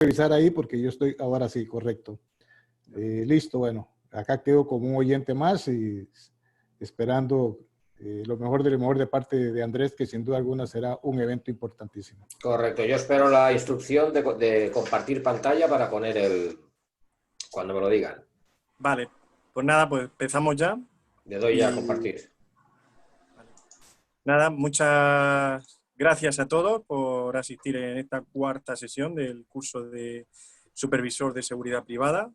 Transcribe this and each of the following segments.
revisar ahí porque yo estoy, ahora sí, correcto. Listo, bueno, acá quedo como un oyente más y esperando lo mejor de lo mejor de parte de Andrés, que sin duda alguna será un evento importantísimo. Correcto, yo espero la instrucción de compartir pantalla para poner cuando me lo digan. Vale, pues nada, pues empezamos ya. Le doy ya a compartir. Vale. Nada, muchas gracias a todos por asistir en esta cuarta sesión del curso de supervisor de seguridad privada.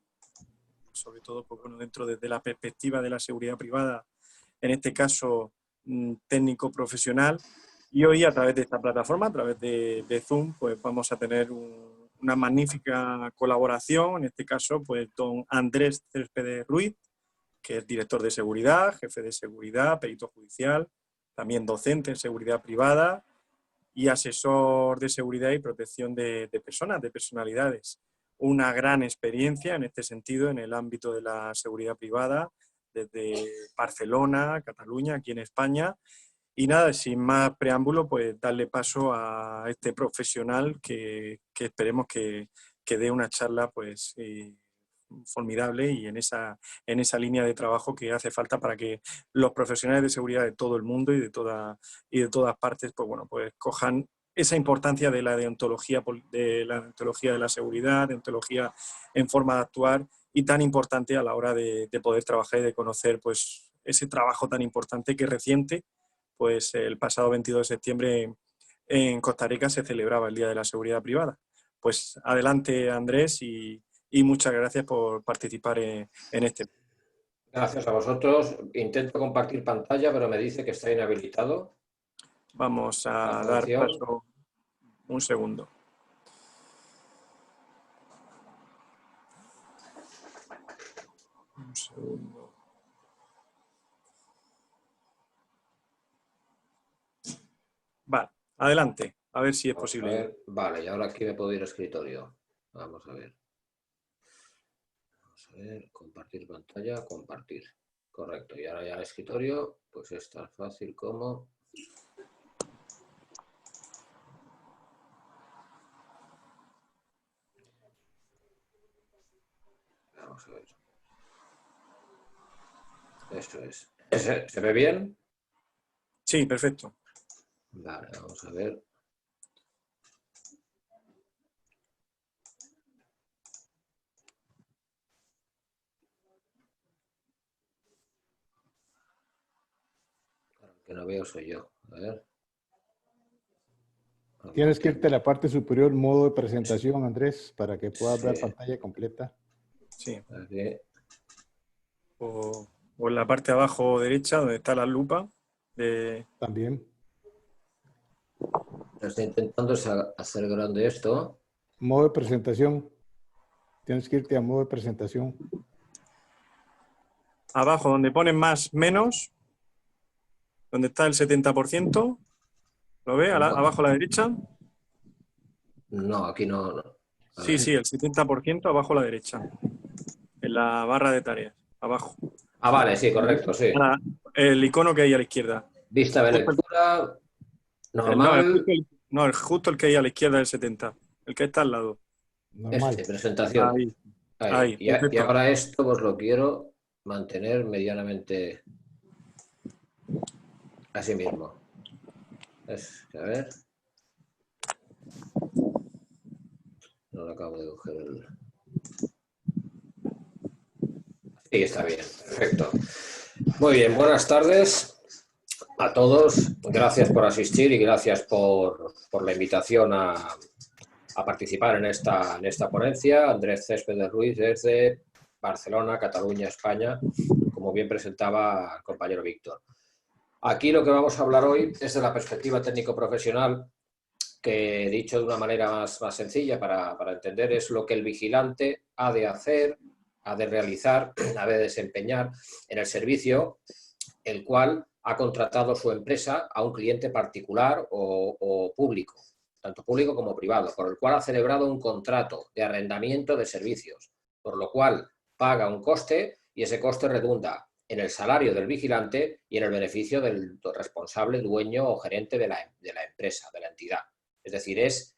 Sobre todo, pues bueno, dentro desde la perspectiva de la seguridad privada, en este caso técnico profesional. Y hoy a través de esta plataforma, a través de Zoom, pues vamos a tener una magnífica colaboración. En este caso, pues don Andrés Céspedes Ruiz, que es director de seguridad, jefe de seguridad, perito judicial, también docente en seguridad privada y asesor de seguridad y protección de personas, de personalidades. Una gran experiencia en este sentido en el ámbito de la seguridad privada, desde Barcelona, Cataluña, aquí en España. Y nada, sin más preámbulo, pues darle paso a este profesional que esperemos que dé una charla pues formidable y en esa línea de trabajo que hace falta para que los profesionales de seguridad de todo el mundo y de todas partes, pues bueno, pues cojan esa importancia de la deontología de la seguridad, deontología en forma de actuar y tan importante a la hora de poder trabajar y de conocer pues ese trabajo tan importante que reciente. Pues el pasado 22 de septiembre en Costa Rica se celebraba el Día de la Seguridad Privada. Pues adelante, Andrés, y muchas gracias por participar en este. Gracias a vosotros. Intento compartir pantalla, pero me dice que está inhabilitado. Vamos a dar paso un segundo. Un segundo. Vale, adelante, a ver si es posible. Vale, y ahora aquí me puedo ir a escritorio. Vamos a ver. Vamos a ver, compartir pantalla, compartir. Correcto, y ahora ya el escritorio, pues es tan fácil como... Vamos a ver. Eso es. ¿Se ve bien? Sí, perfecto. Vale, vamos a ver. Que no veo soy yo. A ver. Tienes que irte a la parte superior, modo de presentación, Andrés, para que puedas ver pantalla completa. Sí. Aquí. O en la parte de abajo derecha, donde está la lupa. También. Estoy intentando hacer grande esto. Modo de presentación. Tienes que irte a modo de presentación. Abajo, donde ponen más, menos, donde está el 70%. ¿Lo ve? Abajo a la derecha. No, aquí no. Sí, sí, el 70% abajo a la derecha. En la barra de tareas, abajo. Ah, vale, sí, correcto, sí. Ahora, el icono que hay a la izquierda. Vista de lectura, normal. Justo el que hay a la izquierda del 70. El que está al lado. Normal. Presentación. Ahí. Y ahora esto pues lo quiero mantener medianamente así mismo. A ver. No lo acabo de coger el... Sí, está bien, perfecto. Muy bien, buenas tardes a todos. Gracias por asistir y gracias por la invitación a participar en esta ponencia. Andrés Céspedes Ruiz desde Barcelona, Cataluña, España, como bien presentaba el compañero Víctor. Aquí lo que vamos a hablar hoy es de la perspectiva técnico-profesional, que dicho de una manera más sencilla para entender es lo que el vigilante ha de hacer, ha de realizar, ha de desempeñar en el servicio el cual ha contratado su empresa a un cliente particular o público, tanto público como privado, por el cual ha celebrado un contrato de arrendamiento de servicios, por lo cual paga un coste y ese coste redunda en el salario del vigilante y en el beneficio del responsable, dueño o gerente de la empresa, de la entidad. Es decir, es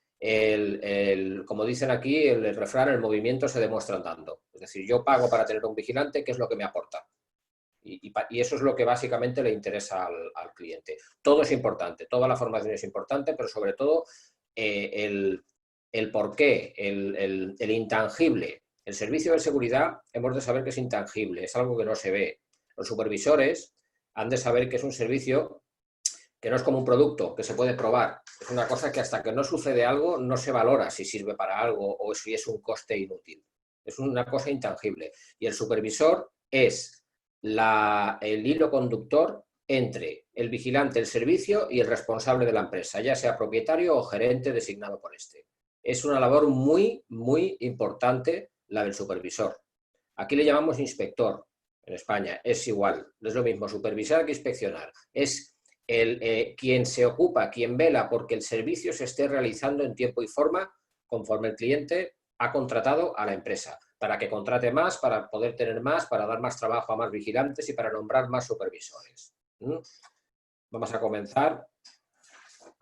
como dicen aquí, el refrán, el movimiento se demuestra andando. Es decir, yo pago para tener un vigilante, ¿qué es lo que me aporta? Y eso es lo que básicamente le interesa al cliente. Todo es importante, toda la formación es importante, pero sobre todo el porqué, el intangible. El servicio de seguridad hemos de saber que es intangible, es algo que no se ve. Los supervisores han de saber que es un servicio que no es como un producto que se puede probar. Es una cosa que hasta que no sucede algo no se valora si sirve para algo o si es un coste inútil. Es una cosa intangible. Y el supervisor es el hilo conductor entre el vigilante, el servicio y el responsable de la empresa, ya sea propietario o gerente designado por este. Es una labor muy, muy importante la del supervisor. Aquí le llamamos inspector en España, es igual, no es lo mismo supervisar que inspeccionar. Es quien se ocupa, quien vela porque el servicio se esté realizando en tiempo y forma conforme el cliente ha contratado a la empresa, para que contrate más, para poder tener más, para dar más trabajo a más vigilantes y para nombrar más supervisores. Vamos a comenzar.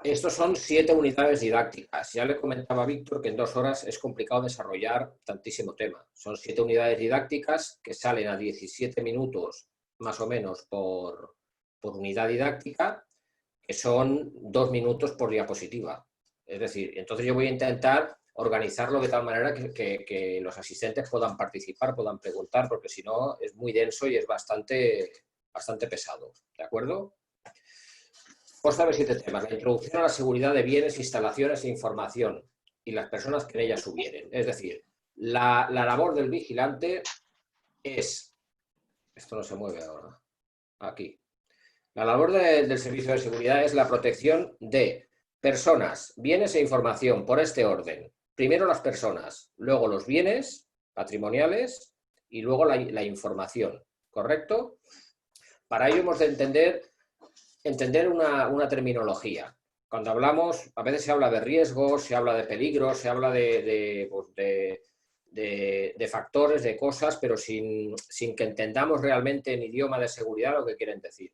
Estos son 7 unidades didácticas. Ya le comentaba a Víctor que en 2 horas es complicado desarrollar tantísimo tema. Son 7 unidades didácticas que salen a 17 minutos más o menos por unidad didáctica, que son 2 minutos por diapositiva. Es decir, entonces yo voy a intentar organizarlo de tal manera que los asistentes puedan participar, puedan preguntar, porque si no es muy denso y es bastante pesado. ¿De acuerdo? Consta de 7 temas. La introducción a la seguridad de bienes, instalaciones e información y las personas que en ellas hubieren. Es decir, la labor del vigilante es... Esto no se mueve ahora. Aquí. La labor del servicio de seguridad es la protección de personas, bienes e información por este orden. Primero las personas, luego los bienes patrimoniales y luego la información. ¿Correcto? Para ello hemos de entender una terminología. Cuando hablamos, a veces se habla de riesgos, se habla de peligros, se habla de factores, de cosas, pero sin que entendamos realmente en idioma de seguridad lo que quieren decir.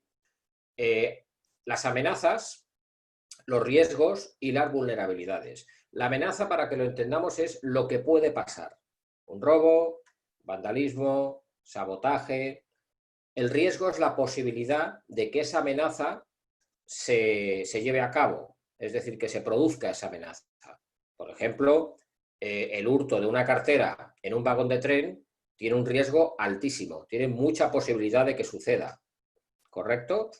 Las amenazas, los riesgos y las vulnerabilidades. La amenaza, para que lo entendamos, es lo que puede pasar. Un robo, vandalismo, sabotaje. El riesgo es la posibilidad de que esa amenaza se lleve a cabo, es decir, que se produzca esa amenaza. Por ejemplo, el hurto de una cartera en un vagón de tren tiene un riesgo altísimo, tiene mucha posibilidad de que suceda, ¿correcto?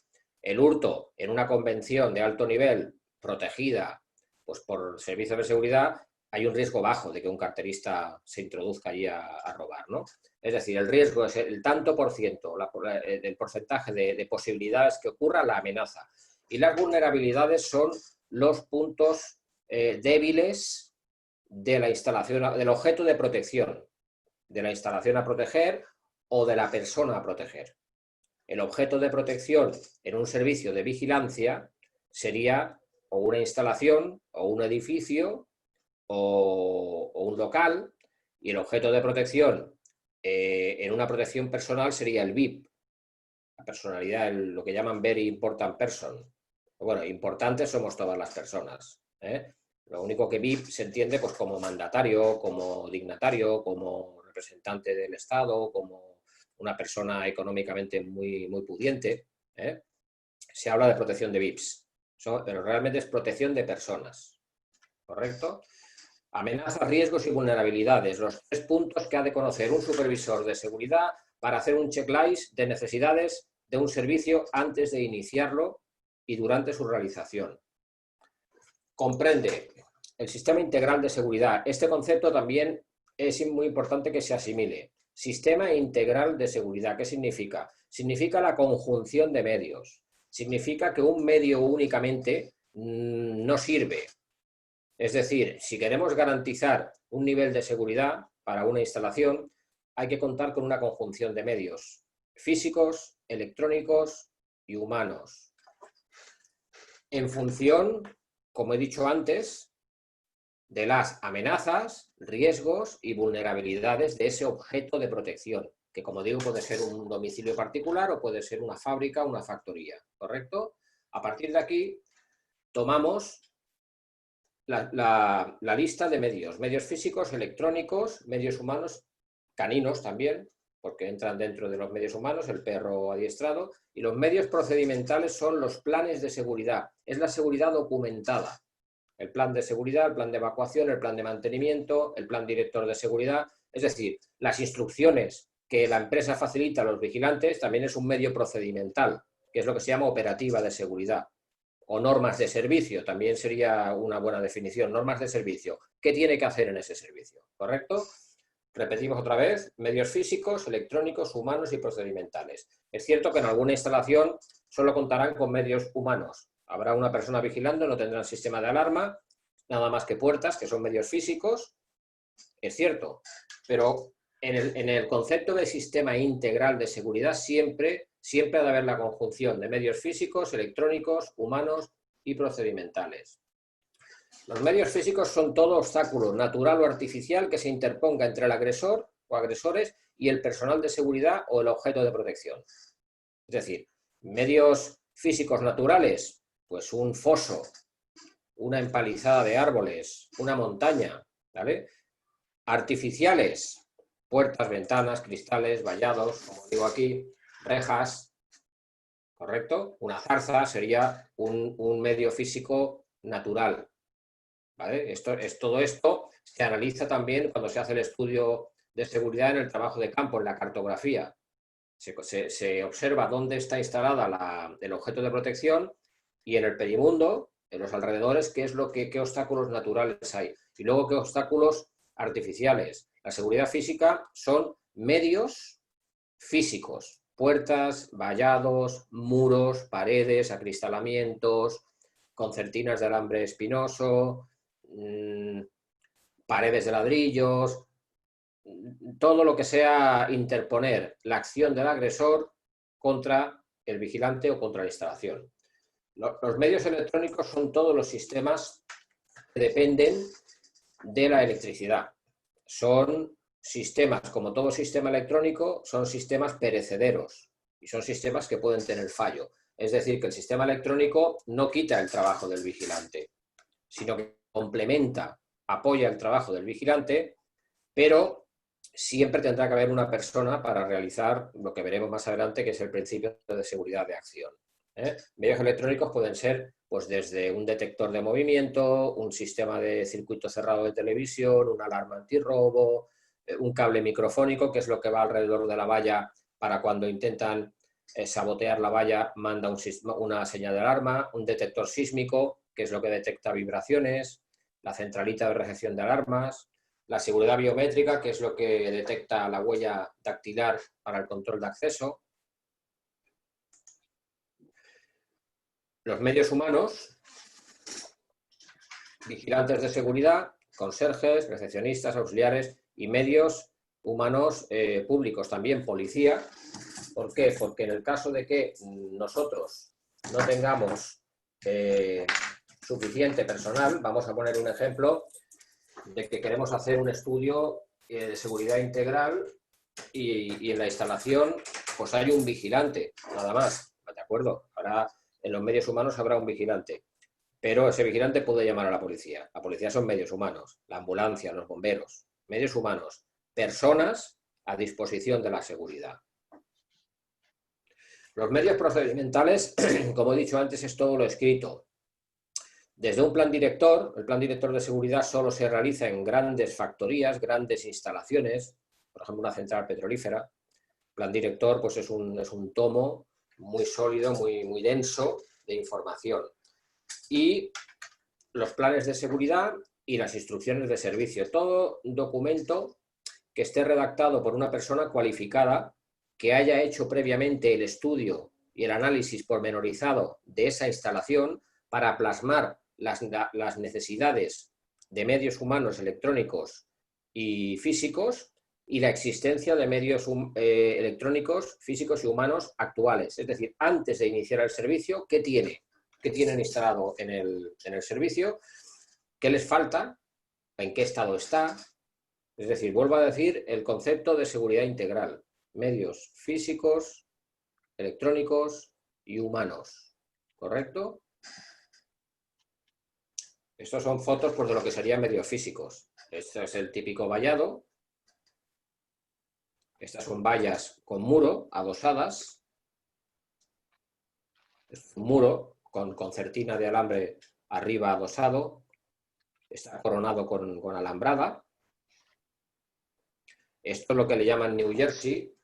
El hurto en una convención de alto nivel protegida pues por servicios de seguridad, hay un riesgo bajo de que un carterista se introduzca allí a robar, ¿no? Es decir, el riesgo es el tanto por ciento, el porcentaje de posibilidades que ocurra la amenaza. Y las vulnerabilidades son los puntos débiles de la instalación, del objeto de protección, de la instalación a proteger o de la persona a proteger. El objeto de protección en un servicio de vigilancia sería o una instalación o un edificio o un local, y el objeto de protección en una protección personal sería el VIP, la personalidad, lo que llaman very important person. Bueno, importantes somos todas las personas, ¿eh? Lo único que VIP se entiende pues como mandatario, como dignatario, como representante del Estado, como una persona económicamente muy, muy pudiente, ¿eh? Se habla de protección de VIPs, pero realmente es protección de personas, ¿correcto? Amenazas, riesgos y vulnerabilidades, los 3 puntos que ha de conocer un supervisor de seguridad para hacer un checklist de necesidades de un servicio antes de iniciarlo y durante su realización. Comprende el sistema integral de seguridad. Este concepto también es muy importante que se asimile. Sistema integral de seguridad, ¿qué significa? Significa la conjunción de medios. Significa que un medio únicamente no sirve. Es decir, si queremos garantizar un nivel de seguridad para una instalación, hay que contar con una conjunción de medios físicos, electrónicos y humanos. En función, como he dicho antes, de las amenazas, riesgos y vulnerabilidades de ese objeto de protección, que como digo puede ser un domicilio particular o puede ser una fábrica o una factoría, ¿correcto? A partir de aquí tomamos la lista de medios físicos, electrónicos, medios humanos, caninos también, porque entran dentro de los medios humanos, el perro adiestrado, y los medios procedimentales son los planes de seguridad, es la seguridad documentada. El plan de seguridad, el plan de evacuación, el plan de mantenimiento, el plan director de seguridad, es decir, las instrucciones que la empresa facilita a los vigilantes también es un medio procedimental, que es lo que se llama operativa de seguridad. O normas de servicio, también sería una buena definición, normas de servicio. ¿Qué tiene que hacer en ese servicio? ¿Correcto? Repetimos otra vez, medios físicos, electrónicos, humanos y procedimentales. Es cierto que en alguna instalación solo contarán con medios humanos. Habrá una persona vigilando, no tendrán sistema de alarma, nada más que puertas, que son medios físicos. Es cierto, pero en el concepto de sistema integral de seguridad siempre ha de haber la conjunción de medios físicos, electrónicos, humanos y procedimentales. Los medios físicos son todo obstáculo natural o artificial que se interponga entre el agresor o agresores y el personal de seguridad o el objeto de protección. Es decir, medios físicos naturales, pues un foso, una empalizada de árboles, una montaña, ¿vale? Artificiales, puertas, ventanas, cristales, vallados, como digo aquí, rejas, ¿correcto? Una zarza sería un medio físico natural, ¿vale? Todo esto se analiza también cuando se hace el estudio de seguridad en el trabajo de campo, en la cartografía. Se observa dónde está instalada el objeto de protección y en el perimundo, en los alrededores, qué obstáculos naturales hay. Y luego qué obstáculos artificiales. La seguridad física son medios físicos, puertas, vallados, muros, paredes, acristalamientos, concertinas de alambre espinoso, paredes de ladrillos, todo lo que sea interponer la acción del agresor contra el vigilante o contra la instalación. Los medios electrónicos son todos los sistemas que dependen de la electricidad. Son sistemas, como todo sistema electrónico, son sistemas perecederos y son sistemas que pueden tener fallo. Es decir, que el sistema electrónico no quita el trabajo del vigilante, sino que complementa, apoya el trabajo del vigilante, pero siempre tendrá que haber una persona para realizar lo que veremos más adelante, que es el principio de seguridad de acción. Medios electrónicos pueden ser pues desde un detector de movimiento, un sistema de circuito cerrado de televisión, una alarma antirrobo, un cable microfónico, que es lo que va alrededor de la valla para cuando intentan sabotear la valla, manda una señal de alarma, un detector sísmico, que es lo que detecta vibraciones, la centralita de recepción de alarmas, la seguridad biométrica, que es lo que detecta la huella dactilar para el control de acceso. Los medios humanos, vigilantes de seguridad, conserjes, recepcionistas, auxiliares y medios humanos públicos, también policía. ¿Por qué? Porque en el caso de que nosotros no tengamos suficiente personal, vamos a poner un ejemplo de que queremos hacer un estudio de seguridad integral y en la instalación pues hay un vigilante, nada más, ¿de acuerdo? Ahora en los medios humanos habrá un vigilante, pero ese vigilante puede llamar a la policía. La policía son medios humanos, la ambulancia, los bomberos, medios humanos, personas a disposición de la seguridad. Los medios procedimentales, como he dicho antes, es todo lo escrito. Desde un plan director, el plan director de seguridad solo se realiza en grandes factorías, grandes instalaciones, por ejemplo una central petrolífera. El plan director pues, es un tomo muy sólido, muy denso de información. Y los planes de seguridad y las instrucciones de servicio. Todo documento que esté redactado por una persona cualificada que haya hecho previamente el estudio y el análisis pormenorizado de esa instalación para plasmar las necesidades de medios humanos, electrónicos y físicos y la existencia de medios electrónicos, físicos y humanos actuales. Es decir, antes de iniciar el servicio, ¿qué tienen instalado en el servicio? ¿Qué les falta? ¿En qué estado está? Es decir, vuelvo a decir el concepto de seguridad integral. Medios físicos, electrónicos y humanos. ¿Correcto? Estos son fotos pues, de lo que serían medios físicos. Este es el típico vallado. Estas son vallas con muro, adosadas. Es un muro con concertina de alambre arriba adosado. Está coronado con alambrada. Esto es lo que le llaman New Jersey.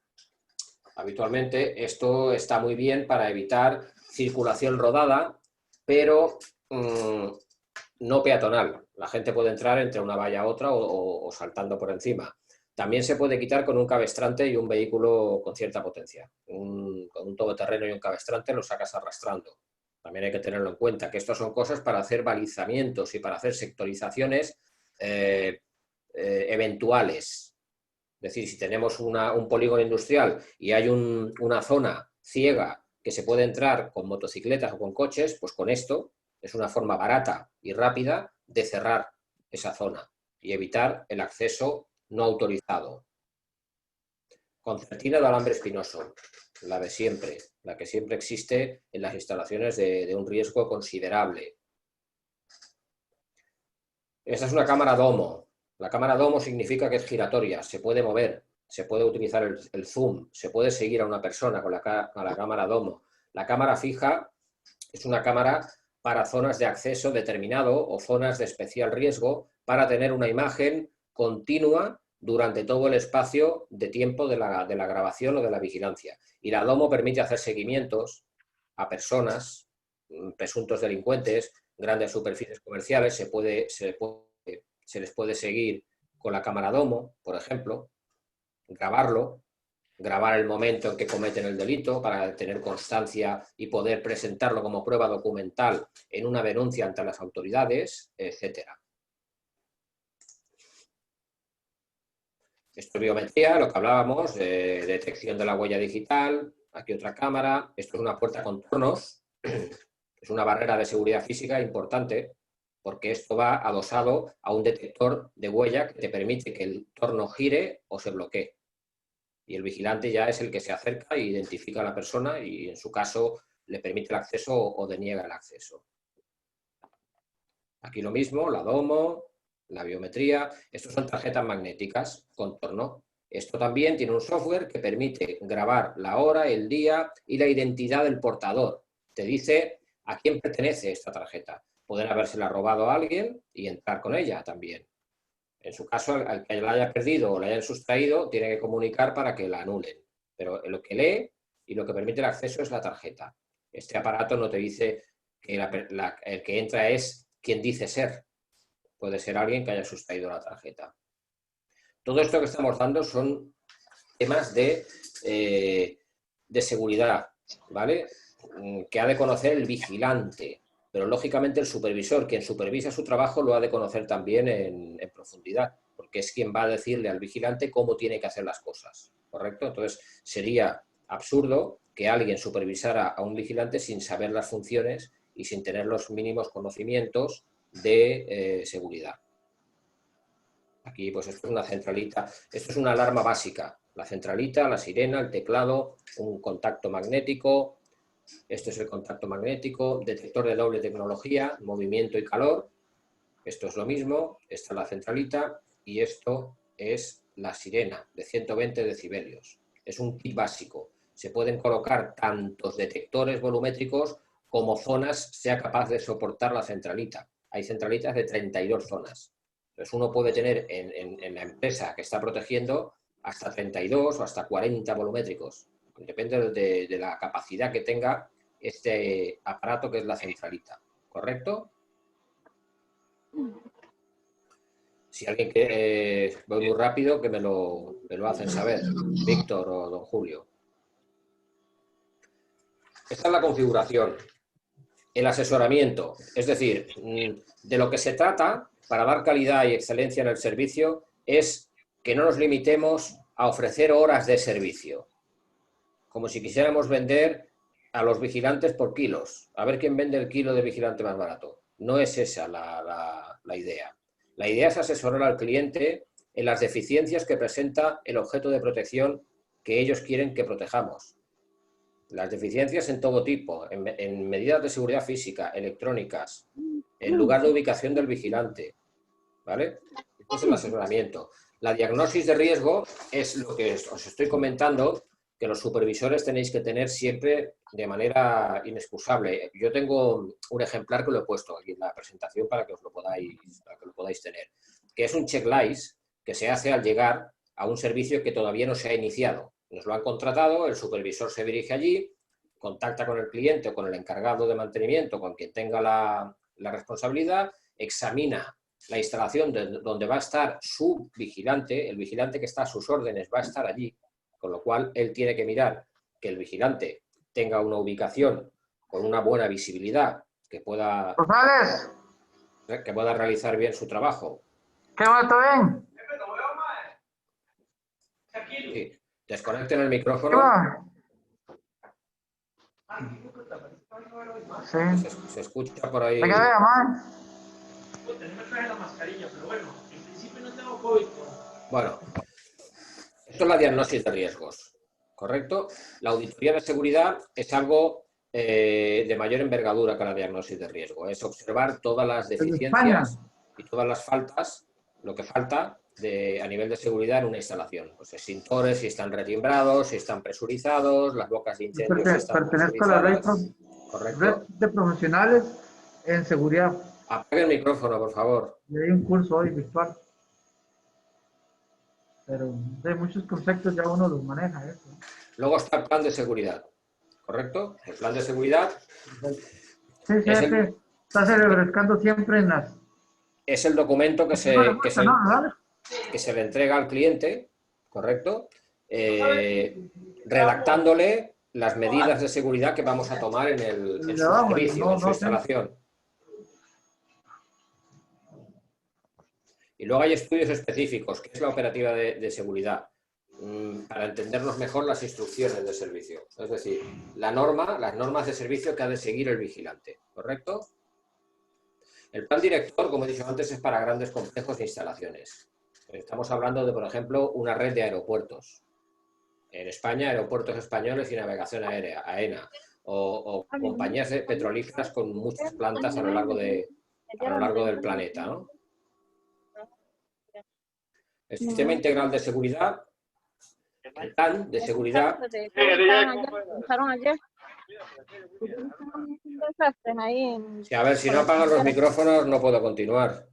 Habitualmente esto está muy bien para evitar circulación rodada, pero no peatonal. La gente puede entrar entre una valla a otra o saltando por encima. También se puede quitar con un cabestrante y un vehículo con cierta potencia. Con un todoterreno y un cabestrante lo sacas arrastrando. También hay que tenerlo en cuenta, que estas son cosas para hacer balizamientos y para hacer sectorizaciones eventuales. Es decir, si tenemos un polígono industrial y hay una zona ciega que se puede entrar con motocicletas o con coches, pues con esto es una forma barata y rápida de cerrar esa zona y evitar el acceso no autorizado. Concertina de alambre espinoso, la de siempre, la que siempre existe en las instalaciones de un riesgo considerable. Esta es una cámara domo. La cámara domo significa que es giratoria, se puede mover, se puede utilizar el zoom, se puede seguir a una persona con la cámara domo. La cámara fija es una cámara para zonas de acceso determinado o zonas de especial riesgo para tener una imagen continua durante todo el espacio de tiempo de la grabación o de la vigilancia. Y la domo permite hacer seguimientos a personas, presuntos delincuentes, grandes superficies comerciales, se les puede seguir con la cámara domo, por ejemplo, grabar el momento en que cometen el delito para tener constancia y poder presentarlo como prueba documental en una denuncia ante las autoridades, etc. Esto es biometría, lo que hablábamos, de detección de la huella digital. Aquí otra cámara. Esto es una puerta con tornos. Es una barrera de seguridad física importante porque esto va adosado a un detector de huella que te permite que el torno gire o se bloquee. Y el vigilante ya es el que se acerca e identifica a la persona y en su caso le permite el acceso o deniega el acceso. Aquí lo mismo, la domo, la biometría. Estos son tarjetas magnéticas con torno. Esto también tiene un software que permite grabar la hora, el día y la identidad del portador. Te dice a quién pertenece esta tarjeta. Poder habérsela robado a alguien y entrar con ella también. En su caso, al que la haya perdido o la hayan sustraído, tiene que comunicar para que la anulen. Pero lo que lee y lo que permite el acceso es la tarjeta. Este aparato no te dice que el que entra es quien dice ser. Puede ser alguien que haya sustraído la tarjeta. Todo esto que estamos dando son temas de seguridad, ¿vale? Que ha de conocer el vigilante. Pero lógicamente el supervisor, quien supervisa su trabajo, lo ha de conocer también en profundidad, porque es quien va a decirle al vigilante cómo tiene que hacer las cosas, ¿correcto? Entonces sería absurdo que alguien supervisara a un vigilante sin saber las funciones y sin tener los mínimos conocimientos de seguridad. Aquí pues esto es una centralita, esto es una alarma básica, la centralita, la sirena, el teclado, un contacto magnético. Esto es el contacto magnético, detector de doble tecnología, movimiento y calor. Esto es lo mismo, esta es la centralita y esto es la sirena de 120 decibelios. Es un kit básico. Se pueden colocar tantos detectores volumétricos como zonas sea capaz de soportar la centralita. Hay centralitas de 32 zonas. Entonces uno puede tener en la empresa que está protegiendo hasta 32 o hasta 40 volumétricos. Depende de la capacidad que tenga este aparato que es la centralita, ¿correcto? Si alguien voy muy rápido, que me lo hacen saber, Víctor o don Julio. Esta es la configuración. El asesoramiento, es decir, de lo que se trata para dar calidad y excelencia en el servicio es que no nos limitemos a ofrecer horas de servicio. Como si quisiéramos vender a los vigilantes por kilos. A ver quién vende el kilo de vigilante más barato. No es esa la idea. La idea es asesorar al cliente en las deficiencias que presenta el objeto de protección que ellos quieren que protejamos. Las deficiencias en todo tipo, en medidas de seguridad física, electrónicas, el lugar de ubicación del vigilante, ¿vale? Esto es el asesoramiento. La diagnosis de riesgo es lo que os estoy comentando, que los supervisores tenéis que tener siempre de manera inexcusable. Yo tengo un ejemplar que lo he puesto aquí en la presentación para que lo podáis tener, que es un checklist que se hace al llegar a un servicio que todavía no se ha iniciado. Nos lo han contratado, el supervisor se dirige allí, contacta con el cliente o con el encargado de mantenimiento, con quien tenga la responsabilidad, examina la instalación donde va a estar su vigilante, el vigilante que está a sus órdenes va a estar allí, con lo cual él tiene que mirar que el vigilante tenga una ubicación con una buena visibilidad, que pueda realizar bien su trabajo. ¿Qué va? ¿Todo bien? Sí. Desconecten el micrófono. ¿Qué va? Sí. Se escucha por ahí. Venga, vea, man. No me traje la mascarilla, pero bueno, en principio no tengo COVID. Bueno, esto es la diagnosis de riesgos, ¿correcto? La auditoría de seguridad es algo de mayor envergadura que la diagnosis de riesgo. Es observar todas las deficiencias y todas las faltas, lo que falta a nivel de seguridad en una instalación. Los extintores, si están retimbrados, si están presurizados, las bocas de incendio si están Pertenezco a la red, ¿correcto? red de profesionales en seguridad. Apague el micrófono, por favor. Y hay un curso hoy virtual. Pero de muchos conceptos ya uno los maneja. Eso. Luego está el plan de seguridad, ¿correcto? El plan de seguridad Sí, está refrescando siempre en las... es el documento que se le entrega al cliente, ¿correcto? Redactándole las medidas de seguridad que vamos a tomar en su servicio, en su instalación. Y luego hay estudios específicos, que es la operativa de seguridad, para entendernos mejor las instrucciones de servicio. Es decir, las normas de servicio que ha de seguir el vigilante, ¿correcto? El plan director, como he dicho antes, es para grandes complejos de instalaciones. Estamos hablando de, por ejemplo, una red de aeropuertos. En España, aeropuertos españoles y navegación aérea, AENA, o compañías petrolíferas con muchas plantas a lo largo del planeta, ¿no? El sistema integral de seguridad, el plan de seguridad. Sí, a ver, si no apagan los micrófonos no puedo continuar.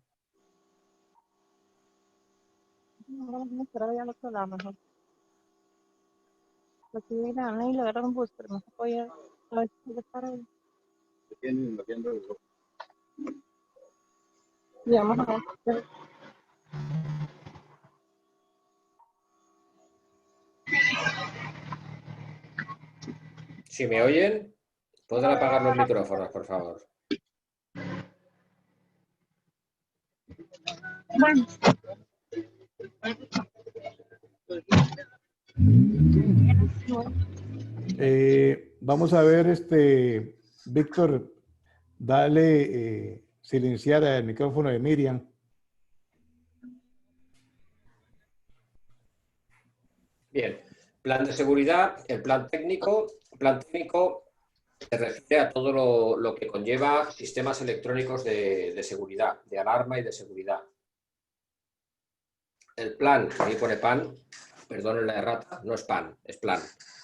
Si me oyen, ¿pueden apagar los micrófonos, por favor? Vamos a ver, Víctor, dale silenciar el micrófono de Miriam. Bien, plan de seguridad, el plan técnico. El plan técnico se refiere a todo lo que conlleva sistemas electrónicos de seguridad, de alarma y de seguridad. El plan, ahí pone PAN, perdonen la errata, no es PAN, es plan.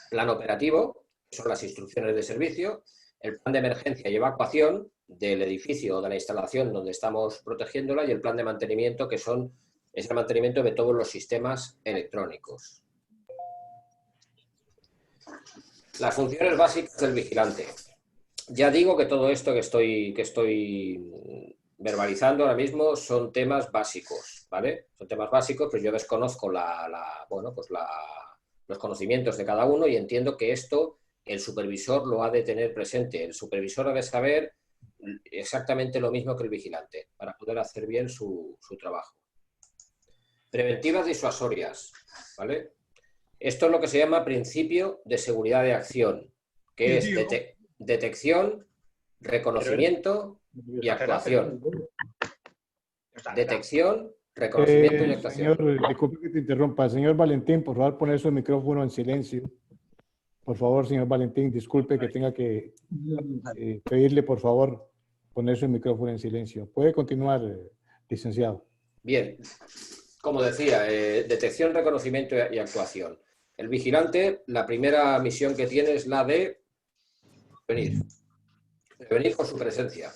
Plan operativo, que son las instrucciones de servicio. El plan de emergencia y evacuación del edificio o de la instalación donde estamos protegiéndola, y el plan de mantenimiento, que es el mantenimiento de todos los sistemas electrónicos. Las funciones básicas del vigilante. Ya digo que todo esto que estoy verbalizando ahora mismo son temas básicos, ¿vale? Son temas básicos, pues yo desconozco los conocimientos de cada uno y entiendo que esto el supervisor lo ha de tener presente. El supervisor ha de saber exactamente lo mismo que el vigilante para poder hacer bien su trabajo. Preventivas disuasorias, ¿vale? Esto es lo que se llama principio de seguridad de acción, que es detección, reconocimiento y actuación. Detección, reconocimiento y actuación. Señor, disculpe que te interrumpa. Señor Valentín, por favor, poner su micrófono en silencio Por favor, señor Valentín, disculpe que tenga que pedirle, por favor, poner su micrófono en silencio. Puede continuar, licenciado. Bien, como decía, detección, reconocimiento y actuación. El vigilante, la primera misión que tiene es la de prevenir con su presencia.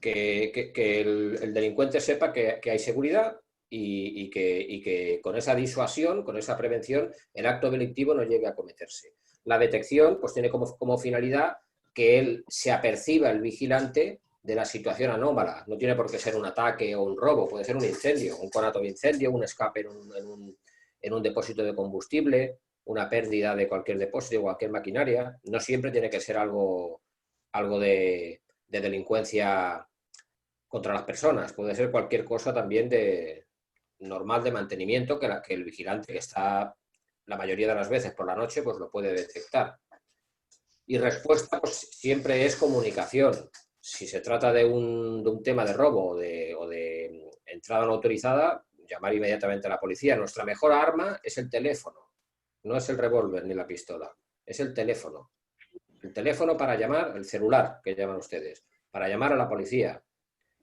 Que el delincuente sepa que hay seguridad y que con esa disuasión, con esa prevención, el acto delictivo no llegue a cometerse. La detección pues tiene como finalidad que él se aperciba, el vigilante, de la situación anómala. No tiene por qué ser un ataque o un robo, puede ser un incendio, un conato de incendio, un escape en un depósito de combustible, una pérdida de cualquier depósito, cualquier maquinaria. No siempre tiene que ser algo de delincuencia contra las personas, puede ser cualquier cosa también normal de mantenimiento que el vigilante, que está la mayoría de las veces por la noche, pues lo puede detectar. Y respuesta pues siempre es comunicación. Si se trata de un tema de robo o de entrada no autorizada, llamar inmediatamente a la policía. Nuestra mejor arma es el teléfono, no es el revólver ni la pistola, es el teléfono. El teléfono para llamar, el celular que llaman ustedes, para llamar a la policía,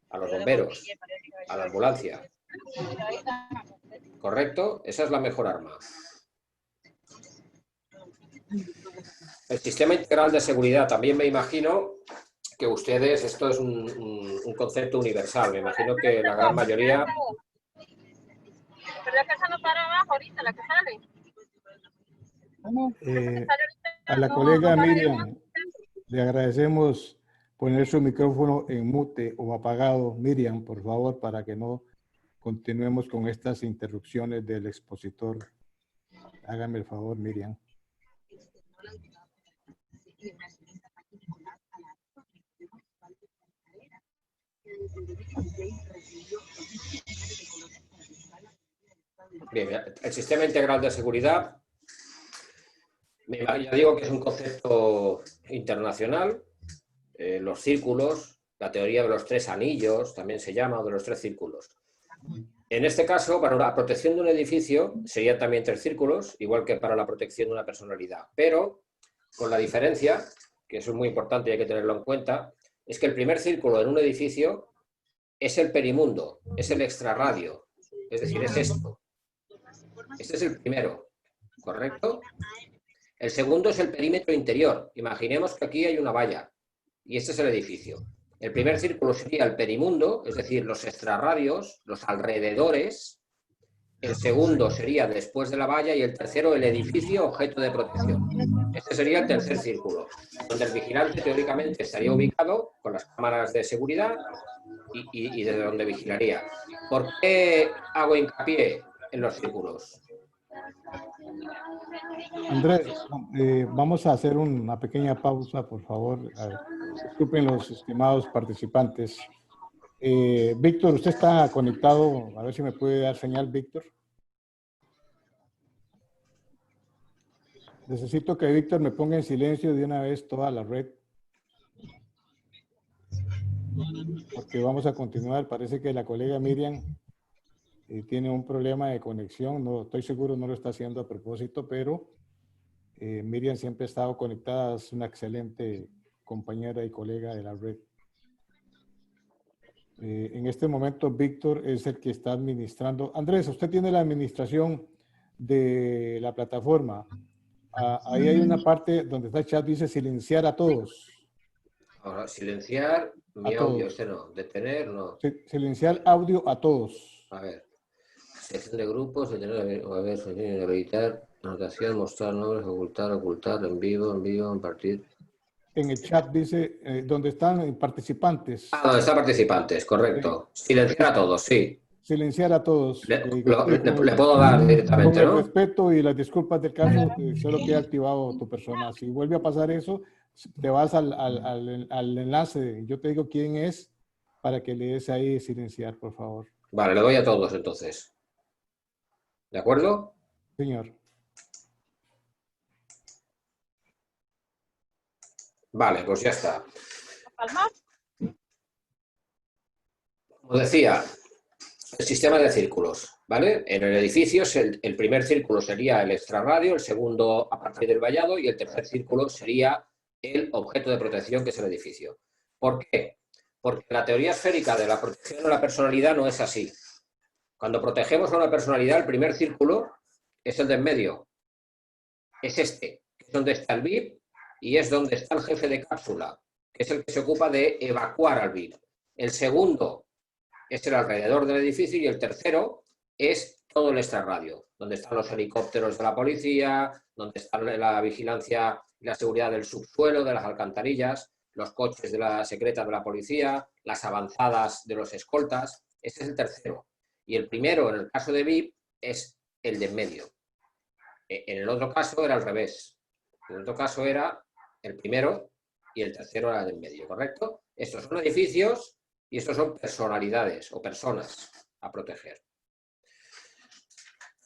a los bomberos, a la ambulancia. ¿Correcto? Esa es la mejor arma. El sistema integral de seguridad, también me imagino que ustedes, esto es un concepto universal, me imagino que la gran mayoría... Pero que esa no para abajo ahorita, la que sale. A la colega Miriam, le agradecemos poner su micrófono en mute o apagado. Miriam, por favor, para que no continuemos con estas interrupciones del expositor. Hágame el favor, Miriam. Bien, el sistema integral de seguridad, ya digo que es un concepto internacional. Los círculos, la teoría de los 3 anillos, también se llama, o de los 3 círculos. En este caso, para la protección de un edificio, serían también 3 círculos, igual que para la protección de una personalidad. Pero, con la diferencia, que eso es muy importante y hay que tenerlo en cuenta, es que el primer círculo en un edificio es el perimundo, es el extrarradio, es decir, es esto. Este es el primero, ¿correcto? El segundo es el perímetro interior. Imaginemos que aquí hay una valla y este es el edificio. El primer círculo sería el perimundo, es decir, los extrarradios, los alrededores. El segundo sería después de la valla y el tercero el edificio objeto de protección. Este sería el tercer círculo, donde el vigilante teóricamente estaría ubicado con las cámaras de seguridad y desde donde vigilaría. ¿Por qué hago hincapié en los círculos? Andrés, vamos a hacer una pequeña pausa, por favor. Disculpen los estimados participantes. Víctor, usted está conectado. A ver si me puede dar señal, Víctor. Necesito que Víctor me ponga en silencio de una vez toda la red. Porque vamos a continuar. Parece que la colega Miriam tiene un problema de conexión. No estoy seguro, no lo está haciendo a propósito, pero Miriam siempre ha estado conectada. Es una excelente compañera y colega de la red. En este momento, Víctor es el que está administrando. Andrés, usted tiene la administración de la plataforma. Ahí hay una parte donde está el chat, dice silenciar a todos. Ahora, silenciar mi audio, este no. Detener, no. Silenciar audio a todos. A ver. Sección de grupos, detener, a ver, editar, anotación, mostrar nombres, ocultar, en vivo, compartir. En el chat dice donde están participantes. Ah, donde están participantes, correcto. Silenciar a todos, sí. Silenciar a todos. Le puedo dar directamente, con el ¿no? respeto y las disculpas del caso, solo queda activado tu persona. Si vuelve a pasar eso, te vas al enlace. Yo te digo quién es para que le des ahí silenciar, por favor. Vale, le doy a todos entonces. ¿De acuerdo? Señor. Vale, pues ya está. Como decía, el sistema de círculos, ¿vale? En el edificio el primer círculo sería el extrarradio, el segundo a partir del vallado y el tercer círculo sería el objeto de protección, que es el edificio. ¿Por qué? Porque la teoría esférica de la protección de la personalidad no es así. Cuando protegemos a una personalidad, el primer círculo es el de en medio. Es este, que es donde está el VIP y es donde está el jefe de cápsula, que es el que se ocupa de evacuar al VIP. El segundo es el alrededor del edificio y el tercero es todo el extrarradio, donde están los helicópteros de la policía, donde está la vigilancia y la seguridad del subsuelo, de las alcantarillas, los coches de la secreta de la policía, las avanzadas de los escoltas. Ese es el tercero. Y el primero, en el caso de VIP, es el de en medio. En el otro caso era al revés. En el otro caso era el primero y el tercero era el de en medio, ¿correcto? Estos son edificios y estos son personalidades o personas a proteger.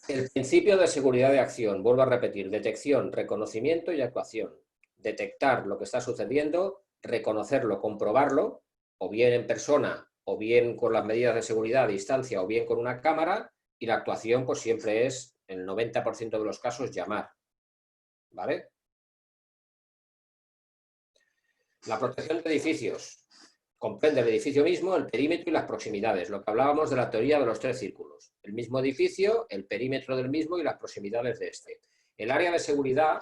El principio de seguridad de acción, vuelvo a repetir, detección, reconocimiento y actuación. Detectar lo que está sucediendo, reconocerlo, comprobarlo, o bien en persona, o bien con las medidas de seguridad a distancia, o bien con una cámara, y la actuación pues siempre es, en el 90% de los casos, llamar. ¿Vale? La protección de edificios comprende el edificio mismo, el perímetro y las proximidades, lo que hablábamos de la teoría de los tres círculos. El mismo edificio, el perímetro del mismo y las proximidades de este. El área de seguridad,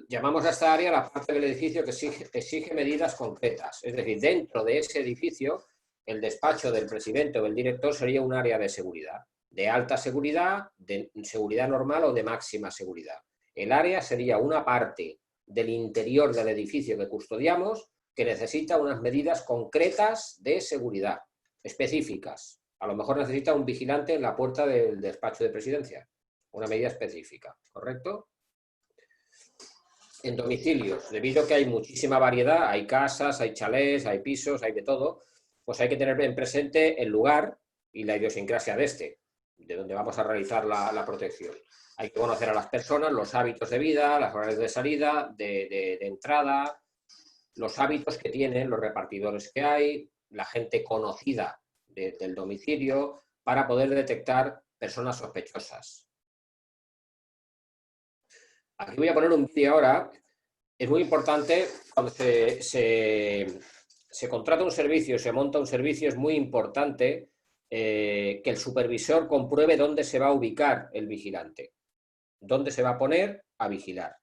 llamamos a esta área la parte del edificio que exige medidas concretas. Es decir, dentro de ese edificio, el despacho del presidente o del director sería un área de seguridad. De alta seguridad, de seguridad normal o de máxima seguridad. El área sería una parte del interior del edificio que custodiamos que necesita unas medidas concretas de seguridad, específicas. A lo mejor necesita un vigilante en la puerta del despacho de presidencia. Una medida específica, ¿correcto? En domicilios, debido a que hay muchísima variedad, hay casas, hay chalés, hay pisos, hay de todo, pues hay que tener en presente el lugar y la idiosincrasia de este, de donde vamos a realizar la protección. Hay que conocer a las personas, los hábitos de vida, las horarios de salida, de entrada, los hábitos que tienen, los repartidores que hay, la gente conocida del domicilio, para poder detectar personas sospechosas. Aquí voy a poner un vídeo ahora. Es muy importante cuando se contrata un servicio, se monta un servicio, es muy importante que el supervisor compruebe dónde se va a ubicar el vigilante, dónde se va a poner a vigilar,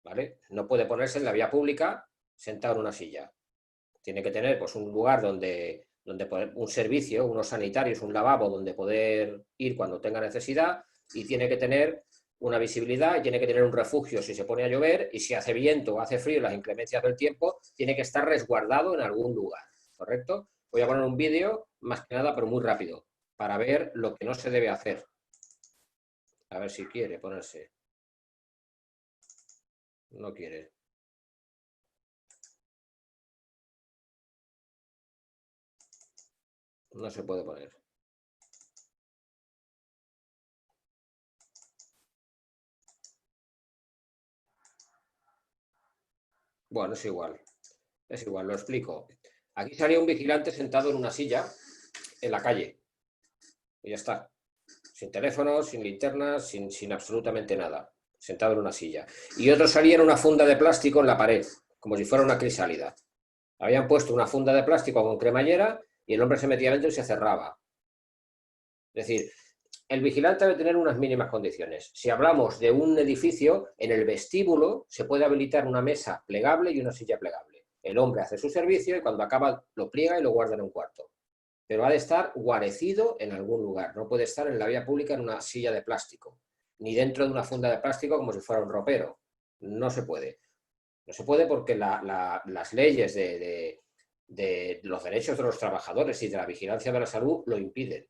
¿vale? No puede ponerse en la vía pública sentado en una silla. Tiene que tener pues, un lugar donde poder, un servicio, unos sanitarios, un lavabo donde poder ir cuando tenga necesidad, y tiene que tener una visibilidad, y tiene que tener un refugio si se pone a llover, y si hace viento o hace frío, las inclemencias del tiempo, tiene que estar resguardado en algún lugar, ¿correcto? Voy a poner un vídeo, más que nada, pero muy rápido, para ver lo que no se debe hacer. A ver si quiere ponerse. No quiere. No se puede poner. Bueno, es igual, lo explico. Aquí salía un vigilante sentado en una silla en la calle. Y ya está. Sin teléfono, sin linternas, sin absolutamente nada. Sentado en una silla. Y otro salía en una funda de plástico en la pared, como si fuera una crisálida. Habían puesto una funda de plástico con cremallera y el hombre se metía dentro y se cerraba. Es decir, el vigilante debe tener unas mínimas condiciones. Si hablamos de un edificio, en el vestíbulo se puede habilitar una mesa plegable y una silla plegable. El hombre hace su servicio y cuando acaba lo pliega y lo guarda en un cuarto. Pero ha de estar guarecido en algún lugar. No puede estar en la vía pública en una silla de plástico, ni dentro de una funda de plástico como si fuera un ropero. No se puede. No se puede porque las leyes de los derechos de los trabajadores y de la vigilancia de la salud lo impiden.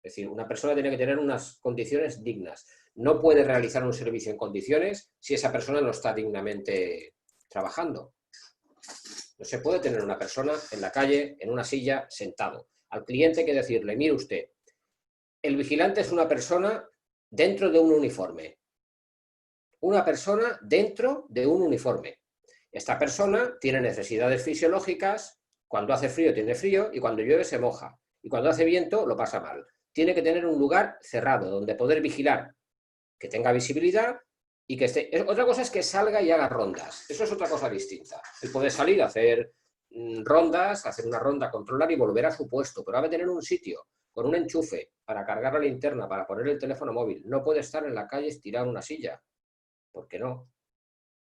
Es decir, una persona tiene que tener unas condiciones dignas. No puede realizar un servicio en condiciones si esa persona no está dignamente trabajando. No se puede tener una persona en la calle, en una silla, sentado. Al cliente hay que decirle, mire usted, el vigilante es una persona dentro de un uniforme. Una persona dentro de un uniforme. Esta persona tiene necesidades fisiológicas, cuando hace frío tiene frío y cuando llueve se moja. y cuando hace viento lo pasa mal. Tiene que tener un lugar cerrado donde poder vigilar, que tenga visibilidad y que esté... Otra cosa es que salga y haga rondas. Eso es otra cosa distinta. Él puede salir a hacer rondas, hacer una ronda, controlar y volver a su puesto, pero ha de tener un sitio con un enchufe para cargar la linterna, para poner el teléfono móvil. No puede estar en la calle estirado en una silla. ¿Por qué no?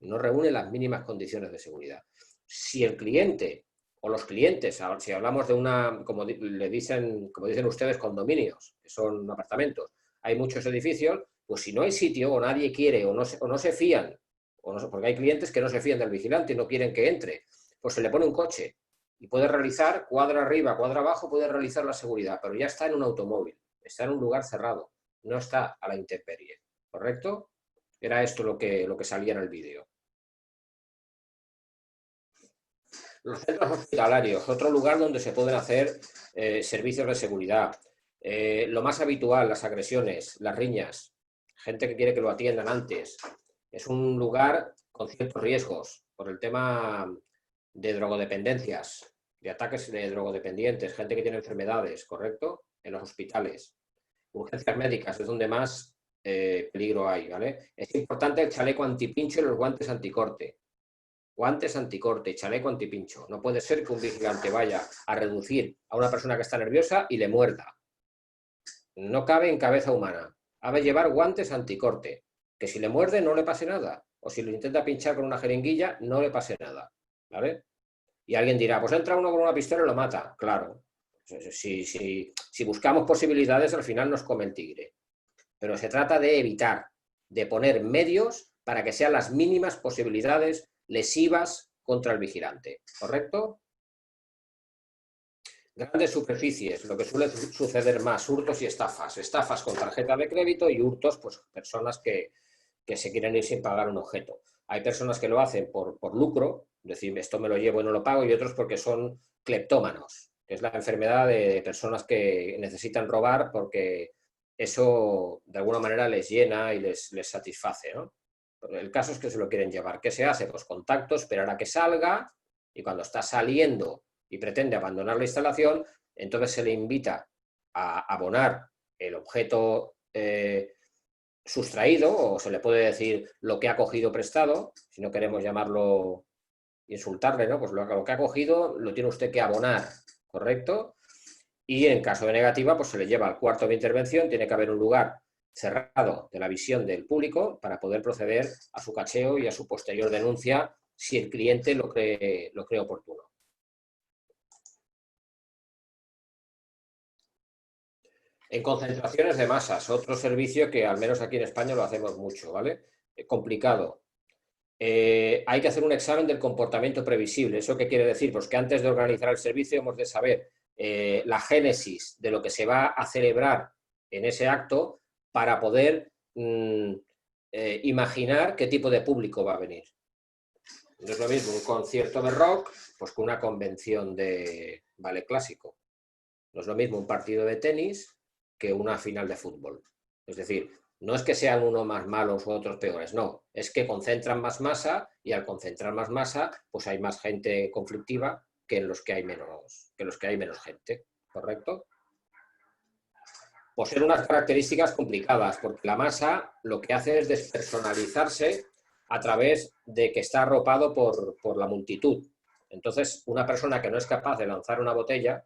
No reúne las mínimas condiciones de seguridad. Si el cliente o los clientes, si hablamos de una, como dicen ustedes, condominios, que son apartamentos, hay muchos edificios, pues si no hay sitio o nadie quiere o no se fían, porque hay clientes que no se fían del vigilante y no quieren que entre, pues se le pone un coche y puede realizar, cuadra arriba, cuadra abajo, puede realizar la seguridad, pero ya está en un automóvil, está en un lugar cerrado, no está a la intemperie, ¿correcto? Era esto lo que salía en el vídeo. Los centros hospitalarios, otro lugar donde se pueden hacer servicios de seguridad. Lo más habitual, las agresiones, las riñas, gente que quiere que lo atiendan antes. Es un lugar con ciertos riesgos por el tema de drogodependencias, de ataques de drogodependientes, gente que tiene enfermedades, ¿correcto? En los hospitales. Urgencias médicas es donde más peligro hay, ¿vale? Es importante el chaleco antipincho y los guantes anticorte. Guantes anticorte y chaleco antipincho. No puede ser que un vigilante vaya a reducir a una persona que está nerviosa y le muerda. No cabe en cabeza humana. Ha de llevar guantes anticorte. Que si le muerde no le pase nada. O si lo intenta pinchar con una jeringuilla, no le pase nada. ¿Vale? Y alguien dirá, pues entra uno con una pistola y lo mata. Claro. Si buscamos posibilidades, al final nos come el tigre. Pero se trata de evitar, de poner medios para que sean las mínimas posibilidades lesivas contra el vigilante, ¿correcto? Grandes superficies, lo que suele suceder más, hurtos y estafas. Estafas con tarjeta de crédito y hurtos, pues personas que se quieren ir sin pagar un objeto. Hay personas que lo hacen por lucro, es decir, esto me lo llevo y no lo pago, y otros porque son cleptómanos, que es la enfermedad de personas que necesitan robar porque eso de alguna manera les llena y les satisface, ¿no? El caso es que se lo quieren llevar. ¿Qué se hace? Pues contacto, esperar a que salga y cuando está saliendo y pretende abandonar la instalación, entonces se le invita a abonar el objeto sustraído, o se le puede decir lo que ha cogido prestado, si no queremos llamarlo, insultarle, ¿no? Pues lo que ha cogido lo tiene usted que abonar, ¿correcto? Y en caso de negativa, pues se le lleva al cuarto de intervención, tiene que haber un lugar cerrado de la visión del público para poder proceder a su cacheo y a su posterior denuncia si el cliente lo cree oportuno. En concentraciones de masas, otro servicio que al menos aquí en España lo hacemos mucho, ¿vale? Complicado. Hay que hacer un examen del comportamiento previsible. ¿Eso qué quiere decir? Pues que antes de organizar el servicio hemos de saber la génesis de lo que se va a celebrar en ese acto para poder imaginar qué tipo de público va a venir. No es lo mismo un concierto de rock pues que una convención de ballet clásico. No es lo mismo un partido de tenis que una final de fútbol. Es decir, no es que sean unos más malos u otros peores, no. Es que concentran más masa y al concentrar más masa pues hay más gente conflictiva que en los que hay menos gente. ¿Correcto? Poseen unas características complicadas, porque la masa lo que hace es despersonalizarse a través de que está arropado por la multitud. Entonces, una persona que no es capaz de lanzar una botella,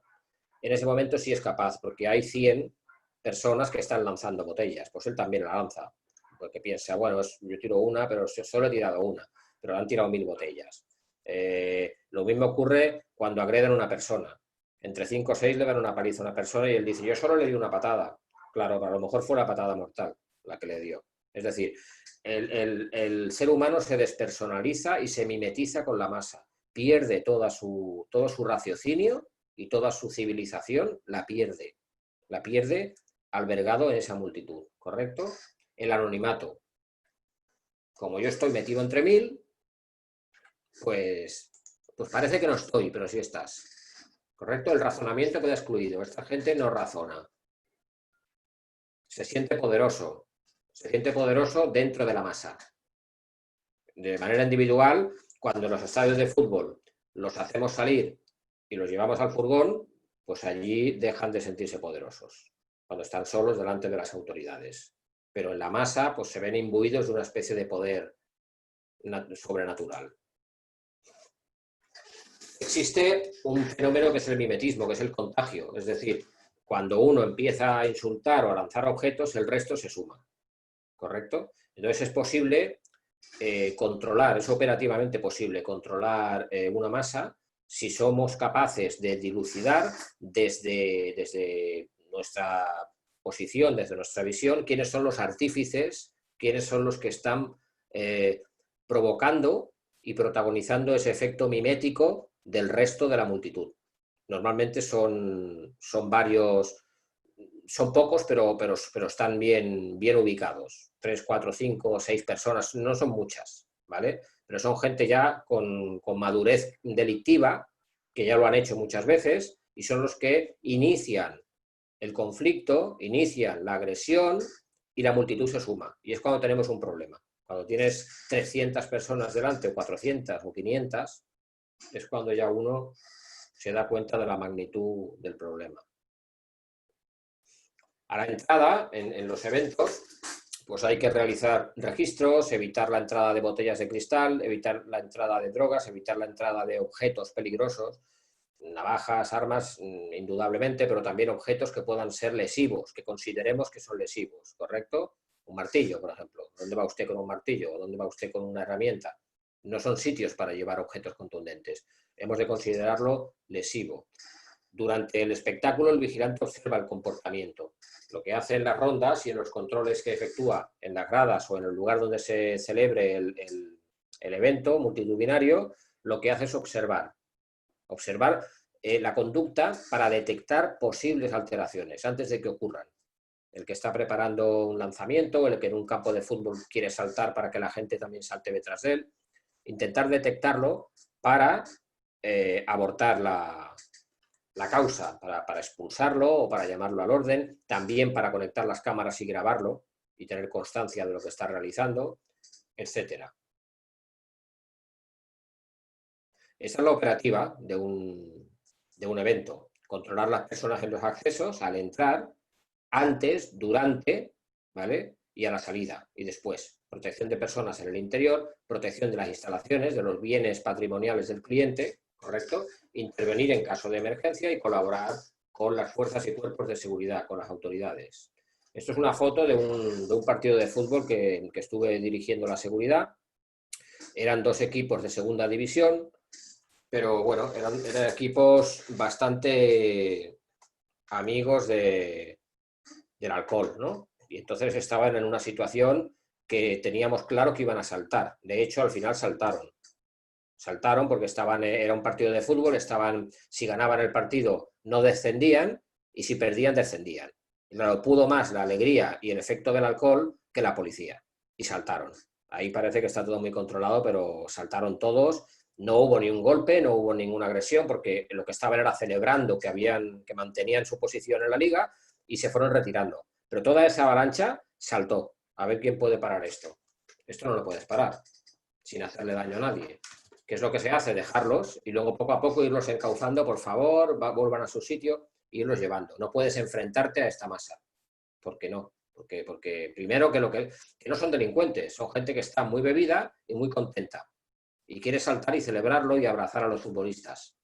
en ese momento sí es capaz, porque hay 100 personas que están lanzando botellas, pues él también la lanza, porque piensa, bueno, yo tiro una, pero solo he tirado una, pero le han tirado 1000 botellas. Lo mismo ocurre cuando agreden a una persona. Entre 5 o 6 le dan una paliza a una persona y él dice, yo solo le di una patada. Claro, a lo mejor fue la patada mortal la que le dio. Es decir, el ser humano se despersonaliza y se mimetiza con la masa. Pierde todo su raciocinio y toda su civilización, la pierde. La pierde albergado en esa multitud, ¿correcto? El anonimato. Como yo estoy metido entre 1000, pues parece que no estoy, pero sí estás. ¿Correcto? El razonamiento queda excluido. Esta gente no razona. Se siente poderoso dentro de la masa. De manera individual, cuando en los estadios de fútbol los hacemos salir y los llevamos al furgón, pues allí dejan de sentirse poderosos, cuando están solos delante de las autoridades. Pero en la masa pues se ven imbuidos de una especie de poder sobrenatural. Existe un fenómeno que es el mimetismo, que es el contagio, es decir, cuando uno empieza a insultar o a lanzar objetos, el resto se suma, ¿correcto? Entonces es posible controlar, es operativamente posible controlar una masa si somos capaces de dilucidar desde nuestra posición, desde nuestra visión, quiénes son los artífices, quiénes son los que están provocando y protagonizando ese efecto mimético del resto de la multitud. Normalmente son varios, son pocos, pero están bien ubicados. 3, 4, 5, 6 personas, no son muchas, ¿vale? Pero son gente ya con madurez delictiva, que ya lo han hecho muchas veces, y son los que inician el conflicto, inician la agresión y la multitud se suma. Y es cuando tenemos un problema. Cuando tienes 300 personas delante, o 400 o 500, es cuando ya uno se da cuenta de la magnitud del problema. A la entrada, en los eventos, pues hay que realizar registros, evitar la entrada de botellas de cristal, evitar la entrada de drogas, evitar la entrada de objetos peligrosos, navajas, armas, indudablemente, pero también objetos que puedan ser lesivos, que consideremos que son lesivos, ¿correcto? Un martillo, por ejemplo. ¿Dónde va usted con un martillo? ¿O dónde va usted con una herramienta? No son sitios para llevar objetos contundentes. Hemos de considerarlo lesivo. Durante el espectáculo, el vigilante observa el comportamiento. Lo que hace en las rondas y en los controles que efectúa en las gradas o en el lugar donde se celebre el evento multitudinario, lo que hace es observar la conducta para detectar posibles alteraciones antes de que ocurran. El que está preparando un lanzamiento o el que en un campo de fútbol quiere saltar para que la gente también salte detrás de él, intentar detectarlo para abortar la causa, para expulsarlo o para llamarlo al orden, también para conectar las cámaras y grabarlo y tener constancia de lo que está realizando, etc. Esa es la operativa de un evento. Controlar las personas en los accesos al entrar, antes, durante, ¿vale? Y a la salida y después. Protección de personas en el interior, protección de las instalaciones, de los bienes patrimoniales del cliente, ¿correcto? Intervenir en caso de emergencia y colaborar con las fuerzas y cuerpos de seguridad, con las autoridades. Esto es una foto de un partido de fútbol que estuve dirigiendo la seguridad. Eran 2 equipos de segunda división, pero bueno, eran equipos bastante amigos del alcohol, ¿no? Y entonces estaban en una situación que teníamos claro que iban a saltar. De hecho, al final saltaron. Saltaron porque era un partido de fútbol, si ganaban el partido no descendían y si perdían descendían. Y claro, pudo más la alegría y el efecto del alcohol que la policía. Y saltaron. Ahí parece que está todo muy controlado, pero saltaron todos. No hubo ni un golpe, no hubo ninguna agresión, porque lo que estaban era celebrando que mantenían su posición en la liga y se fueron retirando. Pero toda esa avalancha saltó. A ver quién puede parar esto. Esto no lo puedes parar sin hacerle daño a nadie. ¿Qué es lo que se hace? Dejarlos y luego poco a poco irlos encauzando, por favor, vuelvan a su sitio e irlos llevando. No puedes enfrentarte a esta masa. ¿Por qué no? Porque primero que no son delincuentes, son gente que está muy bebida y muy contenta. Y quiere saltar y celebrarlo y abrazar a los futbolistas.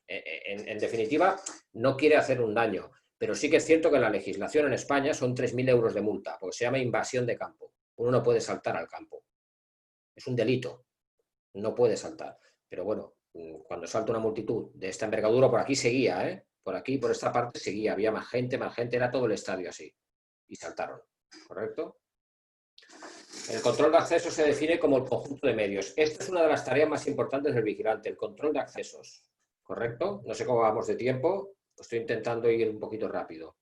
En definitiva, no quiere hacer un daño. Pero sí que es cierto que la legislación en España son 3.000 euros de multa, porque se llama invasión de campo. Uno no puede saltar al campo. Es un delito. No puede saltar. Pero bueno, cuando salta una multitud de esta envergadura, por aquí seguía, ¿eh? Por aquí, por esta parte seguía. Había más gente, era todo el estadio así. Y saltaron. ¿Correcto? El control de acceso se define como el conjunto de medios. Esta es una de las tareas más importantes del vigilante, el control de accesos. ¿Correcto? No sé cómo vamos de tiempo. Estoy intentando ir un poquito rápido.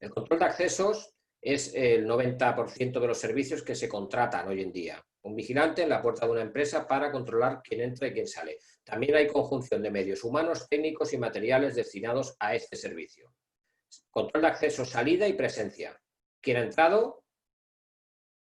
El control de accesos es el 90% de los servicios que se contratan hoy en día. Un vigilante en la puerta de una empresa para controlar quién entra y quién sale. También hay conjunción de medios humanos, técnicos y materiales destinados a este servicio. Control de acceso, salida y presencia. ¿Quién ha entrado?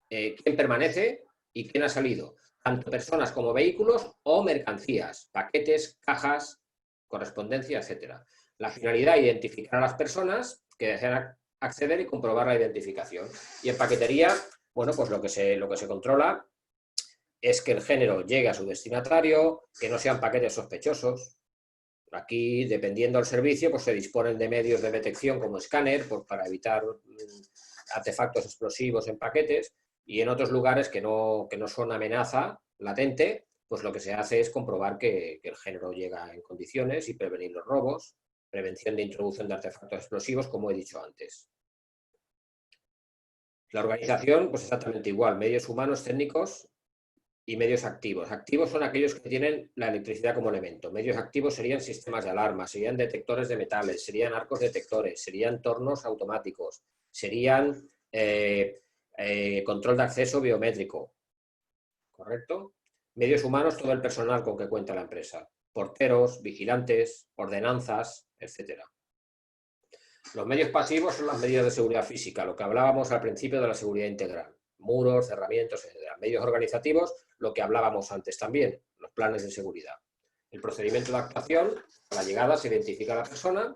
¿Quién permanece? ¿Y quién ha salido? Tanto personas como vehículos o mercancías, paquetes, cajas, correspondencia, etc. La finalidad es identificar a las personas que desean acceder y comprobar la identificación. Y en paquetería, bueno, pues lo que se controla es que el género llegue a su destinatario, que no sean paquetes sospechosos. Aquí, dependiendo del servicio, pues se disponen de medios de detección como escáner para evitar artefactos explosivos en paquetes, y en otros lugares que no son amenaza latente, pues lo que se hace es comprobar que el género llega en condiciones y prevenir los robos, prevención de introducción de artefactos explosivos, como he dicho antes. La organización, pues exactamente igual, medios humanos, técnicos y medios activos. Activos son aquellos que tienen la electricidad como elemento. Medios activos serían sistemas de alarma, serían detectores de metales, serían arcos detectores, serían tornos automáticos, serían control de acceso biométrico. ¿Correcto? Medios humanos, todo el personal con que cuenta la empresa. Porteros, vigilantes, ordenanzas, etc. Los medios pasivos son las medidas de seguridad física, lo que hablábamos al principio de la seguridad integral. Muros, cerramientos, etc. Medios organizativos, lo que hablábamos antes también, los planes de seguridad. El procedimiento de actuación, a la llegada se identifica a la persona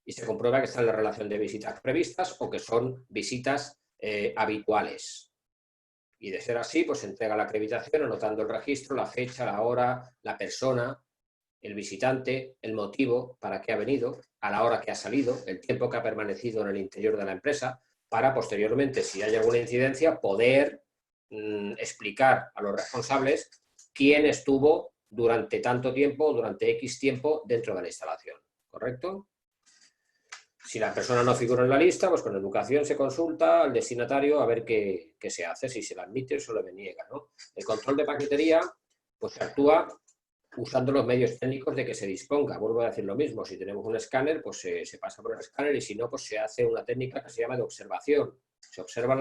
y se comprueba que está en la relación de visitas previstas o que son visitas habituales. Y de ser así, pues se entrega la acreditación anotando el registro, la fecha, la hora, la persona, el visitante, el motivo para qué ha venido, a la hora que ha salido, el tiempo que ha permanecido en el interior de la empresa, para posteriormente, si hay alguna incidencia, poder explicar a los responsables quién estuvo durante tanto tiempo, durante X tiempo dentro de la instalación. ¿Correcto? Si la persona no figura en la lista, pues con educación se consulta al destinatario a ver qué se hace, si se la admite o se lo deniega, ¿no? El control de paquetería, pues se actúa usando los medios técnicos de que se disponga. Vuelvo a decir lo mismo, si tenemos un escáner, pues se pasa por el escáner, y si no, pues se hace una técnica que se llama de observación. Se observan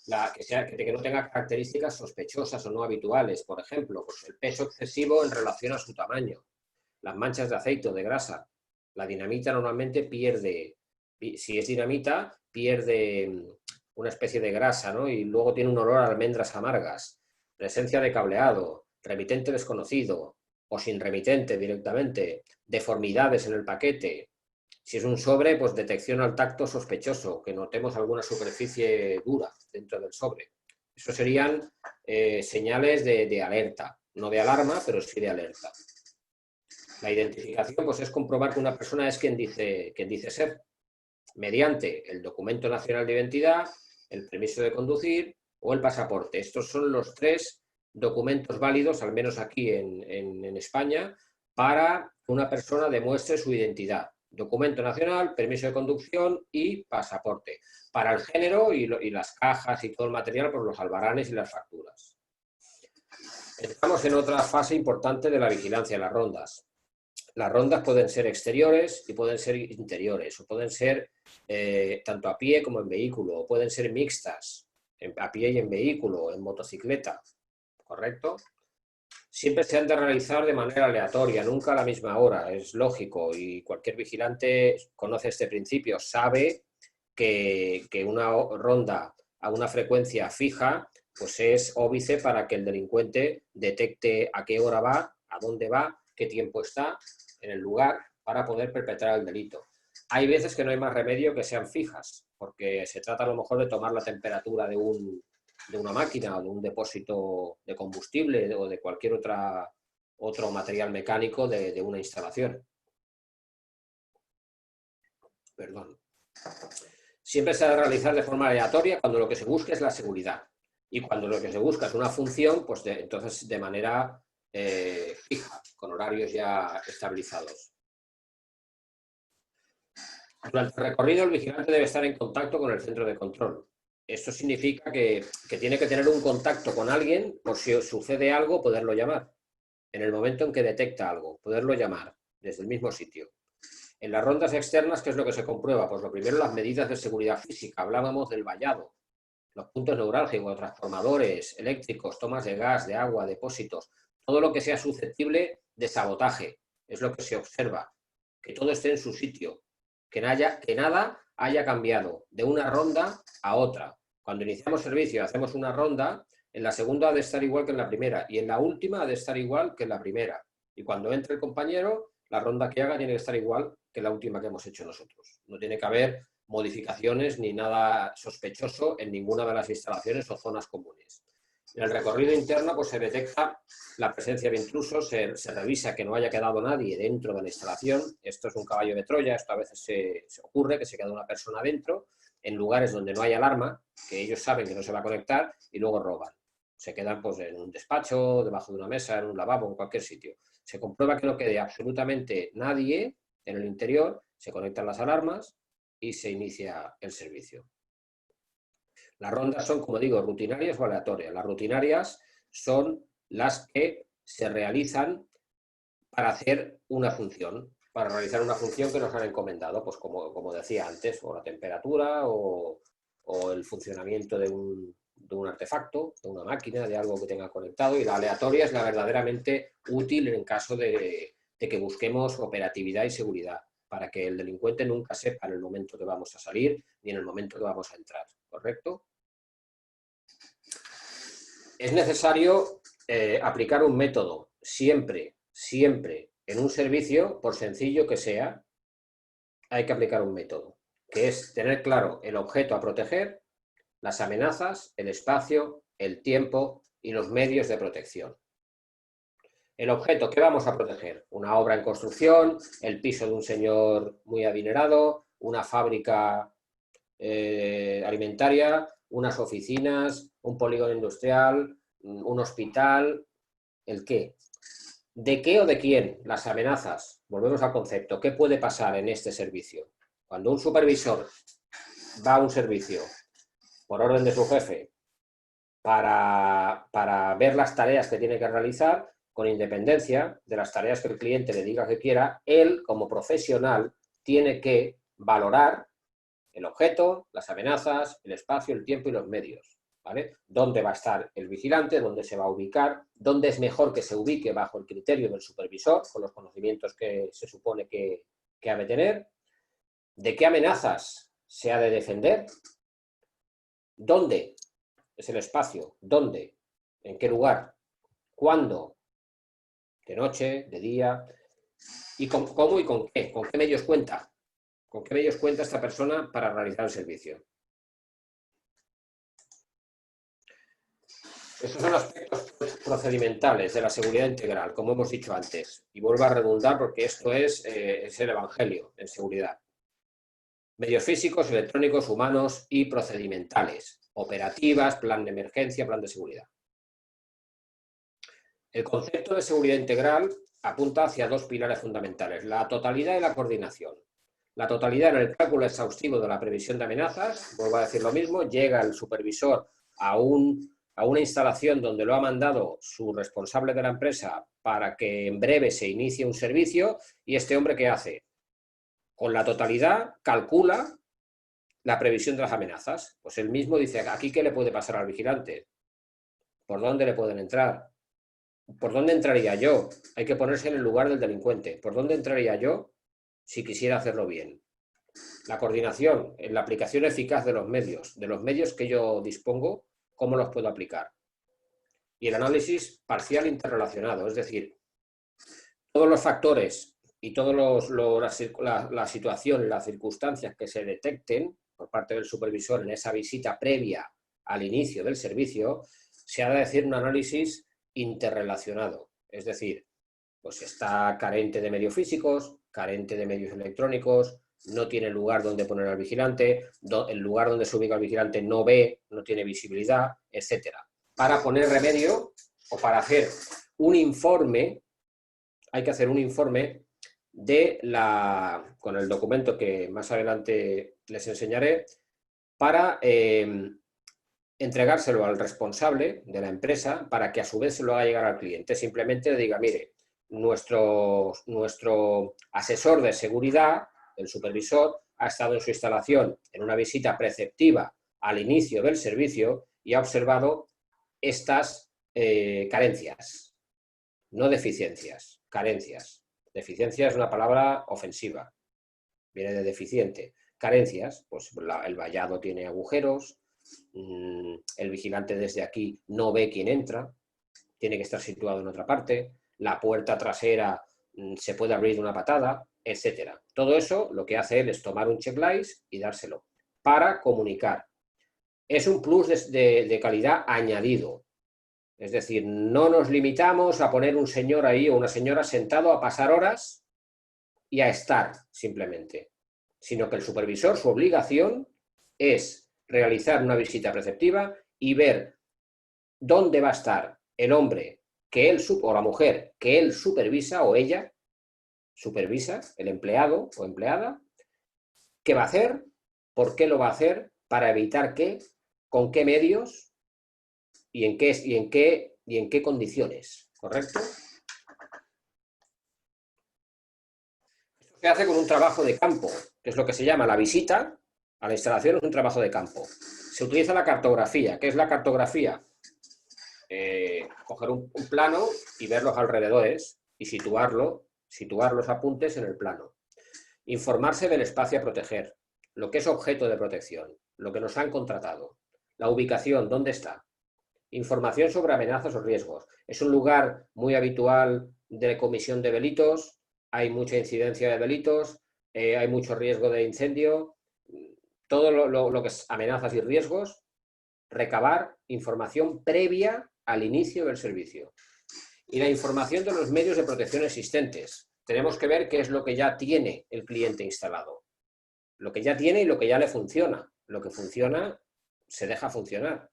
que no tenga características sospechosas o no habituales. Por ejemplo, pues el peso excesivo en relación a su tamaño, las manchas de aceite o de grasa. La dinamita normalmente pierde, si es dinamita, pierde una especie de grasa, ¿no? Y luego tiene un olor a almendras amargas. Presencia de cableado, remitente desconocido o sin remitente directamente, deformidades en el paquete. Si es un sobre, pues detección al tacto sospechoso, que notemos alguna superficie dura dentro del sobre. Eso serían señales de alerta, no de alarma, pero sí de alerta. La identificación, pues, es comprobar que una persona es quien dice ser, mediante el documento nacional de identidad, el permiso de conducir o el pasaporte. Estos son los 3 documentos válidos, al menos aquí en España, para que una persona demuestre su identidad. Documento nacional, permiso de conducción y pasaporte. Para el género y las cajas y todo el material, pues los albaranes y las facturas. Estamos en otra fase importante de la vigilancia, las rondas. Las rondas pueden ser exteriores y pueden ser interiores, o pueden ser tanto a pie como en vehículo, o pueden ser mixtas, a pie y en vehículo, en motocicleta, ¿correcto? Siempre se han de realizar de manera aleatoria, nunca a la misma hora, es lógico, y cualquier vigilante conoce este principio, sabe que una ronda a una frecuencia fija, pues es óbice para que el delincuente detecte a qué hora va, a dónde va, qué tiempo está en el lugar para poder perpetrar el delito. Hay veces que no hay más remedio que sean fijas, porque se trata a lo mejor de tomar la temperatura de una máquina o de un depósito de combustible o de cualquier otro material mecánico de una instalación. Perdón. Siempre se ha de realizar de forma aleatoria cuando lo que se busca es la seguridad. Y cuando lo que se busca es una función, pues entonces de manera fija, con horarios ya estabilizados. Durante el recorrido, el vigilante debe estar en contacto con el centro de control. Esto significa que tiene que tener un contacto con alguien por si sucede algo, poderlo llamar. En el momento en que detecta algo, poderlo llamar desde el mismo sitio. En las rondas externas, ¿qué es lo que se comprueba? Pues lo primero, las medidas de seguridad física. Hablábamos del vallado, los puntos neurálgicos, transformadores eléctricos, tomas de gas, de agua, depósitos, todo lo que sea susceptible de sabotaje. Es lo que se observa, que todo esté en su sitio, que nada haya cambiado de una ronda a otra. Cuando iniciamos servicio y hacemos una ronda, en la segunda ha de estar igual que en la primera y en la última ha de estar igual que en la primera. Y cuando entre el compañero, la ronda que haga tiene que estar igual que la última que hemos hecho nosotros. No tiene que haber modificaciones ni nada sospechoso en ninguna de las instalaciones o zonas comunes. En el recorrido interno pues, se detecta la presencia de intrusos, se revisa que no haya quedado nadie dentro de la instalación. Esto es un caballo de Troya, esto a veces se ocurre, que se queda una persona dentro, en lugares donde no hay alarma, que ellos saben que no se va a conectar y luego roban. Se quedan pues, en un despacho, debajo de una mesa, en un lavabo, en cualquier sitio. Se comprueba que no quede absolutamente nadie en el interior, se conectan las alarmas y se inicia el servicio. Las rondas son, como digo, rutinarias o aleatorias. Las rutinarias son las que se realizan para hacer una función, para realizar una función que nos han encomendado, pues como decía antes, o la temperatura o el funcionamiento de un artefacto, de una máquina, de algo que tenga conectado, y la aleatoria es la verdaderamente útil en caso de que busquemos operatividad y seguridad, para que el delincuente nunca sepa en el momento que vamos a salir ni en el momento que vamos a entrar, ¿correcto? Es necesario aplicar un método, siempre en un servicio, por sencillo que sea, hay que aplicar un método, que es tener claro el objeto a proteger, las amenazas, el espacio, el tiempo y los medios de protección. El objeto, ¿qué vamos a proteger? Una obra en construcción, el piso de un señor muy adinerado, una fábrica alimentaria, unas oficinas, un polígono industrial, un hospital. ¿El qué? ¿De qué o de quién? Las amenazas. Volvemos al concepto. ¿Qué puede pasar en este servicio? Cuando un supervisor va a un servicio por orden de su jefe para ver las tareas que tiene que realizar, con independencia de las tareas que el cliente le diga que quiera, él, como profesional, tiene que valorar el objeto, las amenazas, el espacio, el tiempo y los medios, ¿vale? ¿Dónde va a estar el vigilante? ¿Dónde se va a ubicar? ¿Dónde es mejor que se ubique bajo el criterio del supervisor, con los conocimientos que se supone que ha de tener? ¿De qué amenazas se ha de defender? ¿Dónde es el espacio? ¿Dónde? ¿En qué lugar? ¿Cuándo? ¿De noche? ¿De día? ¿Y cómo y con qué? ¿Con qué medios cuenta? ¿Con qué medios cuenta esta persona para realizar el servicio? Estos son aspectos procedimentales de la seguridad integral, como hemos dicho antes. Y vuelvo a redundar porque esto es el evangelio en seguridad. Medios físicos, electrónicos, humanos y procedimentales. Operativas, plan de emergencia, plan de seguridad. El concepto de seguridad integral apunta hacia dos pilares fundamentales, la totalidad y la coordinación. La totalidad en el cálculo exhaustivo de la previsión de amenazas, vuelvo a decir lo mismo, llega el supervisor a una instalación donde lo ha mandado su responsable de la empresa para que en breve se inicie un servicio, y este hombre, ¿qué hace? Con la totalidad calcula la previsión de las amenazas. Pues él mismo dice, ¿aquí qué le puede pasar al vigilante? ¿Por dónde le pueden entrar? ¿Por dónde entraría yo? Hay que ponerse en el lugar del delincuente. ¿Por dónde entraría yo si quisiera hacerlo bien? La coordinación en la aplicación eficaz de los medios que yo dispongo, ¿cómo los puedo aplicar? Y el análisis parcial interrelacionado, es decir, todos los factores y todas la situación y las circunstancias que se detecten por parte del supervisor en esa visita previa al inicio del servicio, se ha de hacer un análisis interrelacionado, es decir, pues está carente de medios físicos, carente de medios electrónicos, no tiene lugar donde poner al vigilante, el lugar donde se ubica el vigilante no ve, no tiene visibilidad, etcétera. Para poner remedio o para hacer un informe, hay que hacer un informe con el documento que más adelante les enseñaré, para entregárselo al responsable de la empresa para que a su vez se lo haga llegar al cliente. Simplemente le diga, mire, nuestro asesor de seguridad, el supervisor, ha estado en su instalación en una visita preceptiva al inicio del servicio y ha observado estas carencias, no deficiencias, carencias. Deficiencia es una palabra ofensiva, viene de deficiente. Carencias, pues el vallado tiene agujeros, el vigilante desde aquí no ve quién entra, tiene que estar situado en otra parte, la puerta trasera se puede abrir de una patada, etcétera. Todo eso lo que hace él es tomar un checklist y dárselo para comunicar. Es un plus de calidad añadido. Es decir, no nos limitamos a poner un señor ahí o una señora sentado a pasar horas y a estar simplemente, sino que el supervisor, su obligación es realizar una visita preceptiva y ver dónde va a estar el hombre que él o la mujer que él supervisa o ella supervisa, el empleado o empleada, qué va a hacer, por qué lo va a hacer, para evitar qué, con qué medios y en qué condiciones, ¿correcto? Esto se hace con un trabajo de campo, que es lo que se llama la visita a la instalación, es un trabajo de campo. Se utiliza la cartografía. ¿Qué es la cartografía? Coger un plano y ver los alrededores y situar los apuntes en el plano. Informarse del espacio a proteger, lo que es objeto de protección, lo que nos han contratado, la ubicación, dónde está. Información sobre amenazas o riesgos. Es un lugar muy habitual de comisión de delitos, hay mucha incidencia de delitos, hay mucho riesgo de incendio, todo lo que es amenazas y riesgos, recabar información previa al inicio del servicio. Y la información de los medios de protección existentes. Tenemos que ver qué es lo que ya tiene el cliente instalado. Lo que ya tiene y lo que ya le funciona. Lo que funciona se deja funcionar.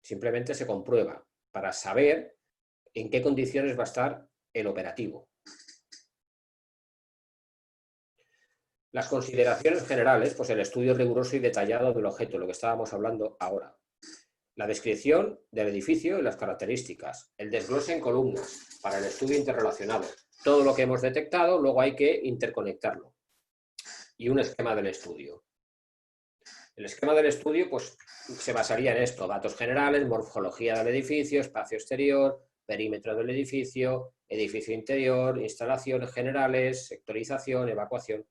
Simplemente se comprueba para saber en qué condiciones va a estar el operativo. Las consideraciones generales, pues el estudio riguroso y detallado del objeto, lo que estábamos hablando ahora. La descripción del edificio y las características. El desglose en columnas para el estudio interrelacionado. Todo lo que hemos detectado, luego hay que interconectarlo. Y un esquema del estudio. El esquema del estudio pues, se basaría en esto: datos generales, morfología del edificio, espacio exterior, perímetro del edificio interior, instalaciones generales, sectorización, evacuación.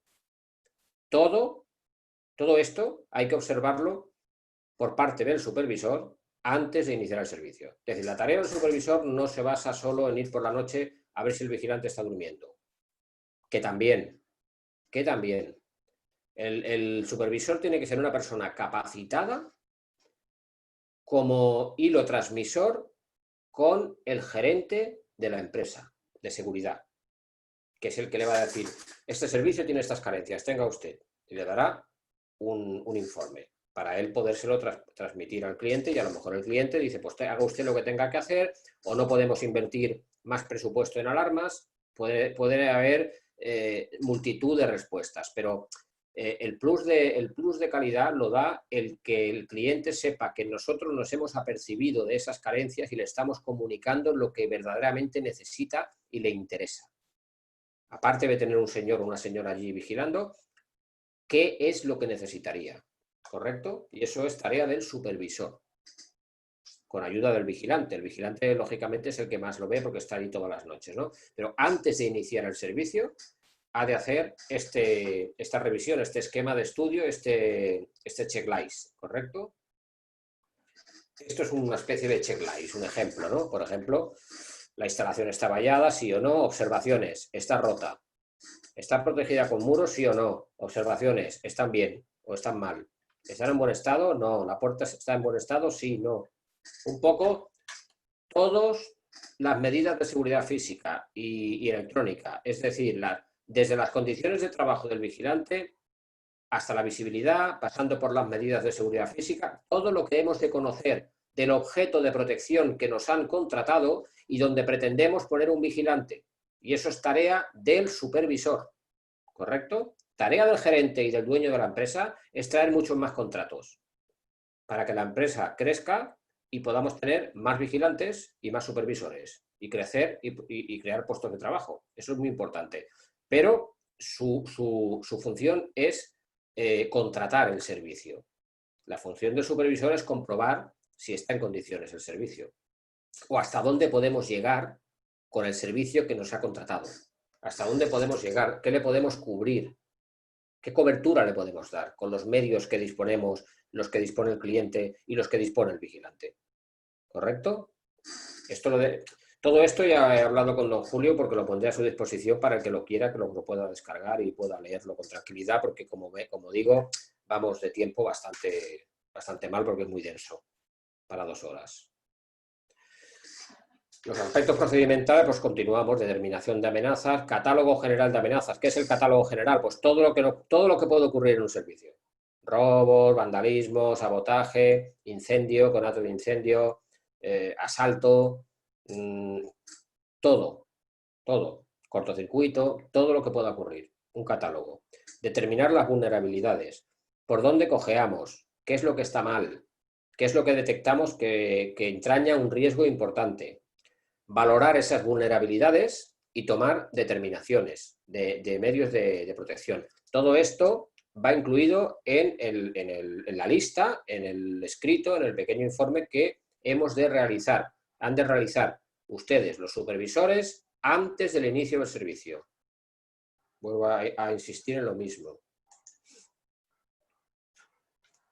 Todo esto hay que observarlo por parte del supervisor antes de iniciar el servicio. Es decir, la tarea del supervisor no se basa solo en ir por la noche a ver si el vigilante está durmiendo. Que también. El supervisor tiene que ser una persona capacitada como hilo transmisor con el gerente de la empresa de seguridad, que es el que le va a decir: este servicio tiene estas carencias, tenga usted, y le dará un informe para él podérselo transmitir al cliente, y a lo mejor el cliente dice: pues haga usted lo que tenga que hacer, o no podemos invertir más presupuesto en alarmas. Puede haber multitud de respuestas, pero el plus de calidad lo da el que el cliente sepa que nosotros nos hemos apercibido de esas carencias y le estamos comunicando lo que verdaderamente necesita y le interesa. Aparte de tener un señor o una señora allí vigilando, ¿qué es lo que necesitaría? ¿Correcto? Y eso es tarea del supervisor, con ayuda del vigilante. El vigilante, lógicamente, es el que más lo ve porque está ahí todas las noches, ¿no? Pero antes de iniciar el servicio, ha de hacer esta revisión, este esquema de estudio, este checklist, ¿correcto? Esto es una especie de checklist, un ejemplo, ¿no? Por ejemplo, la instalación está vallada, sí o no. Observaciones, está rota. ¿Está protegida con muros, sí o no? Observaciones, ¿están bien o están mal? ¿Están en buen estado? No. ¿La puerta está en buen estado? Sí, no. Un poco todas las medidas de seguridad física y electrónica, es decir, desde las condiciones de trabajo del vigilante hasta la visibilidad, pasando por las medidas de seguridad física, todo lo que hemos de conocer del objeto de protección que nos han contratado y donde pretendemos poner un vigilante. Y eso es tarea del supervisor, ¿correcto? Tarea del gerente y del dueño de la empresa es traer muchos más contratos para que la empresa crezca y podamos tener más vigilantes y más supervisores y crecer y crear puestos de trabajo. Eso es muy importante. Pero su función es contratar el servicio. La función del supervisor es comprobar si está en condiciones el servicio o hasta dónde podemos llegar con el servicio que nos ha contratado. Hasta dónde podemos llegar, qué le podemos cubrir, qué cobertura le podemos dar con los medios que disponemos, los que dispone el cliente y los que dispone el vigilante. ¿Correcto? Todo esto ya he hablado con don Julio porque lo pondré a su disposición para el que lo quiera, que lo pueda descargar y pueda leerlo con tranquilidad, porque como digo, vamos de tiempo bastante mal porque es muy denso para 2 horas. Los aspectos procedimentales, pues continuamos, determinación de amenazas, catálogo general de amenazas. ¿Qué es el catálogo general? Pues todo lo que puede ocurrir en un servicio. Robos, vandalismo, sabotaje, incendio, conato de incendio, asalto, todo, cortocircuito, todo lo que pueda ocurrir. Un catálogo. Determinar las vulnerabilidades. ¿Por dónde cojeamos? ¿Qué es lo que está mal? ¿Qué es lo que detectamos que entraña un riesgo importante? Valorar esas vulnerabilidades y tomar determinaciones de medios de protección. Todo esto va incluido en la lista, en el escrito, en el pequeño informe que hemos de realizar. Han de realizar ustedes, los supervisores, antes del inicio del servicio. Vuelvo a insistir en lo mismo.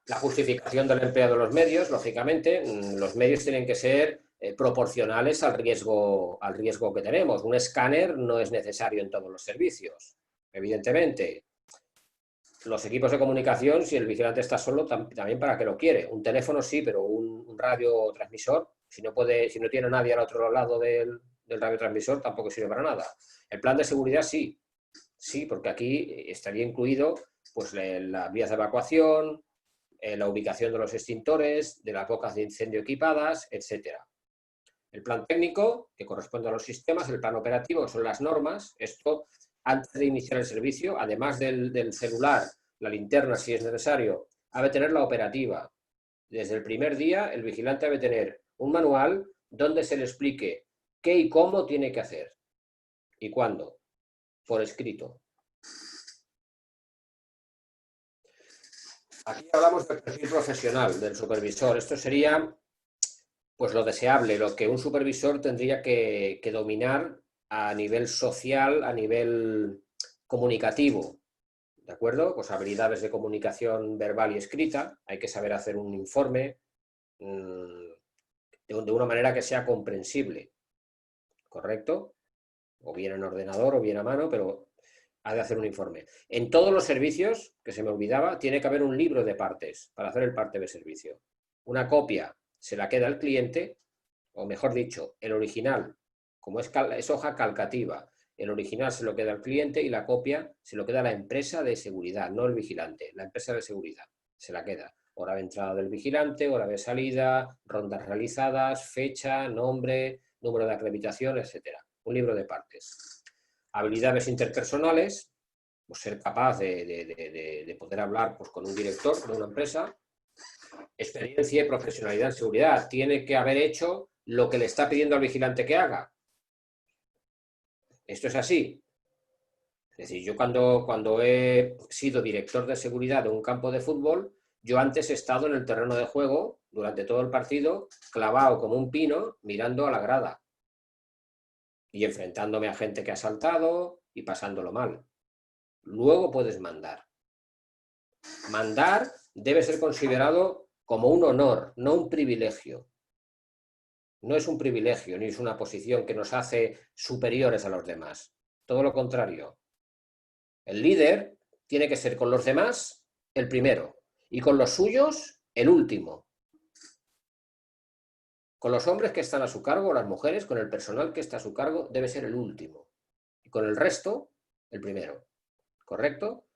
La justificación del empleo de los medios, lógicamente, los medios tienen que ser proporcionales al riesgo que tenemos. Un escáner no es necesario en todos los servicios, evidentemente. Los equipos de comunicación, si el vigilante está solo, también para qué lo quiere. Un teléfono sí, pero un radiotransmisor, si no tiene nadie al otro lado del radiotransmisor, tampoco sirve para nada. El plan de seguridad sí, porque aquí estaría incluido pues, las vías de evacuación, la ubicación de los extintores, de las bocas de incendio equipadas, etc. El plan técnico, que corresponde a los sistemas, el plan operativo, son las normas. Esto, antes de iniciar el servicio, además del celular, la linterna si es necesario, ha de tener la operativa. Desde el primer día, el vigilante ha de tener un manual donde se le explique qué y cómo tiene que hacer y cuándo, por escrito. Aquí hablamos del perfil profesional del supervisor. Esto sería pues lo deseable, lo que un supervisor tendría que dominar a nivel social, a nivel comunicativo. ¿De acuerdo? Pues habilidades de comunicación verbal y escrita. Hay que saber hacer un informe de una manera que sea comprensible. ¿Correcto? O bien en ordenador o bien a mano, pero ha de hacer un informe. En todos los servicios, que se me olvidaba, tiene que haber un libro de partes para hacer el parte de servicio. Una copia se la queda al cliente, o mejor dicho, el original, como es hoja calcativa, el original se lo queda al cliente y la copia se lo queda a la empresa de seguridad, no el vigilante, la empresa de seguridad se la queda. Hora de entrada del vigilante, hora de salida, rondas realizadas, fecha, nombre, número de acreditación, etc. Un libro de partes. Habilidades interpersonales, pues ser capaz de poder hablar pues, con un director de una empresa. Experiencia y profesionalidad en seguridad. Tiene que haber hecho lo que le está pidiendo al vigilante que haga. Esto es así. Es decir, yo cuando he sido director de seguridad de un campo de fútbol, yo antes he estado en el terreno de juego durante todo el partido, clavado como un pino, mirando a la grada y enfrentándome a gente que ha saltado y pasándolo mal. Luego puedes mandar. Mandar debe ser considerado como un honor, no un privilegio. No es un privilegio ni es una posición que nos hace superiores a los demás. Todo lo contrario. El líder tiene que ser con los demás el primero y con los suyos el último. Con los hombres que están a su cargo, las mujeres, con el personal que está a su cargo, debe ser el último. Y con el resto, el primero. ¿Correcto?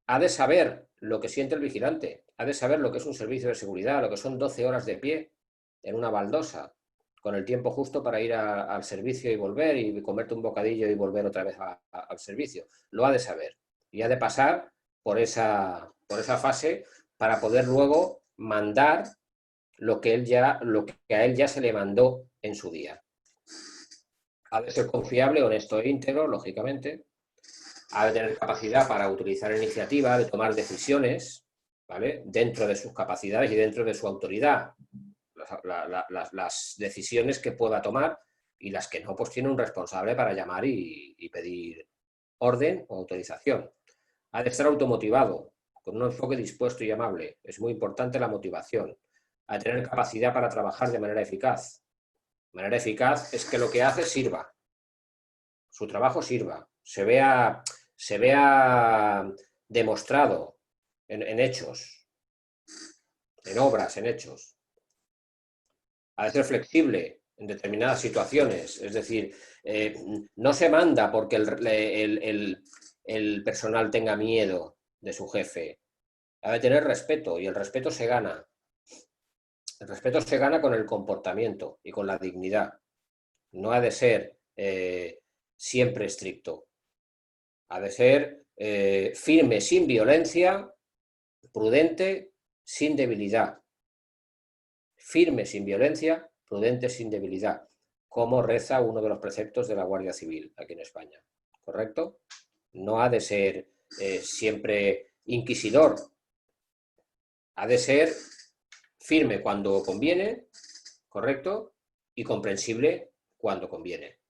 Ha de saber lo que siente el vigilante, ha de saber lo que es un servicio de seguridad, lo que son 12 horas de pie en una baldosa, con el tiempo justo para ir al servicio y volver, y comerte un bocadillo y volver otra vez al servicio. Lo ha de saber y ha de pasar por esa fase para poder luego mandar lo que a él ya se le mandó en su día. Ha de ser confiable, honesto e íntegro, lógicamente. Ha de tener capacidad para utilizar iniciativa, de tomar decisiones, ¿vale? Dentro de sus capacidades y dentro de su autoridad. Las decisiones que pueda tomar y las que no, pues tiene un responsable para llamar y pedir orden o autorización. Ha de estar automotivado, con un enfoque dispuesto y amable. Es muy importante la motivación. Ha de tener capacidad para trabajar de manera eficaz. De manera eficaz es que lo que hace sirva, su trabajo sirva, se vea demostrado en hechos, en obras, en hechos. Ha de ser flexible en determinadas situaciones, es decir, no se manda porque el personal tenga miedo de su jefe. Ha de tener respeto y el respeto se gana. El respeto se gana con el comportamiento y con la dignidad. No ha de ser siempre estricto. Ha de ser firme sin violencia, prudente sin debilidad. Firme sin violencia, prudente sin debilidad, como reza uno de los preceptos de la Guardia Civil aquí en España. ¿Correcto? No ha de ser siempre inquisidor. Ha de ser firme cuando conviene, ¿correcto? Y comprensible cuando conviene.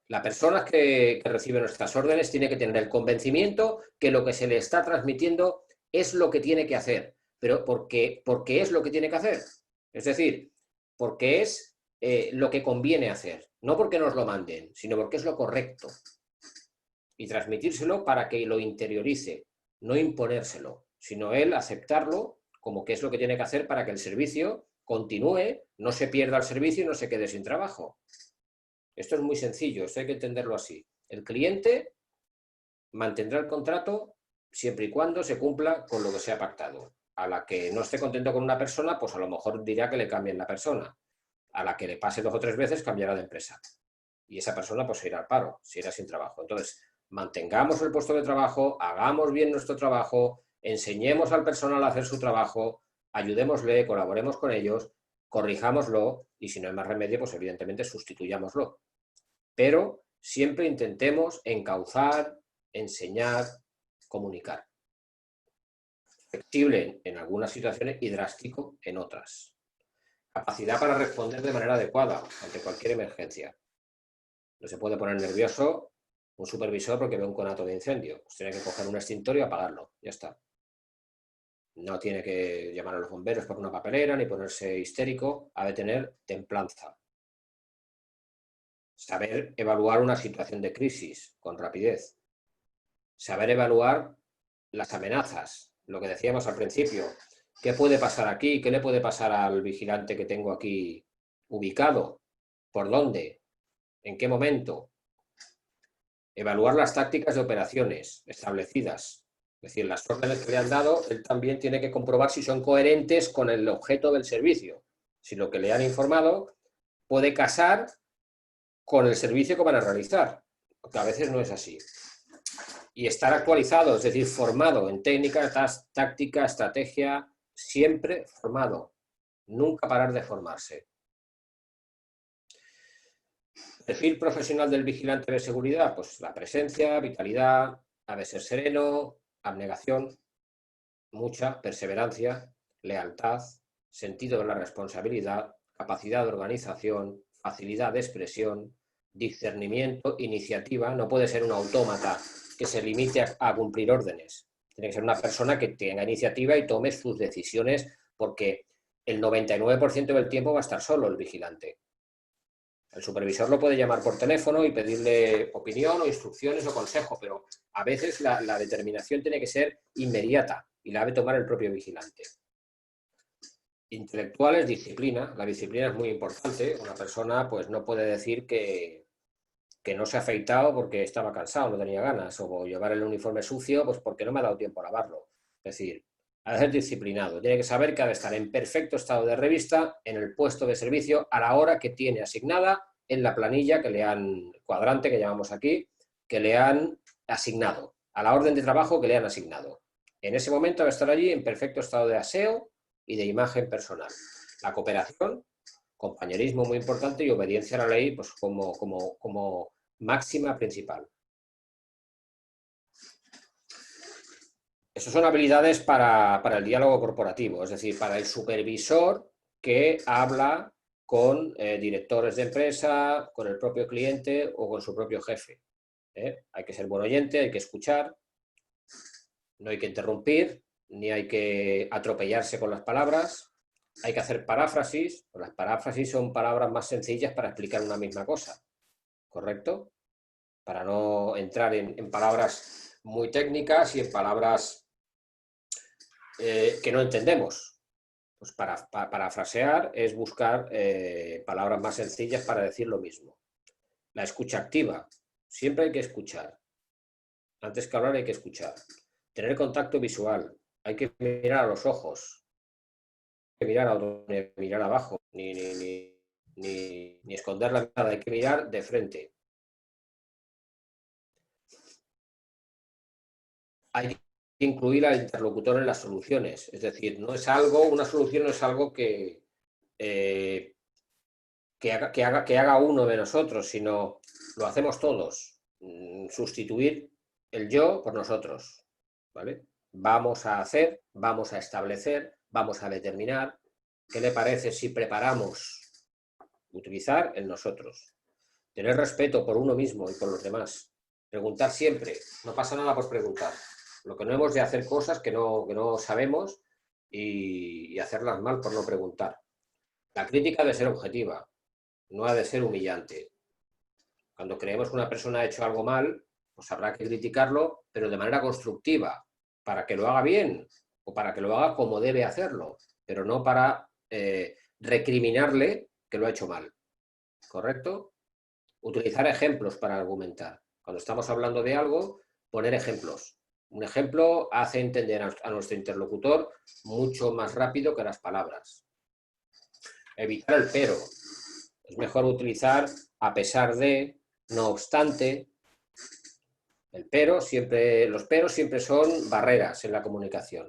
La persona que recibe nuestras órdenes tiene que tener el convencimiento que lo que se le está transmitiendo es lo que tiene que hacer, pero porque es lo que tiene que hacer. Es decir, porque es lo que conviene hacer, no porque nos lo manden, sino porque es lo correcto. Y transmitírselo para que lo interiorice, no imponérselo, sino él aceptarlo como que es lo que tiene que hacer para que el servicio continúe, no se pierda el servicio y no se quede sin trabajo. Esto es muy sencillo, esto hay que entenderlo así. El cliente mantendrá el contrato siempre y cuando se cumpla con lo que se ha pactado. A la que no esté contento con una persona, pues a lo mejor dirá que le cambien la persona. A la que le pase 2 o 3 veces, cambiará de empresa. Y esa persona pues se irá al paro, se irá sin trabajo. Entonces, mantengamos el puesto de trabajo, hagamos bien nuestro trabajo, enseñemos al personal a hacer su trabajo, ayudémosle, colaboremos con ellos, corrijámoslo y si no hay más remedio, pues evidentemente sustituyámoslo. Pero siempre intentemos encauzar, enseñar, comunicar. Flexible en algunas situaciones y drástico en otras. Capacidad para responder de manera adecuada ante cualquier emergencia. No se puede poner nervioso un supervisor porque ve un conato de incendio. Pues tiene que coger un extintor y apagarlo. Ya está. No tiene que llamar a los bomberos por una papelera ni ponerse histérico. Ha de tener templanza. Saber evaluar una situación de crisis con rapidez. Saber evaluar las amenazas. Lo que decíamos al principio. ¿Qué puede pasar aquí? ¿Qué le puede pasar al vigilante que tengo aquí ubicado? ¿Por dónde? ¿En qué momento? Evaluar las tácticas de operaciones establecidas. Es decir, las órdenes que le han dado, él también tiene que comprobar si son coherentes con el objeto del servicio. Si lo que le han informado puede casar con el servicio que van a realizar, porque a veces no es así. Y estar actualizado, es decir, formado en técnica, táctica, estrategia, siempre formado. Nunca parar de formarse. Perfil profesional del vigilante de seguridad, pues la presencia, vitalidad, ha de ser sereno, abnegación, mucha perseverancia, lealtad, sentido de la responsabilidad, capacidad de organización, facilidad de expresión, discernimiento, iniciativa. No puede ser un autómata que se limite a cumplir órdenes. Tiene que ser una persona que tenga iniciativa y tome sus decisiones porque el 99% del tiempo va a estar solo el vigilante. El supervisor lo puede llamar por teléfono y pedirle opinión o instrucciones o consejo, pero a veces la determinación tiene que ser inmediata y la debe tomar el propio vigilante. Intelectual es disciplina. La disciplina es muy importante. Una persona pues no puede decir que no se ha afeitado porque estaba cansado, no tenía ganas, o llevar el uniforme sucio pues porque no me ha dado tiempo a lavarlo. Es decir, ha de ser disciplinado. Tiene que saber que ha de estar en perfecto estado de revista en el puesto de servicio a la hora que tiene asignada en la planilla que le han, cuadrante que llamamos aquí, que le han asignado, a la orden de trabajo que le han asignado. En ese momento va a estar allí en perfecto estado de aseo y de imagen personal. La cooperación, compañerismo muy importante y obediencia a la ley pues como máxima principal. Esas son habilidades para el diálogo corporativo, es decir, para el supervisor que habla con directores de empresa, con el propio cliente o con su propio jefe. Hay que ser buen oyente, hay que escuchar, no hay que interrumpir, ni hay que atropellarse con las palabras, hay que hacer paráfrasis. Pues las paráfrasis son palabras más sencillas para explicar una misma cosa, ¿correcto? Para no entrar en palabras muy técnicas y en palabras que no entendemos. Pues para parafrasear es buscar palabras más sencillas para decir lo mismo. La escucha activa. Siempre hay que escuchar. Antes que hablar hay que escuchar. Tener contacto visual. Hay que mirar a los ojos. Hay que mirar a otro, ni mirar abajo, ni esconder la mirada. Hay que mirar de frente. Hay que incluir al interlocutor en las soluciones. Es decir, una solución no es algo que haga uno de nosotros, sino lo hacemos todos. Sustituir el yo por nosotros, ¿vale? Vamos a hacer, vamos a establecer, vamos a determinar. ¿Qué le parece si preparamos? Utilizar el nosotros. Tener respeto por uno mismo y por los demás. Preguntar siempre. No pasa nada por preguntar. Lo que no hemos de hacer cosas que no sabemos y hacerlas mal por no preguntar. La crítica debe ser objetiva. No ha de ser humillante. Cuando creemos que una persona ha hecho algo mal, pues habrá que criticarlo, pero de manera constructiva, para que lo haga bien o para que lo haga como debe hacerlo, pero no para recriminarle que lo ha hecho mal. ¿Correcto? Utilizar ejemplos para argumentar. Cuando estamos hablando de algo, poner ejemplos. Un ejemplo hace entender a nuestro interlocutor mucho más rápido que las palabras. Evitar el pero. Es mejor utilizar a pesar de, no obstante. Los peros siempre son barreras en la comunicación.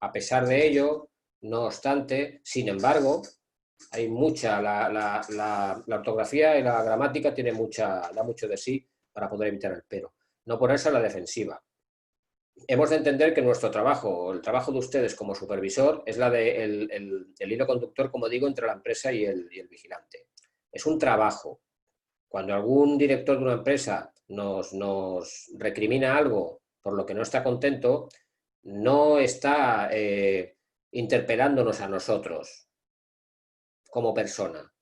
A pesar de ello, no obstante, sin embargo, hay mucha, la ortografía y la gramática da mucho de sí para poder evitar el pero. No ponerse a la defensiva. Hemos de entender que nuestro trabajo, el trabajo de ustedes como supervisor, es el hilo conductor, como digo, entre la empresa y el vigilante. Es un trabajo. Cuando algún director de una empresa nos recrimina algo por lo que no está contento, no está interpelándonos a nosotros como persona,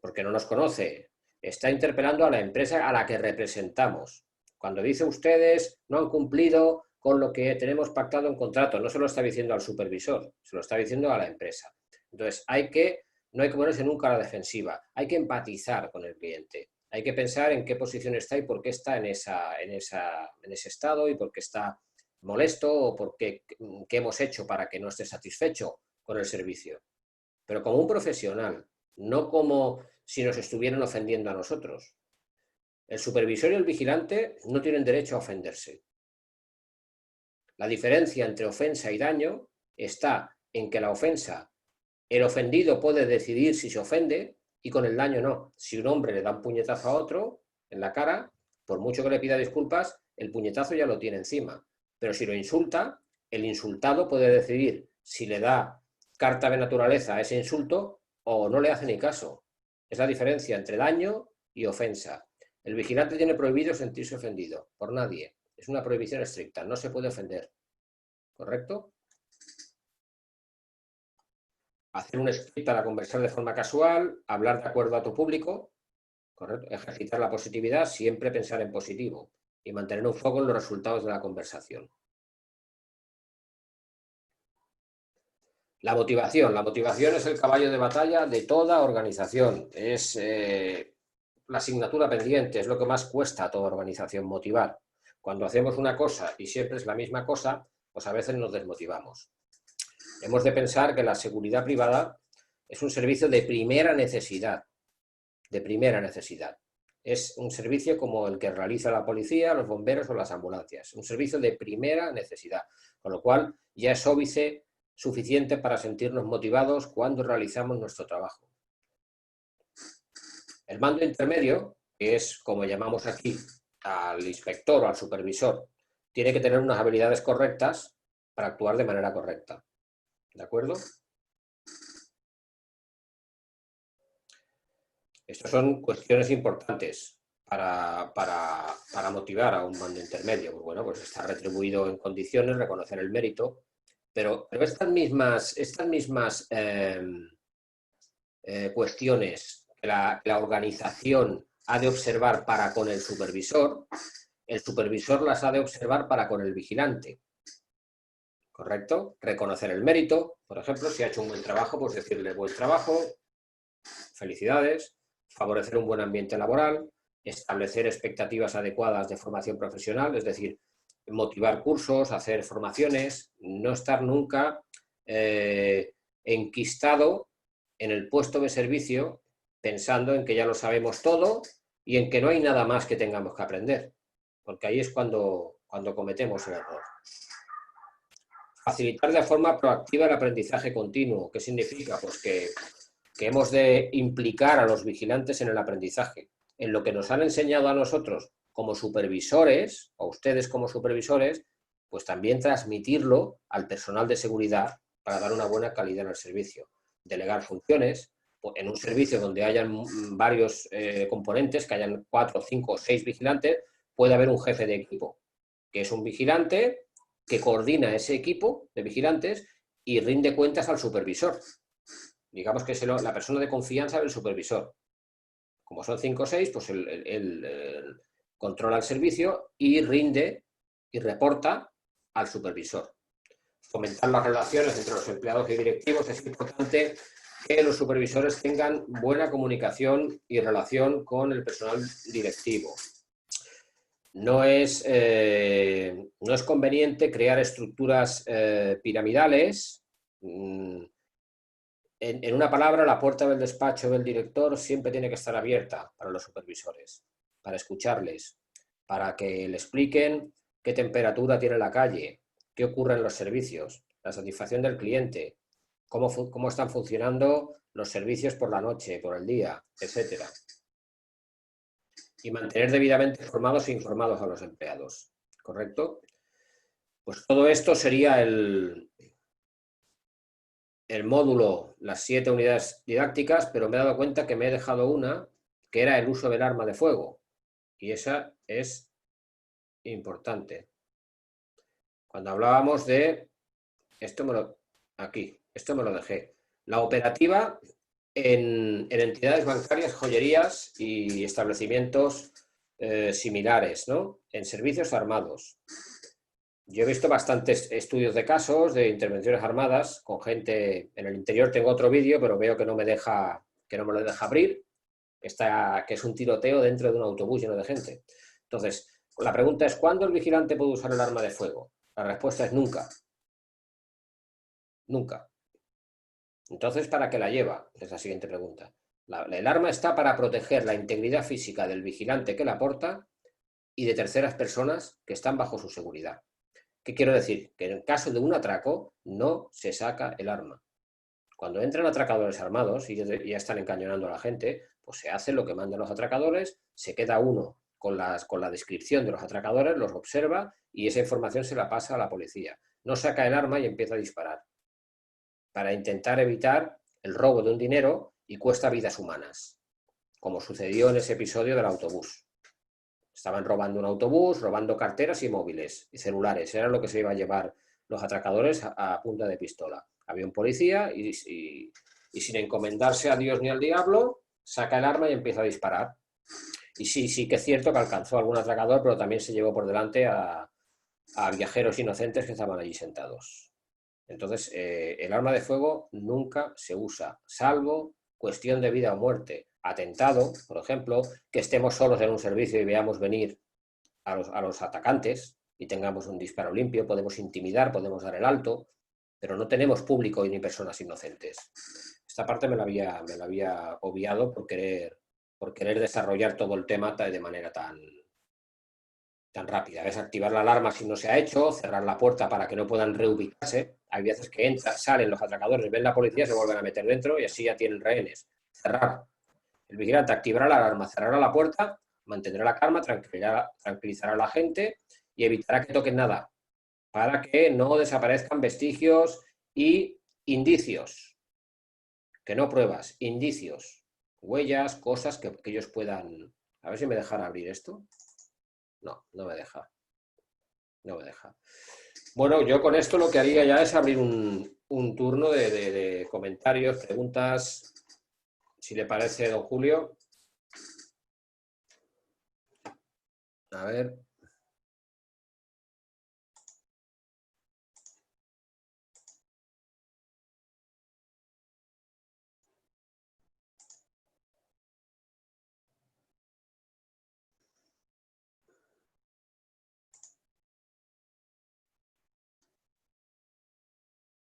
porque no nos conoce. Está interpelando a la empresa a la que representamos. Cuando dice ustedes no han cumplido con lo que tenemos pactado en contrato, no se lo está diciendo al supervisor, se lo está diciendo a la empresa. Entonces, no hay que ponerse nunca a la defensiva, hay que empatizar con el cliente, hay que pensar en qué posición está y por qué está en ese estado y por qué está molesto o por qué hemos hecho para que no esté satisfecho con el servicio. Pero como un profesional, no como si nos estuvieran ofendiendo a nosotros. El supervisor y el vigilante no tienen derecho a ofenderse. La diferencia entre ofensa y daño está en que la ofensa, el ofendido puede decidir si se ofende y con el daño no. Si un hombre le da un puñetazo a otro en la cara, por mucho que le pida disculpas, el puñetazo ya lo tiene encima. Pero si lo insulta, el insultado puede decidir si le da carta de naturaleza a ese insulto o no le hace ni caso. Es la diferencia entre daño y ofensa. El vigilante tiene prohibido sentirse ofendido por nadie. Es una prohibición estricta, no se puede ofender. ¿Correcto? Hacer un script para conversar de forma casual, hablar de acuerdo a tu público, ¿correcto? Ejercitar la positividad, siempre pensar en positivo y mantener un foco en los resultados de la conversación. La motivación es el caballo de batalla de toda organización. Es la asignatura pendiente, es lo que más cuesta a toda organización, motivar. Cuando hacemos una cosa y siempre es la misma cosa, pues a veces nos desmotivamos. Hemos de pensar que la seguridad privada es un servicio de primera necesidad. De primera necesidad. Es un servicio como el que realiza la policía, los bomberos o las ambulancias. Un servicio de primera necesidad. Con lo cual ya es óbice suficiente para sentirnos motivados cuando realizamos nuestro trabajo. El mando intermedio, que es como llamamos aquí al inspector o al supervisor, tiene que tener unas habilidades correctas para actuar de manera correcta. ¿De acuerdo? Estas son cuestiones importantes para motivar a un mando intermedio. Bueno, pues estar retribuido en condiciones, reconocer el mérito Pero estas mismas cuestiones que la organización ha de observar para con el supervisor las ha de observar para con el vigilante. ¿Correcto? Reconocer el mérito, por ejemplo, si ha hecho un buen trabajo, pues decirle buen trabajo, felicidades, favorecer un buen ambiente laboral, establecer expectativas adecuadas de formación profesional, es decir, motivar cursos, hacer formaciones, no estar nunca enquistado en el puesto de servicio pensando en que ya lo sabemos todo y en que no hay nada más que tengamos que aprender, porque ahí es cuando cometemos el error. Facilitar de forma proactiva el aprendizaje continuo. ¿Qué significa? Pues que hemos de implicar a los vigilantes en el aprendizaje, en lo que nos han enseñado a nosotros como supervisores, o ustedes como supervisores, pues también transmitirlo al personal de seguridad para dar una buena calidad en el servicio. Delegar funciones, en un servicio donde hayan varios componentes, que hayan 4, 5 o 6 vigilantes, puede haber un jefe de equipo, que es un vigilante que coordina ese equipo de vigilantes y rinde cuentas al supervisor. Digamos que es la persona de confianza del supervisor. Como son 5 o 6, pues él controla el servicio y rinde y reporta al supervisor. Fomentar las relaciones entre los empleados y directivos. Es importante que los supervisores tengan buena comunicación y relación con el personal directivo. No es conveniente crear estructuras piramidales. En una palabra, la puerta del despacho del director siempre tiene que estar abierta para los supervisores, para escucharles, para que le expliquen qué temperatura tiene la calle, qué ocurre en los servicios, la satisfacción del cliente, cómo están funcionando los servicios por la noche, por el día, etcétera. Y mantener debidamente formados e informados a los empleados, ¿correcto? Pues todo esto sería el módulo, las 7 unidades didácticas, pero me he dado cuenta que me he dejado una, que era el uso del arma de fuego. Y esa es importante. Cuando hablábamos de, esto me lo dejé, la operativa en entidades bancarias, joyerías y establecimientos similares, ¿no? En servicios armados. Yo he visto bastantes estudios de casos de intervenciones armadas con gente en el interior. Tengo otro vídeo, pero veo que no me lo deja abrir, que es un tiroteo dentro de un autobús lleno de gente. Entonces, la pregunta es, ¿cuándo el vigilante puede usar el arma de fuego? La respuesta es nunca. Nunca. Entonces, ¿para qué la lleva? Es la siguiente pregunta. El arma está para proteger la integridad física del vigilante que la porta y de terceras personas que están bajo su seguridad. ¿Qué quiero decir? Que en el caso de un atraco no se saca el arma. Cuando entran atracadores armados y ya están encañonando a la gente, pues se hace lo que mandan los atracadores, se queda uno con la descripción de los atracadores, los observa y esa información se la pasa a la policía. No saca el arma y empieza a disparar para intentar evitar el robo de un dinero y cuesta vidas humanas, como sucedió en ese episodio del autobús. Estaban robando un autobús, robando carteras y móviles y celulares. Era lo que se iba a llevar los atracadores a punta de pistola. Había un policía y sin encomendarse a Dios ni al diablo, saca el arma y empieza a disparar. Y sí que es cierto que alcanzó a algún atracador, pero también se llevó por delante a viajeros inocentes que estaban allí sentados. Entonces, el arma de fuego nunca se usa, salvo cuestión de vida o muerte. Atentado, por ejemplo, que estemos solos en un servicio y veamos venir a los atacantes y tengamos un disparo limpio, podemos intimidar, podemos dar el alto, pero no tenemos público ni personas inocentes. Esta parte me la había obviado por querer desarrollar todo el tema de manera tan rápida. Es activar la alarma si no se ha hecho, cerrar la puerta para que no puedan reubicarse. Hay veces que entran, salen los atracadores, ven la policía, se vuelven a meter dentro y así ya tienen rehenes. Cerrar. El vigilante activará la alarma, cerrará la puerta, mantendrá la calma, tranquilizará a la gente y evitará que toquen nada, para que no desaparezcan vestigios y indicios. Que no pruebas, indicios, huellas, cosas que ellos puedan... A ver si me dejará abrir esto. No me deja. Bueno, yo con esto lo que haría ya es abrir un turno de comentarios, preguntas, si le parece, don Julio. A ver.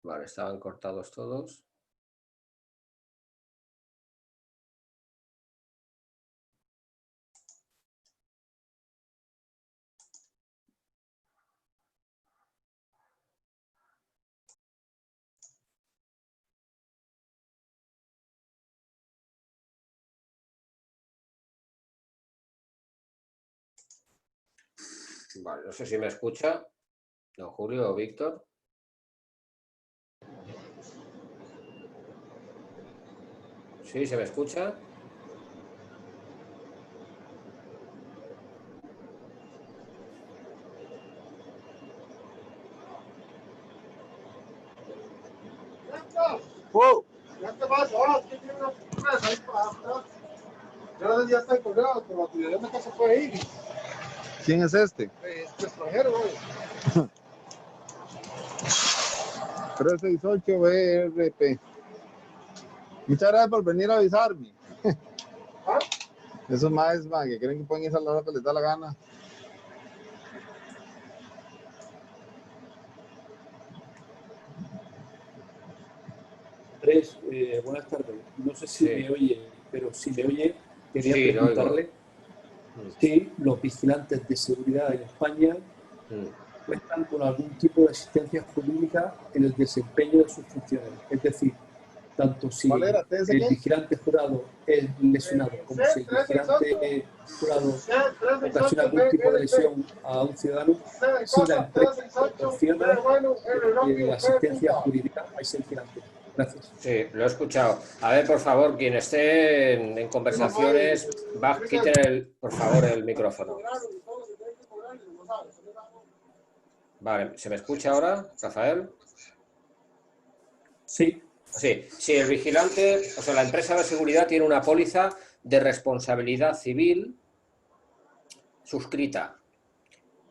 Vale, estaban cortados todos. Vale, no sé si me escucha, don Julio o Víctor. ¿Sí? ¿Se me escucha? Ya te vas, ahora es que tiene una sorpresa ahí para atrás. Ya está colgado, pero la tuya de casa puede ir. ¿Quién es este? Este extranjero, güey. 368 BRP. Muchas gracias por venir a avisarme. ¿Ah? Esos más que creen que pueden ir a la hora que les da la gana. Andrés, buenas tardes. No sé si Sí. me oye, pero si me oye, quería Sí, lo oigo. preguntarle si los vigilantes de seguridad en España cuentan con algún tipo de asistencia jurídica en el desempeño de sus funciones. Es decir, tanto si ¿Cuál era? ¿TS el qué? vigilante jurado es lesionado como si el vigilante jurado ocasiona algún tipo de lesión a un ciudadano, si la empresa proporciona asistencia jurídica a ese vigilante. Gracias. Sí, lo he escuchado. A ver, por favor, quien esté en conversaciones, quiten por favor el micrófono. Vale, ¿se me escucha ahora, Rafael? Sí. Sí, sí, el vigilante, o sea, la empresa de seguridad tiene una póliza de responsabilidad civil suscrita.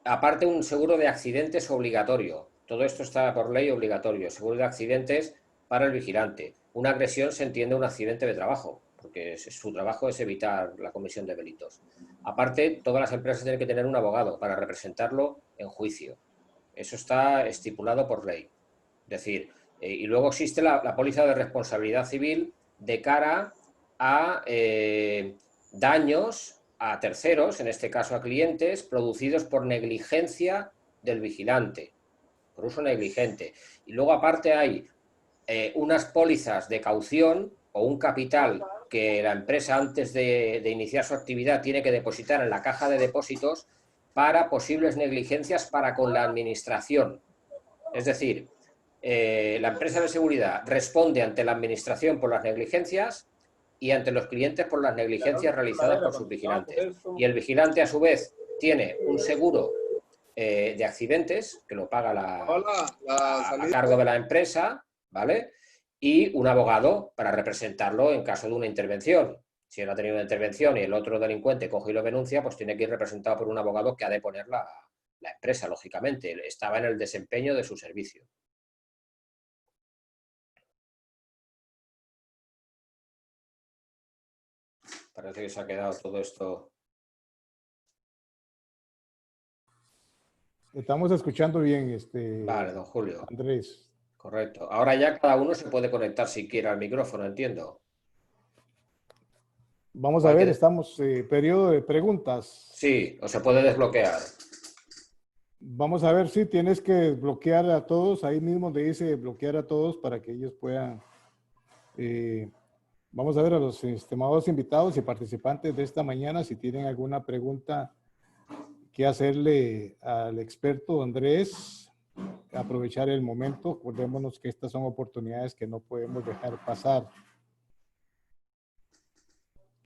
Aparte, un seguro de accidentes obligatorio. Todo esto está por ley obligatorio. Seguro de accidentes para el vigilante. Una agresión se entiende un accidente de trabajo, porque su trabajo es evitar la comisión de delitos. Aparte, todas las empresas tienen que tener un abogado para representarlo en juicio. Eso está estipulado por ley. Es decir, y luego existe la póliza de responsabilidad civil de cara a daños a terceros, en este caso a clientes, producidos por negligencia del vigilante, por uso negligente. Y luego aparte hay unas pólizas de caución o un capital que la empresa antes de iniciar su actividad tiene que depositar en la caja de depósitos para posibles negligencias para con la administración. Es decir, la empresa de seguridad responde ante la administración por las negligencias y ante los clientes por las negligencias realizadas por sus vigilantes. Y el vigilante, a su vez, tiene un seguro de accidentes, que lo paga a cargo de la empresa, ¿vale? Y un abogado para representarlo en caso de una intervención. Si él ha tenido una intervención y el otro delincuente coge y lo denuncia, pues tiene que ir representado por un abogado que ha de poner la empresa, lógicamente. Estaba en el desempeño de su servicio. Parece que se ha quedado todo esto. Estamos escuchando bien, Vale, don Julio. Andrés. Correcto. Ahora ya cada uno se puede conectar si quiere al micrófono, entiendo. Vamos a ver, estamos periodo de preguntas. Sí, o se puede desbloquear. Vamos a ver si tienes que desbloquear a todos. Ahí mismo te dice bloquear a todos para que ellos puedan. Vamos a ver a los estimados invitados y participantes de esta mañana si tienen alguna pregunta que hacerle al experto Andrés. Aprovechar el momento. Acordémonos que estas son oportunidades que no podemos dejar pasar.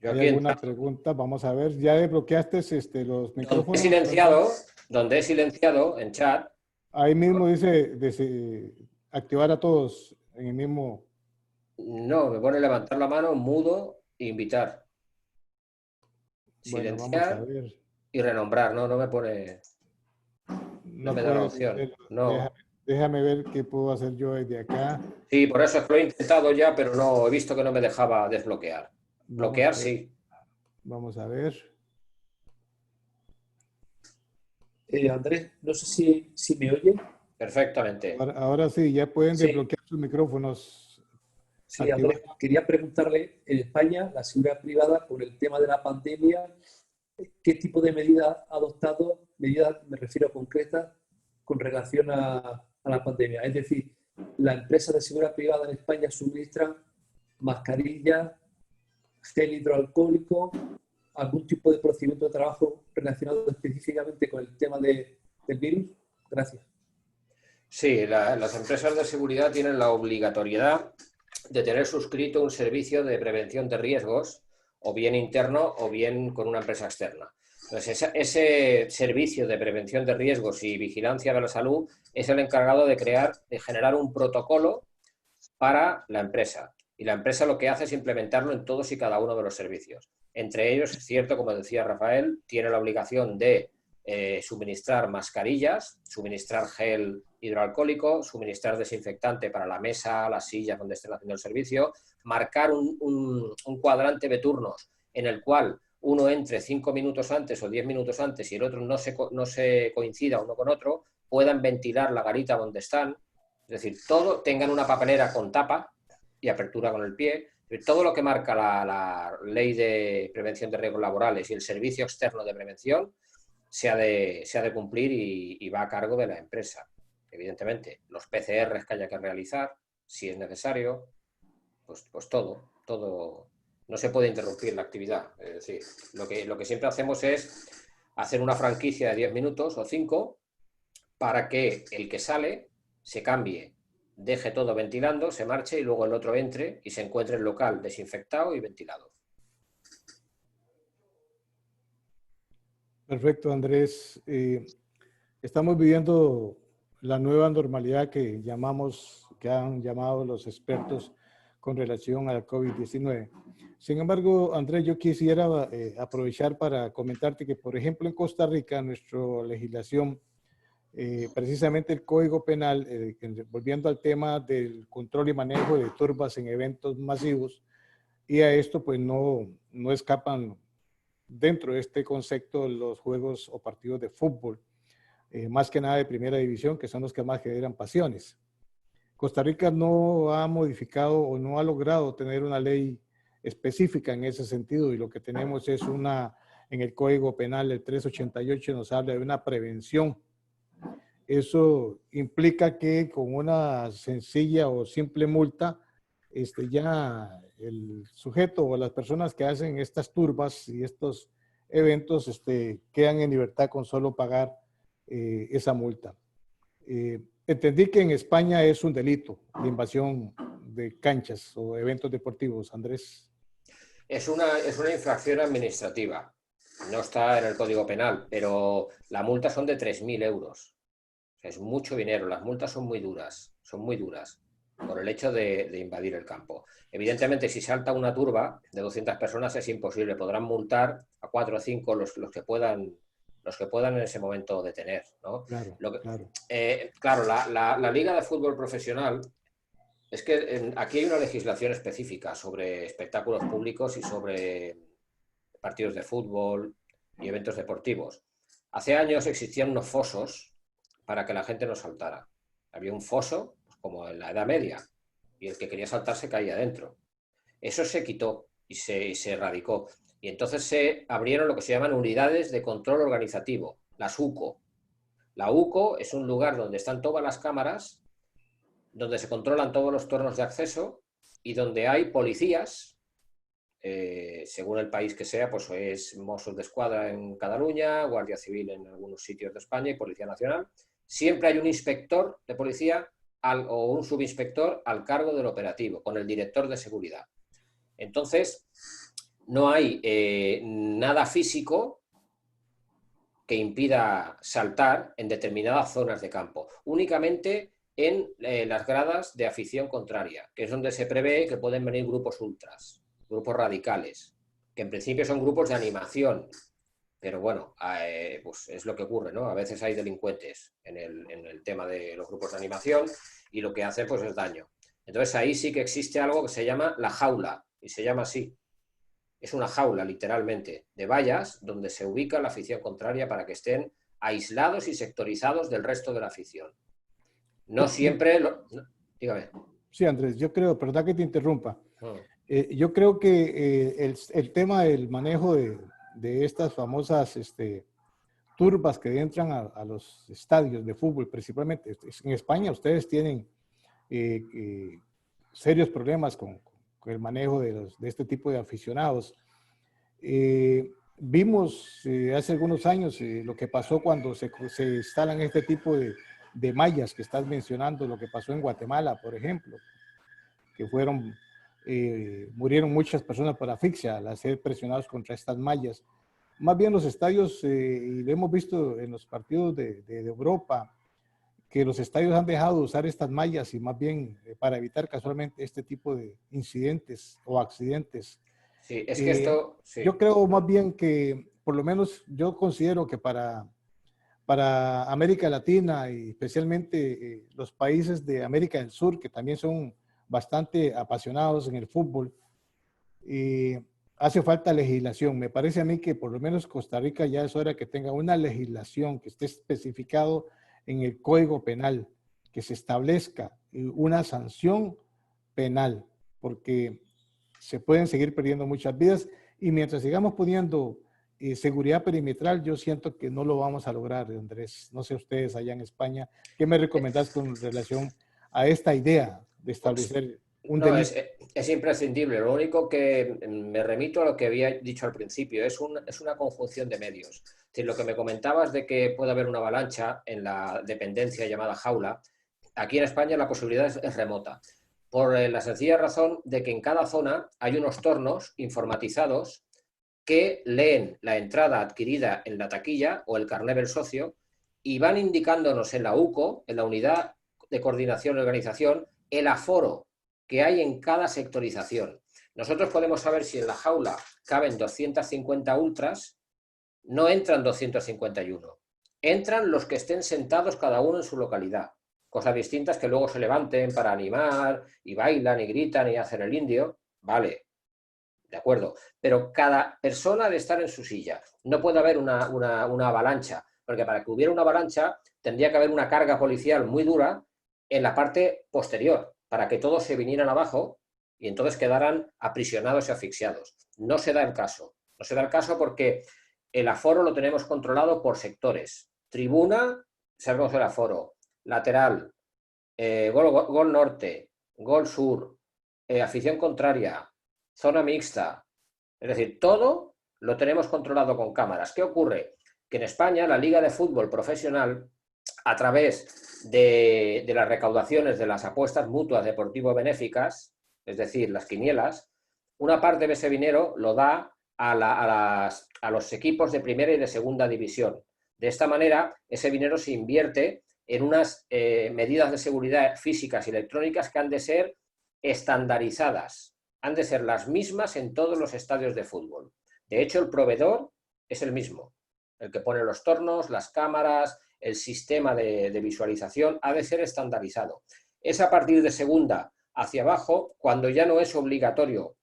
¿Hay alguna pregunta? Vamos a ver. ¿Ya desbloqueaste los micrófonos? Donde he silenciado en chat, Ahí mismo dice activar a todos en el mismo. No, me pone levantar la mano, mudo e invitar. Bueno, vamos a Silenciar ver. y renombrar, no me pone, no me da la puede opción. ser. No. Déjame ver qué puedo hacer yo desde acá. Sí, por eso es que lo he intentado ya, pero no, he visto que no me dejaba desbloquear. Bloquear, sí. Vamos a ver. Andrés, no sé si me oye. Perfectamente. Ahora sí, ya pueden Sí. desbloquear sus micrófonos. Sí, Andrés, quería preguntarle, en España, la seguridad privada, con el tema de la pandemia, ¿qué tipo de medidas ha adoptado? Medidas, me refiero, concretas, con relación a la pandemia. Es decir, la empresa de seguridad privada en España suministran mascarillas, gel hidroalcohólico, algún tipo de procedimiento de trabajo relacionado específicamente con el tema del virus. Gracias. Sí, las empresas de seguridad tienen la obligatoriedad de tener suscrito un servicio de prevención de riesgos, o bien interno o bien con una empresa externa. Entonces, ese servicio de prevención de riesgos y vigilancia de la salud es el encargado de generar un protocolo para la empresa. Y la empresa lo que hace es implementarlo en todos y cada uno de los servicios. Entre ellos, es cierto, como decía Rafael, tiene la obligación de suministrar mascarillas, suministrar gel hidroalcohólico, suministrar desinfectante para la mesa, las sillas donde estén haciendo el servicio, marcar un cuadrante de turnos en el cual uno entre 5 minutos antes o 10 minutos antes y el otro no se coincida uno con otro, puedan ventilar la garita donde están. Es decir, todo, tengan una papelera con tapa y apertura con el pie. Todo lo que marca la ley de prevención de riesgos laborales y el servicio externo de prevención se ha de cumplir y va a cargo de la empresa. Evidentemente, los PCRs que haya que realizar, si es necesario, pues todo. No se puede interrumpir la actividad. Es decir, lo que siempre hacemos es hacer una franquicia de 10 minutos o 5 para que el que sale se cambie, deje todo ventilando, se marche y luego el otro entre y se encuentre el local desinfectado y ventilado. Perfecto, Andrés. Estamos viviendo la nueva normalidad que han llamado los expertos con relación al COVID-19. Sin embargo, Andrés, yo quisiera aprovechar para comentarte que, por ejemplo, en Costa Rica, nuestra legislación, precisamente el Código Penal, volviendo al tema del control y manejo de turbas en eventos masivos, y a esto pues no escapan dentro de este concepto los juegos o partidos de fútbol, más que nada de primera división, que son los que más generan pasiones. Costa Rica no ha modificado o no ha logrado tener una ley específica en ese sentido, y lo que tenemos es en el Código Penal, el 388 nos habla de una prevención. Eso implica que con una sencilla o simple multa, ya el sujeto o las personas que hacen estas turbas y estos eventos quedan en libertad con solo pagar esa multa. Entendí que en España es un delito de invasión de canchas o eventos deportivos, Andrés. Es una infracción administrativa. No está en el Código Penal, pero la multa son de 3.000 euros. Es mucho dinero. Las multas son muy duras por el hecho de invadir el campo. Evidentemente, si salta una turba de 200 personas es imposible. Podrán multar a 4 o 5 los que puedan en ese momento detener, ¿no? Claro, claro, la Liga de Fútbol Profesional, es que aquí hay una legislación específica sobre espectáculos públicos y sobre partidos de fútbol y eventos deportivos. Hace años existían unos fosos para que la gente no saltara. Había un foso, como en la Edad Media, y el que quería saltar se caía dentro. Eso se quitó y se erradicó. Y entonces se abrieron lo que se llaman unidades de control organizativo, las UCO. La UCO es un lugar donde están todas las cámaras, donde se controlan todos los tornos de acceso y donde hay policías, según el país que sea, pues es Mossos d'Esquadra en Cataluña, Guardia Civil en algunos sitios de España y Policía Nacional. Siempre hay un inspector de policía o un subinspector al cargo del operativo, con el director de seguridad. Entonces, no hay nada físico que impida saltar en determinadas zonas de campo, únicamente en las gradas de afición contraria, que es donde se prevé que pueden venir grupos ultras, grupos radicales, que en principio son grupos de animación, pero bueno, pues es lo que ocurre, ¿no? A veces hay delincuentes en el tema de los grupos de animación y lo que hacen pues es daño. Entonces ahí sí que existe algo que se llama la jaula, y se llama así. Es una jaula, literalmente, de vallas donde se ubica la afición contraria para que estén aislados y sectorizados del resto de la afición. No siempre... Dígame. Sí, Andrés, yo creo, perdón que te interrumpa. Yo creo que el tema del manejo de estas famosas turbas que entran a los estadios de fútbol, principalmente en España, ustedes tienen serios problemas con el manejo de este tipo de aficionados. Vimos hace algunos años lo que pasó cuando se instalan este tipo de mallas que estás mencionando, lo que pasó en Guatemala, por ejemplo, que murieron muchas personas por asfixia al ser presionados contra estas mallas. Más bien los estadios, y lo hemos visto en los partidos de Europa, que los estadios han dejado de usar estas mallas y más bien para evitar casualmente este tipo de incidentes o accidentes. Sí, es que esto... Sí. Yo creo más bien que, por lo menos yo considero que para América Latina y especialmente los países de América del Sur, que también son bastante apasionados en el fútbol, hace falta legislación. Me parece a mí que por lo menos Costa Rica ya es hora que tenga una legislación que esté especificado en el Código Penal, que se establezca una sanción penal, porque se pueden seguir perdiendo muchas vidas y mientras sigamos poniendo seguridad perimetral, yo siento que no lo vamos a lograr, Andrés. No sé ustedes allá en España, ¿qué me recomendás con relación a esta idea de establecer un delito? Es imprescindible. Lo único que me remito a lo que había dicho al principio, es una conjunción de medios. Es decir, lo que me comentabas de que puede haber una avalancha en la dependencia llamada jaula, aquí en España la posibilidad es remota, por la sencilla razón de que en cada zona hay unos tornos informatizados que leen la entrada adquirida en la taquilla o el carné del socio y van indicándonos en la UCO, en la Unidad de Coordinación y Organización, el aforo que hay en cada sectorización. Nosotros podemos saber si en la jaula caben 250 ultras, no entran 251, entran los que estén sentados cada uno en su localidad. Cosas distintas que luego se levanten para animar y bailan y gritan y hacen el indio, vale, de acuerdo, pero cada persona debe estar en su silla. No puede haber una avalancha, porque para que hubiera una avalancha tendría que haber una carga policial muy dura en la parte posterior, para que todos se vinieran abajo y entonces quedaran aprisionados y asfixiados. No se da el caso. No se da el caso porque el aforo lo tenemos controlado por sectores. Tribuna, sabemos el aforo. Lateral, gol norte, gol sur, afición contraria, zona mixta. Es decir, todo lo tenemos controlado con cámaras. ¿Qué ocurre? Que en España la Liga de Fútbol Profesional, a través de las recaudaciones de las apuestas mutuas deportivo-benéficas, es decir, las quinielas, una parte de ese dinero lo da a los equipos de primera y de segunda división. De esta manera, ese dinero se invierte en unas medidas de seguridad físicas y electrónicas que han de ser estandarizadas, han de ser las mismas en todos los estadios de fútbol. De hecho, el proveedor es el mismo, el que pone los tornos, las cámaras, el sistema de visualización ha de ser estandarizado. Es a partir de segunda hacia abajo cuando ya no es obligatorio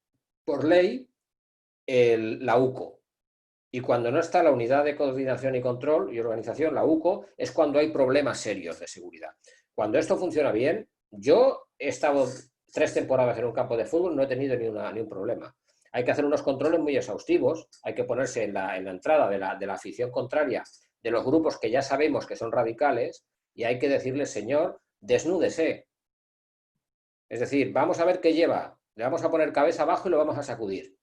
por ley la UCO. Y cuando no está la Unidad de Coordinación y Control y Organización, la UCO, es cuando hay problemas serios de seguridad. Cuando esto funciona bien, yo he estado 3 temporadas en un campo de fútbol, no he tenido ni un problema. Hay que hacer unos controles muy exhaustivos, hay que ponerse en la entrada de la afición contraria de los grupos que ya sabemos que son radicales y hay que decirle, señor, desnúdese. Es decir, vamos a ver qué lleva, le vamos a poner cabeza abajo y lo vamos a sacudir.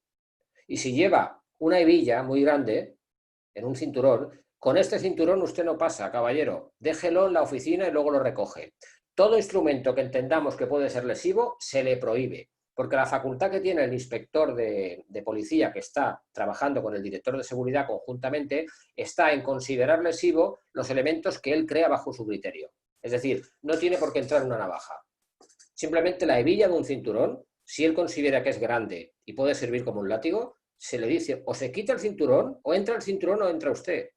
Y si lleva una hebilla muy grande en un cinturón, con este cinturón usted no pasa, caballero, déjelo en la oficina y luego lo recoge. Todo instrumento que entendamos que puede ser lesivo, se le prohíbe. Porque la facultad que tiene el inspector de policía que está trabajando con el director de seguridad conjuntamente está en considerar lesivo los elementos que él crea bajo su criterio. Es decir, no tiene por qué entrar una navaja. Simplemente la hebilla de un cinturón, si él considera que es grande y puede servir como un látigo, se le dice o se quita el cinturón, o entra el cinturón o entra usted.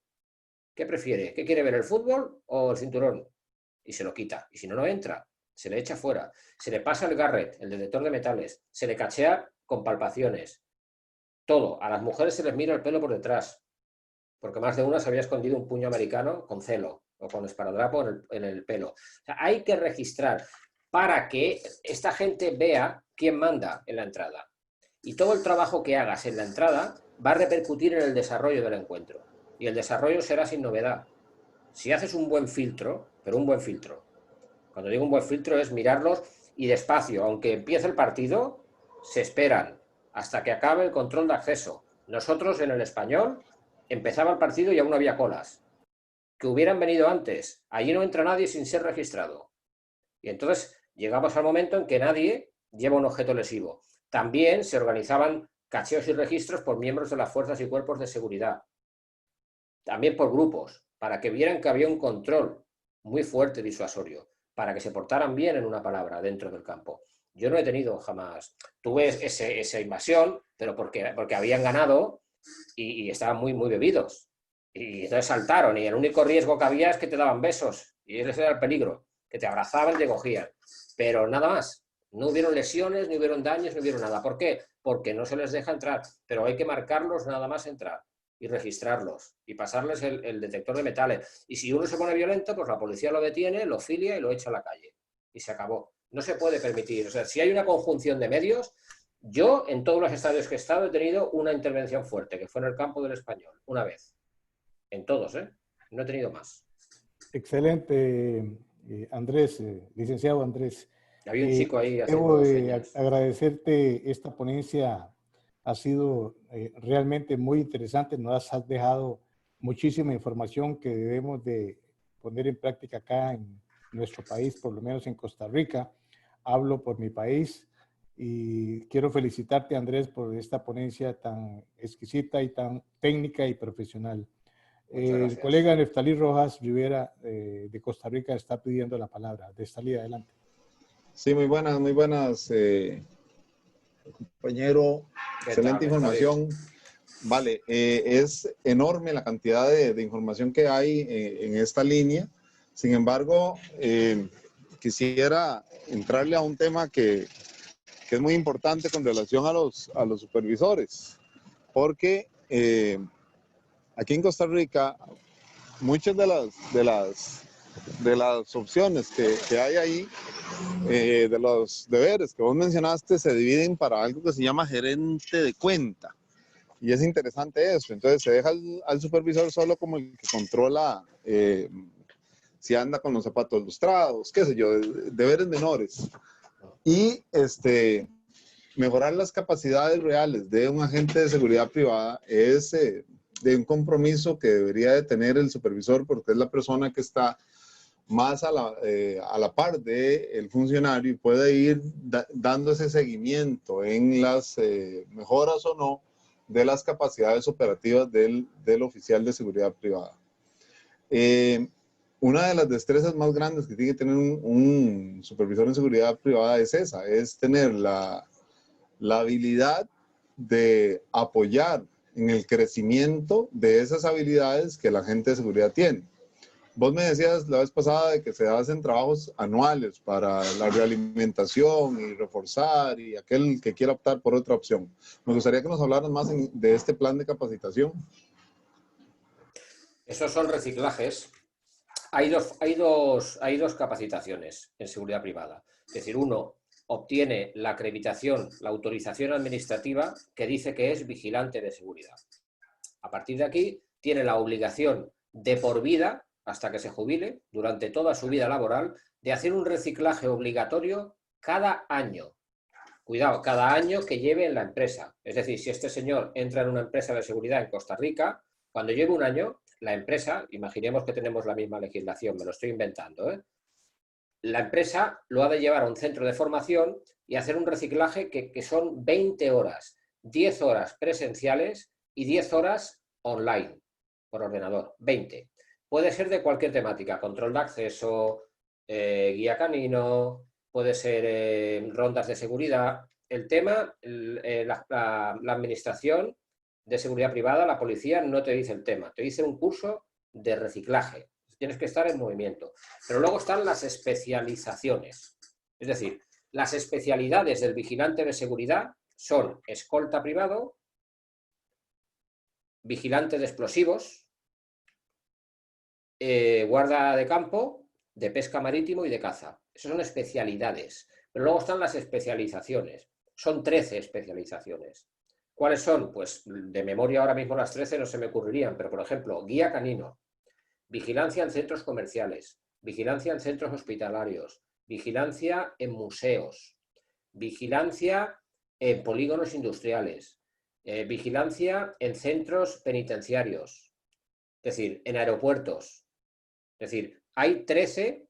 ¿Qué prefiere? ¿Qué quiere ver, el fútbol o el cinturón? Y se lo quita. Y si no, no entra. Se le echa fuera. Se le pasa el garret, el detector de metales. Se le cachea con palpaciones. Todo. A las mujeres se les mira el pelo por detrás. Porque más de una se había escondido un puño americano con celo o con esparadrapo en el pelo. O sea, hay que registrar para que esta gente vea quién manda en la entrada. Y todo el trabajo que hagas en la entrada va a repercutir en el desarrollo del encuentro. Y el desarrollo será sin novedad. Si haces un buen filtro, pero un buen filtro. Cuando digo un buen filtro es mirarlos y despacio, aunque empiece el partido, se esperan hasta que acabe el control de acceso. Nosotros en el Español empezaba el partido y aún no había colas. Que hubieran venido antes. Allí no entra nadie sin ser registrado. Y entonces llegamos al momento en que nadie lleva un objeto lesivo. También se organizaban cacheos y registros por miembros de las fuerzas y cuerpos de seguridad. También por grupos, para que vieran que había un control muy fuerte disuasorio, para que se portaran bien, en una palabra, dentro del campo. Yo no he tenido jamás... Tuve esa invasión, pero porque habían ganado y estaban muy, muy bebidos. Y entonces saltaron, y el único riesgo que había es que te daban besos, y ese era el peligro, que te abrazaban y te cogían. Pero nada más. No hubieron lesiones, ni hubieron daños, ni hubieron nada. ¿Por qué? Porque no se les deja entrar, pero hay que marcarlos nada más entrar y registrarlos y pasarles el detector de metales. Y si uno se pone violento, pues la policía lo detiene, lo filia y lo echa a la calle. Y se acabó. No se puede permitir. O sea, si hay una conjunción de medios, yo en todos los estadios que he estado he tenido una intervención fuerte, que fue en el campo del Español, una vez. En todos, ¿eh? No he tenido más. Excelente, Andrés, licenciado Andrés. Había un chico ahí Debo haciendo señas. agradecerte esta ponencia. Ha sido realmente muy interesante. Nos has dejado muchísima información que debemos de poner en práctica acá en nuestro país, por lo menos en Costa Rica. Hablo por mi país y quiero felicitarte, Andrés, por esta ponencia tan exquisita y tan técnica y profesional. El colega Neftalí Rojas Rivera de Costa Rica está pidiendo la palabra. Neftalí, adelante. Sí, muy buenas, compañero. Excelente información. Vale, es enorme la cantidad de información que hay en esta línea. Sin embargo, quisiera entrarle a un tema que es muy importante con relación a los supervisores, porque aquí en Costa Rica muchas de las opciones que hay ahí, de los deberes que vos mencionaste, se dividen para algo que se llama gerente de cuenta. Y es interesante eso. Entonces se deja al supervisor solo como el que controla si anda con los zapatos lustrados, qué sé yo, deberes menores. Y mejorar las capacidades reales de un agente de seguridad privada es de un compromiso que debería de tener el supervisor, porque es la persona que está más a la par del funcionario y puede ir dando ese seguimiento en las mejoras o no de las capacidades operativas del oficial de seguridad privada. Una de las destrezas más grandes que tiene que tener un supervisor en seguridad privada es esa, es tener la habilidad de apoyar en el crecimiento de esas habilidades que la gente de seguridad tiene. Vos me decías la vez pasada de que se hacen trabajos anuales para la realimentación y reforzar y aquel que quiera optar por otra opción. Me gustaría que nos hablaran más de este plan de capacitación. Esos son reciclajes. Hay dos capacitaciones en seguridad privada. Es decir, uno obtiene la acreditación, la autorización administrativa que dice que es vigilante de seguridad. A partir de aquí, tiene la obligación de por vida, hasta que se jubile, durante toda su vida laboral, de hacer un reciclaje obligatorio cada año. Cuidado, cada año que lleve en la empresa. Es decir, si este señor entra en una empresa de seguridad en Costa Rica, cuando lleve un año, la empresa, imaginemos que tenemos la misma legislación, me lo estoy inventando, la empresa lo ha de llevar a un centro de formación y hacer un reciclaje que son 20 horas, 10 horas presenciales y 10 horas online por ordenador, 20. Puede ser de cualquier temática, control de acceso, guía canino, puede ser rondas de seguridad. El tema, la administración de seguridad privada, la policía, no te dice el tema, te dice un curso de reciclaje. Tienes que estar en movimiento. Pero luego están las especializaciones. Es decir, las especialidades del vigilante de seguridad son escolta privado, vigilante de explosivos, guarda de campo, de pesca marítimo y de caza. Esas son especialidades. Pero luego están las especializaciones. Son 13 especializaciones. ¿Cuáles son? Pues de memoria ahora mismo las 13 no se me ocurrirían, pero por ejemplo, guía canino, vigilancia en centros comerciales, vigilancia en centros hospitalarios, vigilancia en museos, vigilancia en polígonos industriales, vigilancia en centros penitenciarios, es decir, en aeropuertos. Es decir, hay 13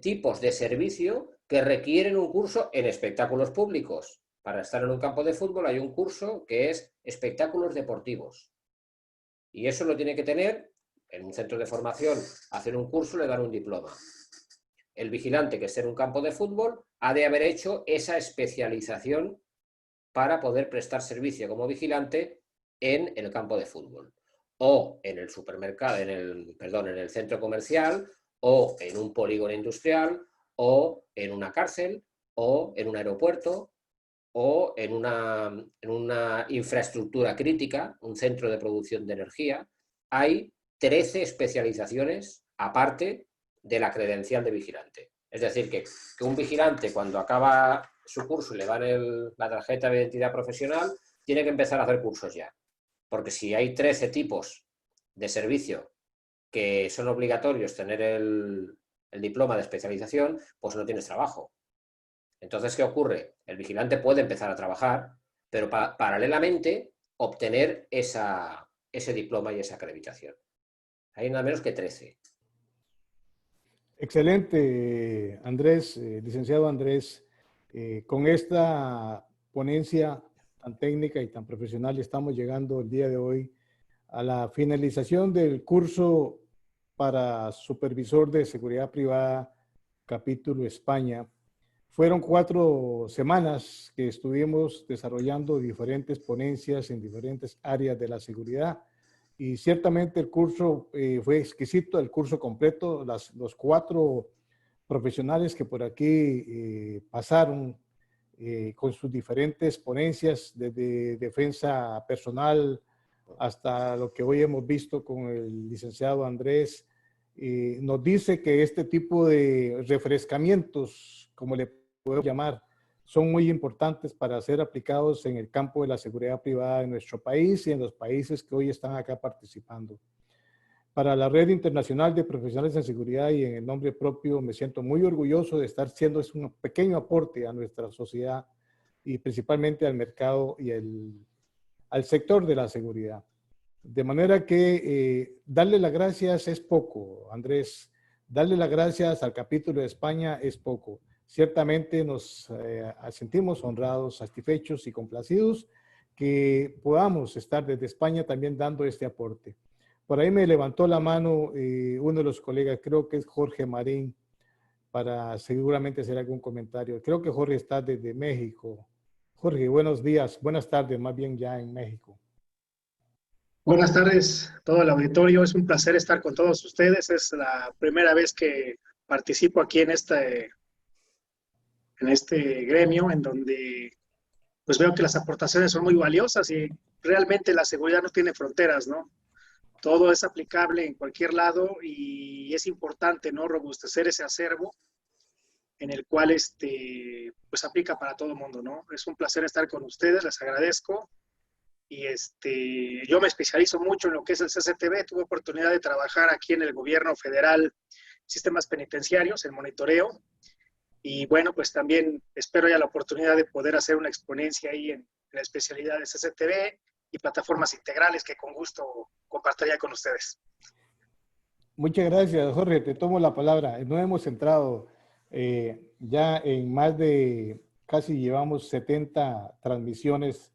tipos de servicio que requieren un curso en espectáculos públicos. Para estar en un campo de fútbol hay un curso que es espectáculos deportivos. Y eso lo tiene que tener en un centro de formación, hacer un curso, le dan un diploma. El vigilante que esté en un campo de fútbol ha de haber hecho esa especialización para poder prestar servicio como vigilante en el campo de fútbol. O en el supermercado, en el centro comercial, o en un polígono industrial, o en una cárcel, o en un aeropuerto, o en una infraestructura crítica, un centro de producción de energía. Hay 13 especializaciones aparte de la credencial de vigilante. Es decir, que un vigilante cuando acaba su curso y le dan la tarjeta de identidad profesional, tiene que empezar a hacer cursos ya. Porque si hay 13 tipos de servicio que son obligatorios tener el diploma de especialización, pues no tienes trabajo. Entonces, ¿qué ocurre? El vigilante puede empezar a trabajar, pero paralelamente obtener ese diploma y esa acreditación. Hay nada menos que 13. Excelente, Andrés, licenciado Andrés. Con esta ponencia tan técnica y tan profesional estamos llegando el día de hoy a la finalización del curso para supervisor de seguridad privada, capítulo España. Fueron 4 semanas que estuvimos desarrollando diferentes ponencias en diferentes áreas de la seguridad y ciertamente el curso fue exquisito, el curso completo, los 4 profesionales que por aquí pasaron con sus diferentes ponencias, desde defensa personal hasta lo que hoy hemos visto con el licenciado Andrés, nos dice que este tipo de refrescamientos, como le podemos llamar, son muy importantes para ser aplicados en el campo de la seguridad privada de nuestro país y en los países que hoy están acá participando. Para la Red Internacional de Profesionales en Seguridad y en el nombre propio, me siento muy orgulloso de estar siendo un pequeño aporte a nuestra sociedad y principalmente al mercado y al sector de la seguridad. De manera que darle las gracias es poco, Andrés. Darle las gracias al capítulo de España es poco. Ciertamente nos sentimos honrados, satisfechos y complacidos que podamos estar desde España también dando este aporte. Por ahí me levantó la mano uno de los colegas, creo que es Jorge Marín, para seguramente hacer algún comentario. Creo que Jorge está desde México. Jorge, buenos días, buenas tardes, más bien ya en México. Buenas tardes a todo el auditorio. Es un placer estar con todos ustedes. Es la primera vez que participo aquí en este gremio, en donde pues veo que las aportaciones son muy valiosas y realmente la seguridad no tiene fronteras, ¿no? Todo es aplicable en cualquier lado y es importante, ¿no?, robustecer ese acervo en el cual pues aplica para todo el mundo, ¿no? Es un placer estar con ustedes, les agradezco. Y yo me especializo mucho en lo que es el CCTV. Tuve oportunidad de trabajar aquí en el gobierno federal, sistemas penitenciarios, en monitoreo. Y bueno, pues también espero ya la oportunidad de poder hacer una exponencia ahí en la especialidad de CCTV y plataformas integrales que con gusto compartiría con ustedes. Muchas gracias, Jorge. Te tomo la palabra. No hemos entrado Ya en más de, casi llevamos 70 transmisiones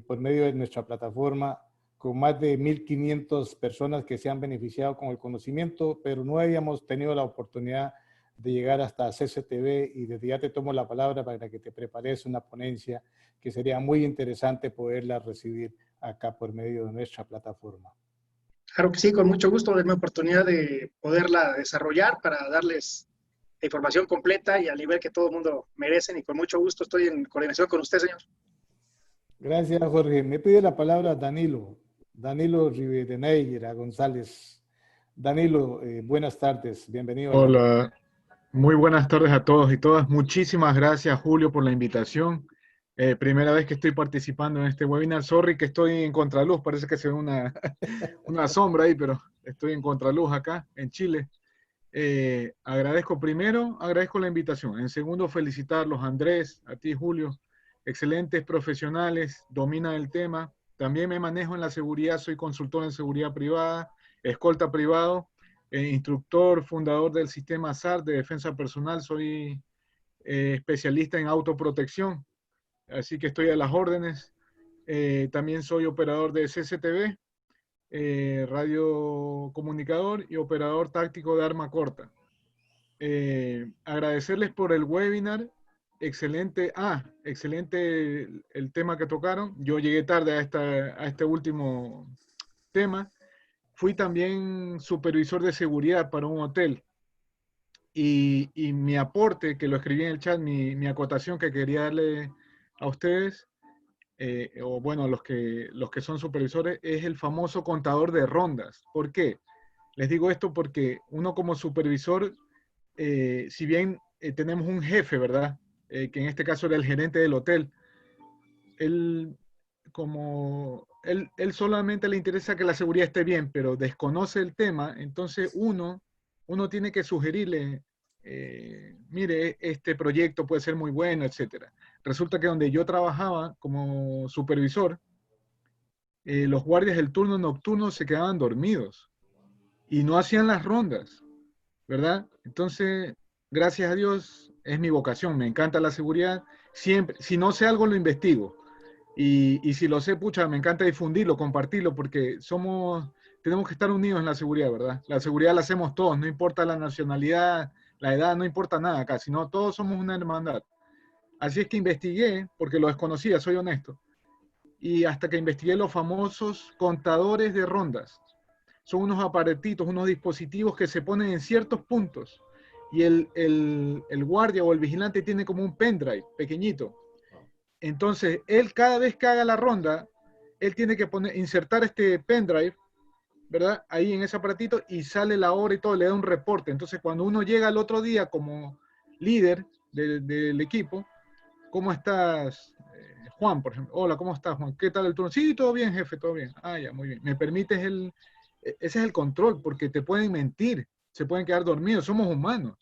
por medio de nuestra plataforma, con más de 1.500 personas que se han beneficiado con el conocimiento, pero no habíamos tenido la oportunidad de llegar hasta CCTV, y desde ya te tomo la palabra para que te prepares una ponencia que sería muy interesante poderla recibir acá por medio de nuestra plataforma. Claro que sí, con mucho gusto, denme oportunidad de poderla desarrollar para darles la información completa y al nivel que todo el mundo merecen, y con mucho gusto estoy en coordinación con usted, señor. Gracias, Jorge. Me pide la palabra Danilo Rivadeneira González. Danilo, buenas tardes, bienvenido. Hola, muy buenas tardes a todos y todas. Muchísimas gracias, Julio, por la invitación. Primera vez que estoy participando en este webinar. Sorry que estoy en contraluz, parece que se ve una sombra ahí, pero estoy en contraluz acá, en Chile. Agradezco la invitación. En segundo, felicitarlos, Andrés, a ti, Julio. Excelentes profesionales, dominan el tema. También me manejo en la seguridad, soy consultor en seguridad privada, escolta privado, instructor, fundador del sistema SAR de defensa personal, soy especialista en autoprotección, así que estoy a las órdenes. También soy operador de CCTV, radiocomunicador y operador táctico de arma corta. Agradecerles por el webinar. Excelente, excelente el tema que tocaron. Yo llegué tarde a este último tema. Fui también supervisor de seguridad para un hotel. Y mi aporte, que lo escribí en el chat, mi acotación que quería darle a ustedes, o bueno, a los que son supervisores, es el famoso contador de rondas. ¿Por qué? Les digo esto porque uno como supervisor, si bien tenemos un jefe, ¿verdad? Que en este caso era el gerente del hotel, él solamente le interesa que la seguridad esté bien, pero desconoce el tema, entonces uno tiene que sugerirle, mire, este proyecto puede ser muy bueno, etc. Resulta que donde yo trabajaba como supervisor, los guardias del turno nocturno se quedaban dormidos y no hacían las rondas, ¿verdad? Entonces, gracias a Dios, es mi vocación, me encanta la seguridad, siempre, si no sé algo lo investigo, y si lo sé, pucha, me encanta difundirlo, compartirlo, porque tenemos que estar unidos en la seguridad, ¿verdad? La seguridad la hacemos todos, no importa la nacionalidad, la edad, no importa nada acá, sino todos somos una hermandad. Así es que investigué, porque lo desconocía, soy honesto, y hasta que investigué los famosos contadores de rondas. Son unos aparatitos, unos dispositivos que se ponen en ciertos puntos, y el guardia o el vigilante tiene como un pendrive pequeñito. Entonces, él cada vez que haga la ronda, él tiene que insertar este pendrive, ¿verdad? Ahí en ese aparatito, y sale la hora y todo, le da un reporte. Entonces, cuando uno llega al otro día como líder del equipo, ¿cómo estás, Juan, por ejemplo? Hola, ¿cómo estás, Juan? ¿Qué tal el turno? Sí, todo bien, jefe, todo bien. Ah, ya, muy bien. ¿Me permites ese es el control, porque te pueden mentir, se pueden quedar dormidos, somos humanos.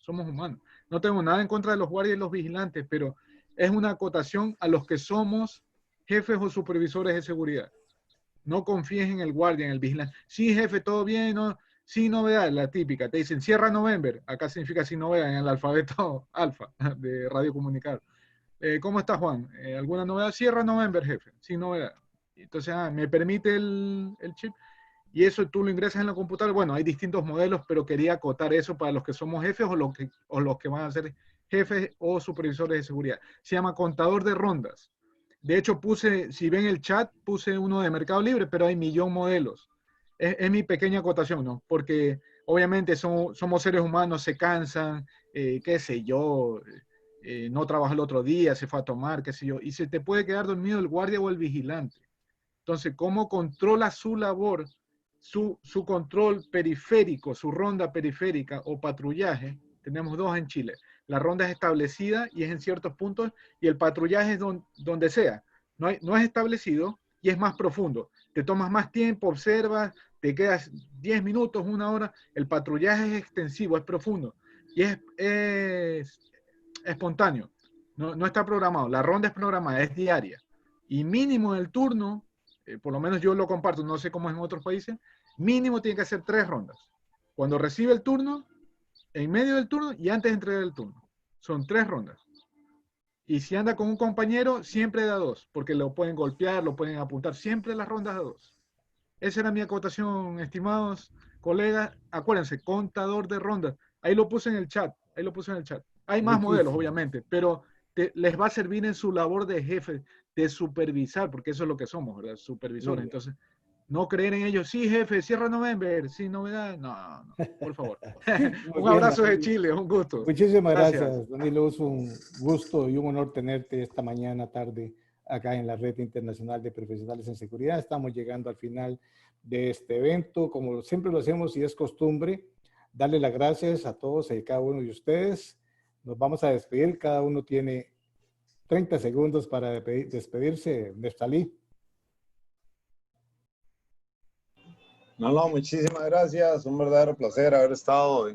No tengo nada en contra de los guardias y los vigilantes, pero es una acotación a los que somos jefes o supervisores de seguridad. No confíes en el guardia, en el vigilante. Sí, jefe, todo bien, ¿no? Sin novedad, la típica. Te dicen, cierra November. Acá significa sin novedad, en el alfabeto alfa de radiocomunicador. ¿Cómo está, Juan? ¿Alguna novedad? Cierra November, jefe, sin novedad. Entonces, ¿me permite el chip? Y eso tú lo ingresas en la computadora. Bueno, hay distintos modelos, pero quería acotar eso para los que somos jefes o los que van a ser jefes o supervisores de seguridad. Se llama contador de rondas. De hecho, si ven el chat, puse uno de Mercado Libre, pero hay millón modelos. Es mi pequeña acotación, ¿no? Porque obviamente somos seres humanos, se cansan, qué sé yo, no trabaja el otro día, se fue a tomar, qué sé yo, y se te puede quedar dormido el guardia o el vigilante. Entonces, ¿cómo controla su labor? Su control periférico, su ronda periférica o patrullaje, tenemos dos en Chile. La ronda es establecida y es en ciertos puntos, y el patrullaje es donde sea. No es establecido y es más profundo. Te tomas más tiempo, observas, te quedas 10 minutos, 1 hora. El patrullaje es extensivo, es profundo y es espontáneo. No está programado. La ronda es programada, es diaria. Y mínimo el turno, por lo menos yo lo comparto, no sé cómo es en otros países, mínimo tiene que hacer 3 rondas. Cuando recibe el turno, en medio del turno y antes de entregar el turno. son 3 rondas. Y si anda con un compañero, siempre da 2, porque lo pueden golpear, lo pueden apuntar, siempre las rondas da 2. Esa era mi acotación, estimados colegas. Acuérdense, contador de rondas. Ahí lo puse en el chat, Hay más modelos, obviamente, pero les va a servir en su labor de jefe, de supervisar, porque eso es lo que somos, ¿verdad? Supervisores. Entonces, no creer en ellos. Sí, jefe, cierra November, sin novedad. No, por favor. Un abrazo de Chile, un gusto. Muchísimas gracias, Danilo. Es un gusto y un honor tenerte esta mañana, tarde, acá en la Red Internacional de Profesionales en Seguridad. Estamos llegando al final de este evento. Como siempre lo hacemos y es costumbre, darle las gracias a todos y a cada uno de ustedes. Nos vamos a despedir. Cada uno tiene 30 segundos para despedirse. Neftalí. No, muchísimas gracias. Un verdadero placer haber estado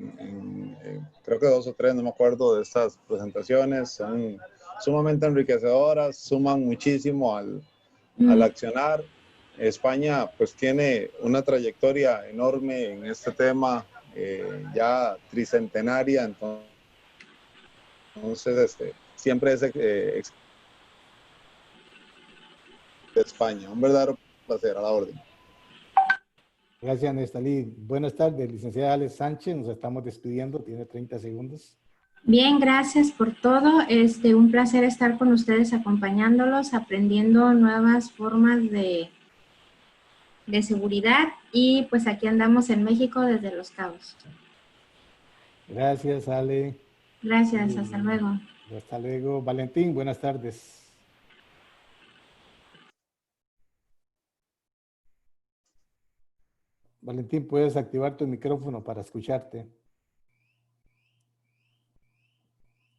creo que 2 o 3, no me acuerdo, de estas presentaciones. Son sumamente enriquecedoras, suman muchísimo al accionar. España pues tiene una trayectoria enorme en este tema, ya tricentenaria, entonces siempre es de España. Un verdadero placer, a la orden. Gracias, Nestalí. Buenas tardes, licenciada Alex Sánchez. Nos estamos despidiendo. Tiene 30 segundos. Bien, gracias por todo. Un placer estar con ustedes acompañándolos, aprendiendo nuevas formas de seguridad. Y pues aquí andamos en México desde Los Cabos. Gracias, Ale. Gracias, hasta luego. Hasta luego. Valentín, buenas tardes. Valentín, puedes activar tu micrófono para escucharte.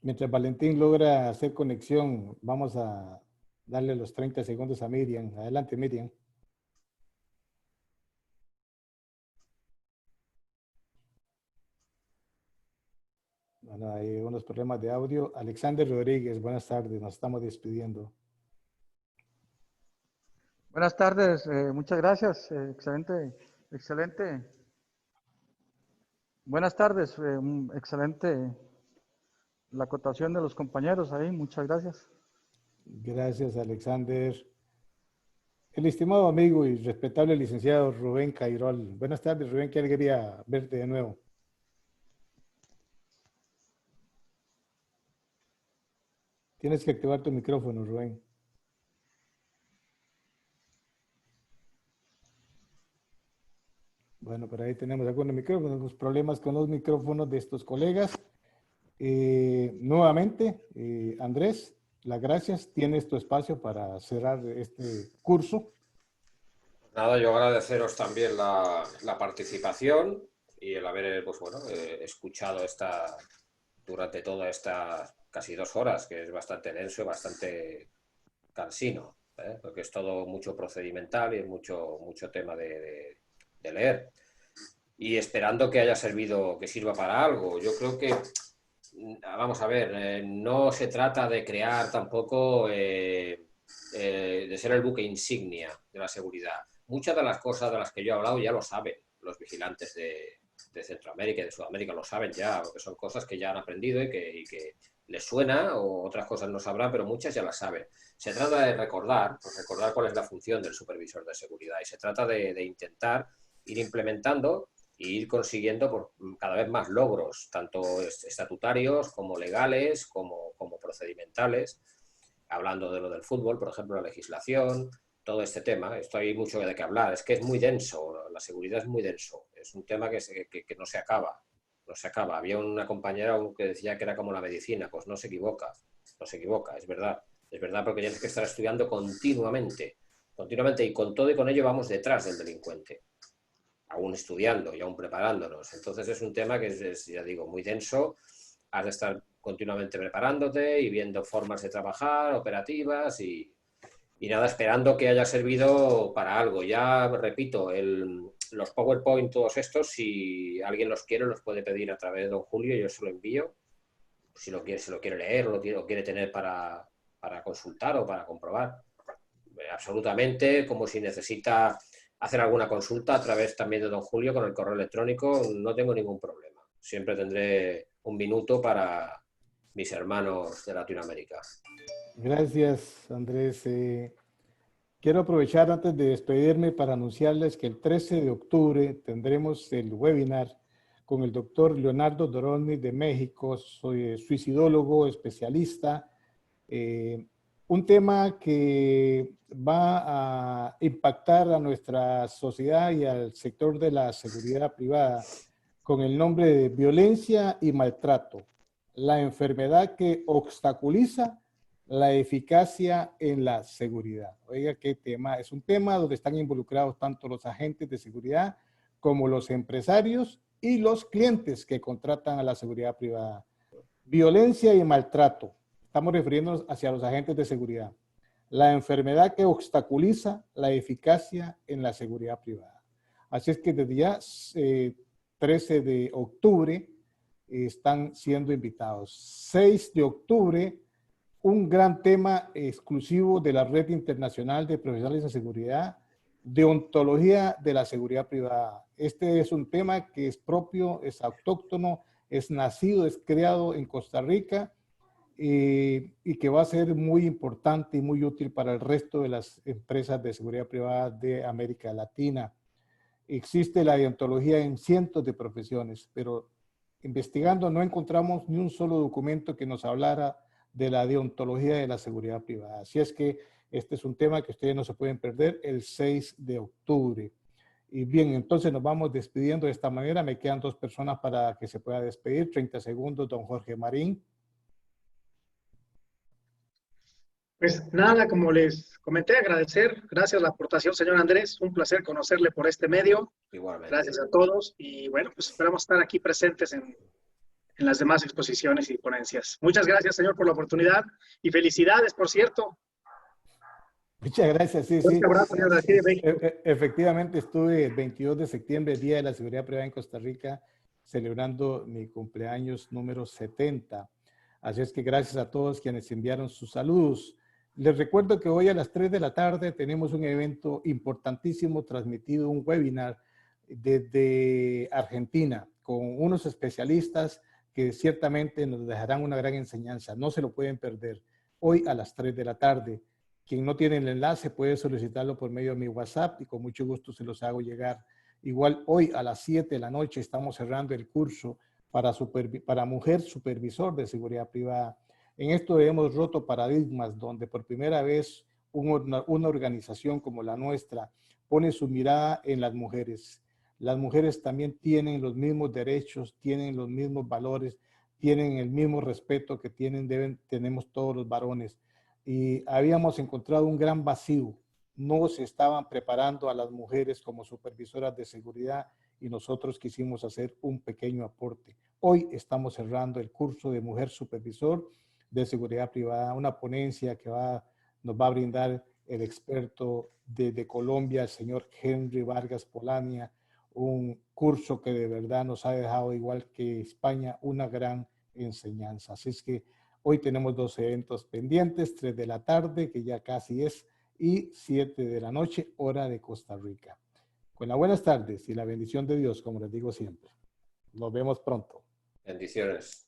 Mientras Valentín logra hacer conexión, vamos a darle los 30 segundos a Miriam. Adelante, Miriam. Bueno, hay unos problemas de audio. Alexander Rodríguez, buenas tardes. Nos estamos despidiendo. Buenas tardes. Muchas gracias. Excelente. Buenas tardes. Excelente la acotación de los compañeros ahí. Muchas gracias. Gracias, Alexander. El estimado amigo y respetable licenciado Rubén Cairol. Buenas tardes, Rubén. Qué alegría verte de nuevo. Tienes que activar tu micrófono, Rubén. Bueno, por ahí tenemos algunos micrófonos, problemas con los micrófonos de estos colegas. Nuevamente, Andrés, las gracias. Tienes tu espacio para cerrar este curso. Nada, yo agradeceros también la participación y el haber escuchado durante toda esta casi 2 horas, que es bastante denso y bastante cansino, porque es todo mucho procedimental y es mucho tema de leer. Y esperando que haya servido, que sirva para algo. Yo creo que, vamos a ver, no se trata de crear tampoco, de ser el buque insignia de la seguridad. Muchas de las cosas de las que yo he hablado ya lo saben los vigilantes de Centroamérica y de Sudamérica, lo saben ya, porque son cosas que ya han aprendido y que les suena, o otras cosas no sabrán, pero muchas ya las saben. Se trata de recordar cuál es la función del supervisor de seguridad, y se trata de intentar ir implementando e ir consiguiendo cada vez más logros, tanto estatutarios como legales, como procedimentales. Hablando de lo del fútbol, por ejemplo, la legislación, todo este tema. Esto hay mucho de qué hablar. Es que es muy denso, la seguridad es muy denso. Es un tema que no se acaba. No se acaba. Había una compañera que decía que era como la medicina. Pues no se equivoca, es verdad. Es verdad, porque tienes que estar estudiando continuamente, y con todo y con ello vamos detrás del delincuente, aún estudiando y aún preparándonos. Entonces es un tema que es, ya digo, muy denso. Has de estar continuamente preparándote y viendo formas de trabajar, operativas y nada, esperando que haya servido para algo. Ya repito, los PowerPoint, todos estos, si alguien los quiere, los puede pedir a través de don Julio, yo se lo envío. Si se lo quiere leer o lo quiere tener para consultar o para comprobar. Absolutamente, como si necesita hacer alguna consulta a través también de don Julio con el correo electrónico, no tengo ningún problema. Siempre tendré un minuto para mis hermanos de Latinoamérica. Gracias, Andrés. Quiero aprovechar antes de despedirme para anunciarles que el 13 de octubre tendremos el webinar con el doctor Leonardo Doroni de México, soy suicidólogo, especialista. Un tema que va a impactar a nuestra sociedad y al sector de la seguridad privada con el nombre de violencia y maltrato, la enfermedad que obstaculiza la eficacia en la seguridad. Oiga, qué tema. Es un tema donde están involucrados tanto los agentes de seguridad como los empresarios y los clientes que contratan a la seguridad privada. Violencia y maltrato. Estamos refiriéndonos hacia los agentes de seguridad. La enfermedad que obstaculiza la eficacia en la seguridad privada. Así es que desde ya 13 de octubre están siendo invitados. 6 de octubre, un gran tema exclusivo de la Red Internacional de Profesionales de Seguridad, deontología de la seguridad privada. Este es un tema que es propio, es autóctono, es nacido, es creado en Costa Rica y que va a ser muy importante y muy útil para el resto de las empresas de seguridad privada de América Latina. Existe la deontología en cientos de profesiones, pero investigando no encontramos ni un solo documento que nos hablara de la deontología de la seguridad privada. Así es que este es un tema que ustedes no se pueden perder el 6 de octubre. Y bien, entonces nos vamos despidiendo de esta manera. Me quedan 2 personas para que se pueda despedir. 30 segundos, don Jorge Marín. Pues nada, como les comenté, agradecer. Gracias a la aportación, señor Andrés. Un placer conocerle por este medio. Igualmente. Gracias a todos. Y bueno, pues esperamos estar aquí presentes en las demás exposiciones y ponencias. Muchas gracias, señor, por la oportunidad. Y felicidades, por cierto. Muchas gracias, sí, Un abrazo, señor, de aquí de México. Efectivamente, estuve el 22 de septiembre, Día de la Seguridad Privada en Costa Rica, celebrando mi cumpleaños número 70. Así es que gracias a todos quienes enviaron sus saludos. Les recuerdo que hoy a las 3 de la tarde tenemos un evento importantísimo transmitido, un webinar desde Argentina con unos especialistas que ciertamente nos dejarán una gran enseñanza. No se lo pueden perder. Hoy a las 3 de la tarde. Quien no tiene el enlace puede solicitarlo por medio de mi WhatsApp y con mucho gusto se los hago llegar. Igual hoy a las 7 de la noche estamos cerrando el curso para mujer supervisor de seguridad privada. En esto hemos roto paradigmas donde por primera vez una organización como la nuestra pone su mirada en las mujeres. Las mujeres también tienen los mismos derechos, tienen los mismos valores, tienen el mismo respeto que tenemos todos los varones. Y habíamos encontrado un gran vacío. No se estaban preparando a las mujeres como supervisoras de seguridad y nosotros quisimos hacer un pequeño aporte. Hoy estamos cerrando el curso de Mujer Supervisor de Seguridad Privada, una ponencia que nos va a brindar el experto de Colombia, el señor Henry Vargas Polania, un curso que de verdad nos ha dejado, igual que España, una gran enseñanza. Así es que hoy tenemos 2 eventos pendientes, 3 de la tarde, que ya casi es, y 7 de la noche, hora de Costa Rica. Con las buenas tardes y la bendición de Dios, como les digo siempre. Nos vemos pronto. Bendiciones.